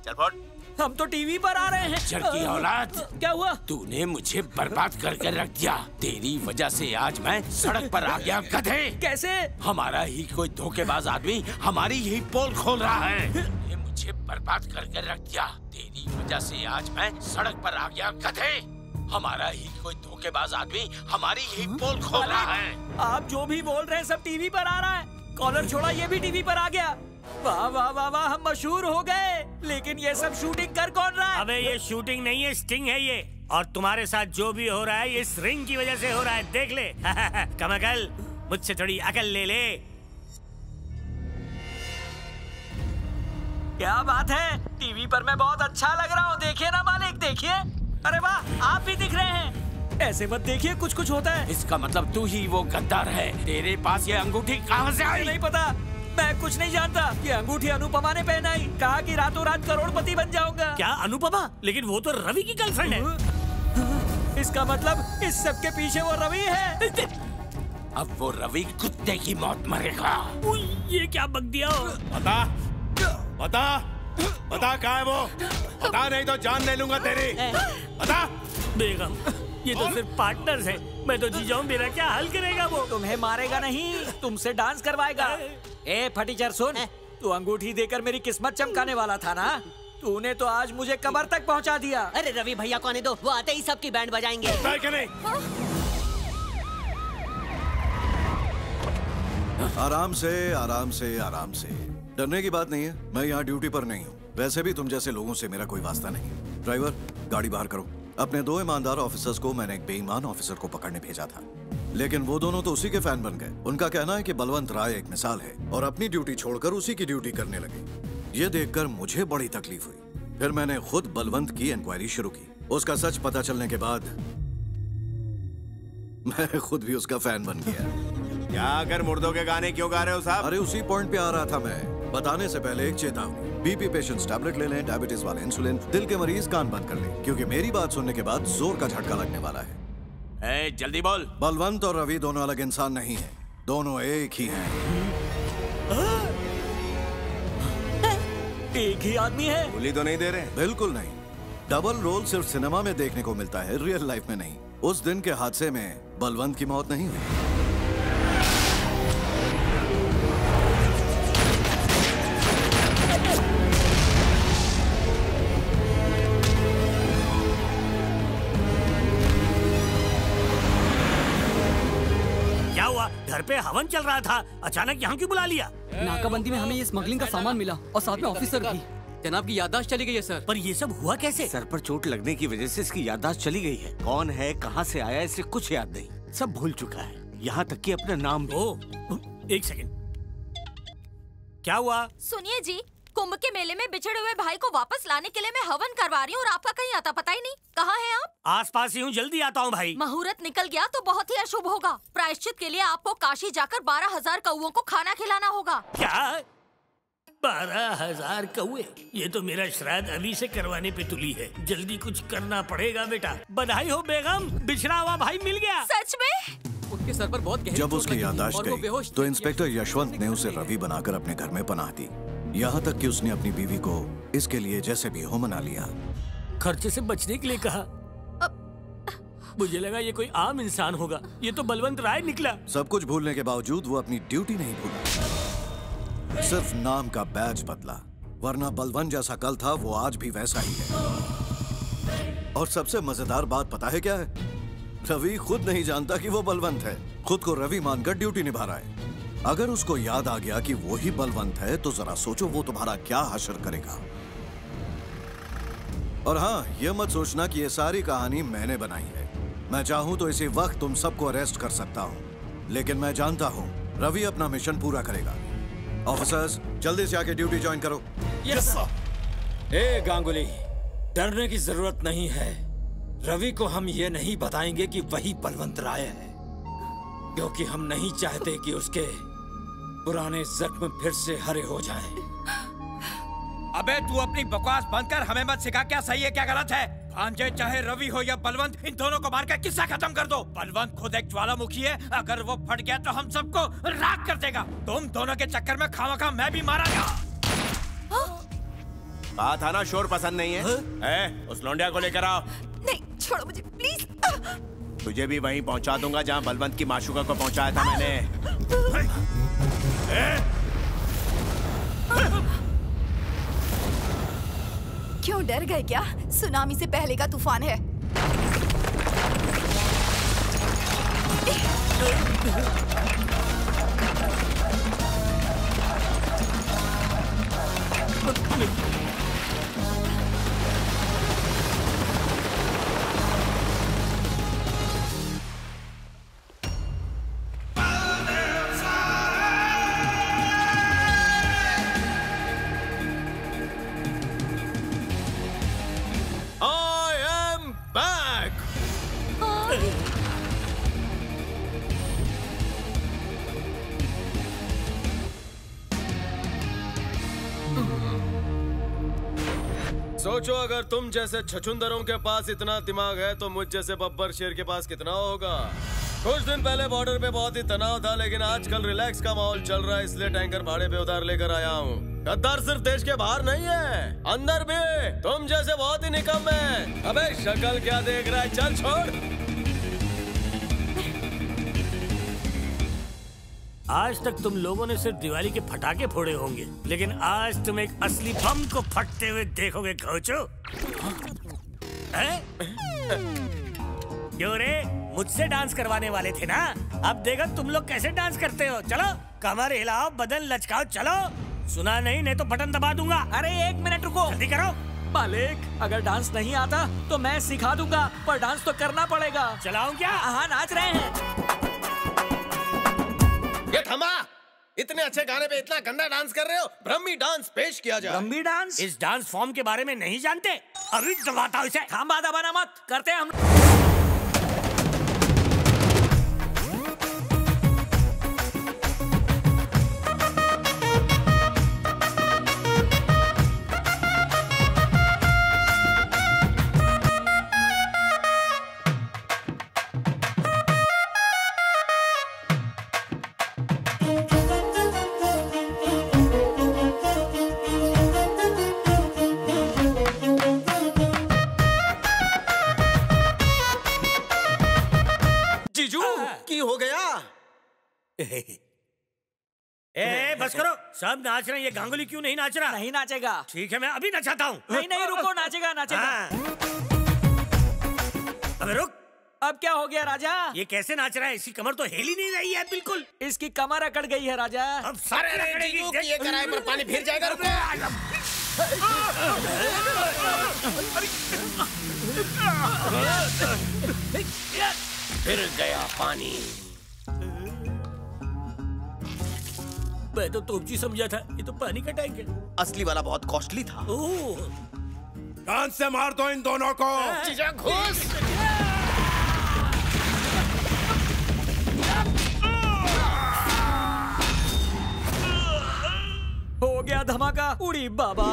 चल फुट। हम तो टीवी पर आ रहे हैं। चर की औलाद, क्या हुआ? तूने मुझे बर्बाद करके रख दिया। तेरी वजह से आज मैं सड़क पर आ गया, गधे। कैसे? हमारा ही कोई धोखेबाज आदमी हमारी ही पोल खोल रहा है। ये मुझे बर्बाद करके रख दिया। तेरी वजह से आज मैं सड़क पर आ गया, गधे। हमारा ही कोई धोखेबाज आदमी हमारी ही पोल खोल रहा है। आप जो भी बोल रहे हैं सब टीवी पर आ रहा है। कॉलर छोड़ा, ये भी टीवी पर आ गया। वाह वाह वाह वाह, हम मशहूर हो गए। लेकिन ये सब शूटिंग कर कौन रहा है? अबे ये शूटिंग नहीं है, स्टिंग है ये। और तुम्हारे साथ जो भी हो रहा है ये इस रिंग की वजह से हो रहा है, देख ले। कमकल, मुझसे थोड़ी अकल ले ले। क्या बात है, टीवी पर मैं बहुत अच्छा लग रहा हूँ। देखिए ना मालिक, देखिए। अरे वाह, आप भी दिख रहे हैं। ऐसे मत देखिए, कुछ कुछ होता है। इसका मतलब तू ही वो गद्दार है। तेरे पास ये अंगूठी कहाँ से आई? नहीं पता, मैं कुछ नहीं जानता। ये अंगूठी अनुपमा ने पहनाई, कहा कि रातों रात करोड़पति बन जाऊंगा। क्या अनुपमा? लेकिन वो तो रवि की गर्लफ्रेंड है। इसका मतलब इस सब के पीछे वो रवि है। अब वो रवि कुत्ते की मौत मरेगा। ये क्या बक दिया? बता बता बता, कहाँ है वो? बता, नहीं तो जान ले लूंगा तेरी। बता। बेगम, ये तो सिर्फ पार्टनर्स है। मैं तो जी जाऊं, मेरा क्या हाल करेगा वो? तुम्हें मारेगा नहीं, तुमसे डांस करवाएगा। ए फटीचर सुन, तू अंगूठी देकर मेरी किस्मत चमकाने वाला था ना? तूने तो आज मुझे कब्र तक पहुंचा दिया। अरे रवि भैया को आने दो, वो आते ही सबकी बैंड बजाएंगे। आराम से, आराम से, आराम से। डरने की बात नहीं है, मैं यहाँ ड्यूटी पर नहीं हूँ। वैसे भी तुम जैसे लोगों से मेरा कोई वास्ता नहीं। ड्राइवर, गाड़ी बाहर करो। अपने 2 ईमानदार ऑफिसर्स को मैंने एक बेईमान ऑफिसर को पकड़ने भेजा था, लेकिन वो दोनों तो उसी के फैन बन गए। उनका कहना है कि बलवंत राय एक मिसाल है और अपनी ड्यूटी छोड़कर उसी की ड्यूटी करने लगे। ये देखकर मुझे बड़ी तकलीफ हुई। फिर मैंने खुद बलवंत की इंक्वायरी शुरू की। उसका सच पता चलने के बाद मैं खुद भी उसका फैन बन गया। क्या कर मुर्दों के गाने क्यों गा रहे हो साहब? अरे उसी पॉइंट पे आ रहा था मैं। बताने से पहले एक चेतावनी, बीपी पेशेंट्स टैबलेट ले लें, डायबिटीज वाले इंसुलिन, दिल के मरीज कान बंद कर लें, क्योंकि मेरी बात सुनने के बाद जोर का झटका लगने वाला है। जल्दी बोल। बलवंत और रवि दोनों अलग इंसान नहीं हैं, दोनों एक ही हैं। एक ही आदमी है। गोली तो नहीं दे रहे? बिल्कुल नहीं। डबल रोल सिर्फ सिनेमा में देखने को मिलता है, रियल लाइफ में नहीं। उस दिन के हादसे में बलवंत की मौत नहीं हुई। घर पे हवन चल रहा था, अचानक यहाँ क्यों बुला लिया? नाकाबंदी में हमें ये स्मगलिंग का सामान मिला और साथ में ऑफिसर भी। जनाब की याददाश्त चली गई है सर। पर ये सब हुआ कैसे? सर पर चोट लगने की वजह से इसकी याददाश्त चली गई है। कौन है, कहाँ से आया, इसे कुछ याद नहीं, सब भूल चुका है, यहाँ तक कि अपना नाम भी। एक सेकंड, क्या हुआ? सुनिए जी, कुंभ के मेले में बिछड़े हुए भाई को वापस लाने के लिए मैं हवन करवा रही हूँ और आपका कहीं आता पता ही नहीं। कहाँ हैं आप? आसपास ही हूँ, जल्दी आता हूँ भाई। मुहूर्त निकल गया तो बहुत ही अशुभ होगा। प्रायश्चित के लिए आपको काशी जाकर 12,000 कौओं को खाना खिलाना होगा। क्या 12,000 कौए? ये तो मेरा श्राद्ध अभी से करवाने पे तुली है। जल्दी कुछ करना पड़ेगा बेटा। बधाई हो बेगम, बिछड़ा हुआ भाई मिल गया। सच में? उनके सर पर बहुत गहरी जब उसकी चोट लगी याददाश्त और वो गई बेहोश तो इंस्पेक्टर यशवंत ने उसे रवि बनाकर अपने घर में पनाह दी। यहाँ तक कि उसने अपनी बीवी को इसके लिए जैसे भी हो मना लिया। खर्चे से बचने के लिए कहा। मुझे लगा ये कोई आम इंसान होगा, ये तो बलवंत राय निकला। सब कुछ भूलने के बावजूद वो अपनी ड्यूटी नहीं भूला, सिर्फ नाम का बैज बदला। वरना बलवंत जैसा कल था वो आज भी वैसा ही है। और सबसे मजेदार बात पता है क्या है? रवि खुद नहीं जानता कि वो बलवंत है। खुद को रवि मानकर ड्यूटी निभा रहा है। अगर उसको याद आ गया कि वो ही बलवंत है तो जरा सोचो वो तुम्हारा क्या हशर करेगा। और हाँ, ये मत सोचना कि ये सारी कहानी मैंने बनाई है। मैं चाहूं तो इसी वक्त तुम सबको अरेस्ट कर सकता हूं, लेकिन मैं जानता हूं रवि अपना मिशन पूरा करेगा। ऑफिसर्स, जल्दी से आके ड्यूटी ज्वाइन करो। Yes sir. ए गांगुली, डरने की जरूरत नहीं है। रवि को हम ये नहीं बताएंगे कि वही बलवंत राय है, क्योंकि हम नहीं चाहते कि उसके पुराने जख्म फिर से हरे हो जाएं। अबे तू अपनी बकवास बंद कर, हमें मत सिखा क्या सही है क्या गलत है। भांजे चाहे रवि हो या बलवंत, इन दोनों को मार के किस्सा खत्म कर दो। बलवंत खुद एक ज्वालामुखी है, अगर वो फट गया तो हम सबको राख कर देगा। तुम दोनों के चक्कर में खामखा मैं भी मारा गया। बात है ना, शोर पसंद नहीं है? उस लौंडिया को लेकर आओ। नहीं, छोड़ो मुझे प्लीज। तुझे भी वहीं पहुंचा दूंगा जहां बलवंत की माशुका को पहुंचाया था मैंने। क्यों डर गए क्या? सुनामी से पहले का तूफान है। सोचो, अगर तुम जैसे छछुंदरों के पास इतना दिमाग है तो मुझ जैसे बब्बर शेर के पास कितना होगा। कुछ दिन पहले बॉर्डर पे बहुत ही तनाव था, लेकिन आजकल रिलैक्स का माहौल चल रहा है, इसलिए टैंकर भाड़े पे उधार लेकर आया हूँ। गद्दार सिर्फ देश के बाहर नहीं है, अंदर भी तुम जैसे बहुत ही निकम्मे हैं। अबे शक्ल क्या देख रहा है, चल छोड़। आज तक तुम लोगों ने सिर्फ दिवाली के पटाखे फोड़े होंगे, लेकिन आज तुम एक असली बम को फटते हुए देखोगे घोचो। क्यों रे, मुझसे डांस करवाने वाले थे ना? अब देखो तुम लोग कैसे डांस करते हो। चलो कमर हिलाओ, बदन लचकाओ, चलो। सुना नहीं तो बटन दबा दूंगा। अरे 1 मिनट रुको। जल्दी करो। मालिक, अगर डांस नहीं आता तो मैं सिखा दूंगा, पर डांस तो करना पड़ेगा। चलाऊं क्या? हाँ, नाच रहे हैं। ये थमा! इतने अच्छे गाने पे इतना गंदा डांस कर रहे हो। ब्रह्मी डांस पेश किया जाए। ब्रह्मी डांस? इस डांस फॉर्म के बारे में नहीं जानते? अभी दबाता हूं इसे। थांबा दबाना मत, करते हैं हम। बस करो, सब नाच रहे हैं। ये गांगुली क्यों नहीं नाच रहा? नहीं नाचेगा। ठीक है, मैं अभी नचाता हूँ। नहीं रुको, नाचेगा नाचेगा। अबे रुक। अब क्या हो गया राजा? ये कैसे नाच रहा है? इसकी कमर तो हिल ही नहीं रही है बिल्कुल। इसकी कमर अकड़ गई है राजा। अब सारे अकड़ेगी। ये कराए पर पानी फिर जाएगा। रुको। फिर गया पानी। मैं तो तोपची समझा था, ये तो पानी का टैंक है। असली वाला बहुत कॉस्टली था। कान से मार दो इन दोनों को। जीजा घुस। हो गया धमाका, उड़ी बाबा।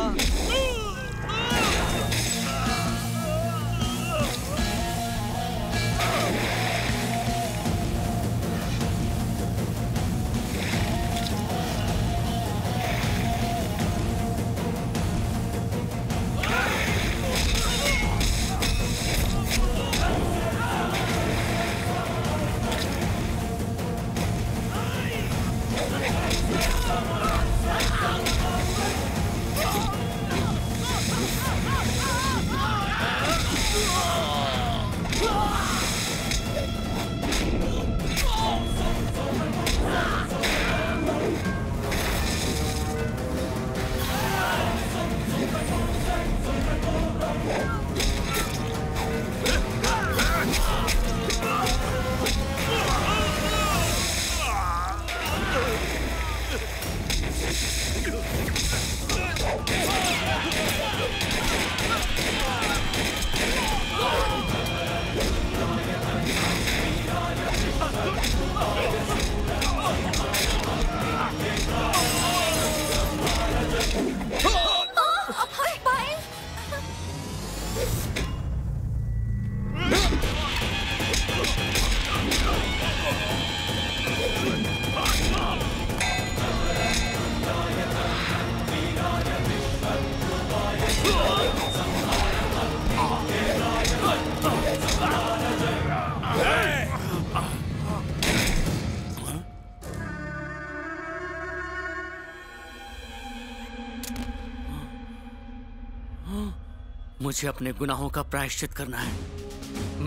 मुझे अपने गुनाहों का प्रायश्चित करना है।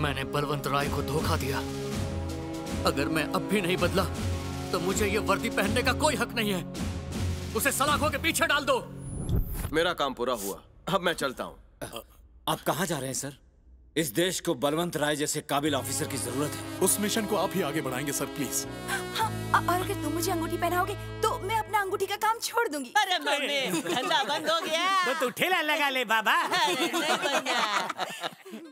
मैंने बलवंत राय को धोखा दिया। अगर मैं अब भी नहीं बदला तो मुझे ये वर्दी पहनने का कोई हक नहीं है। उसे सलाखों के पीछे डाल दो। मेरा काम पूरा हुआ, अब मैं चलता हूँ। आप कहाँ जा रहे हैं सर? इस देश को बलवंत राय जैसे काबिल ऑफिसर की जरूरत है। उस मिशन को आप ही आगे बढ़ाएंगे सर, प्लीज। हाँ, और अगर तुम मुझे अंगूठी पहनाओगे तो मैं अपना अंगूठी का काम छोड़ दूंगी। अरे मम्मी, धंधा बंद हो गया। तो तू ठेला लगा ले बाबा। अरे नहीं भैया।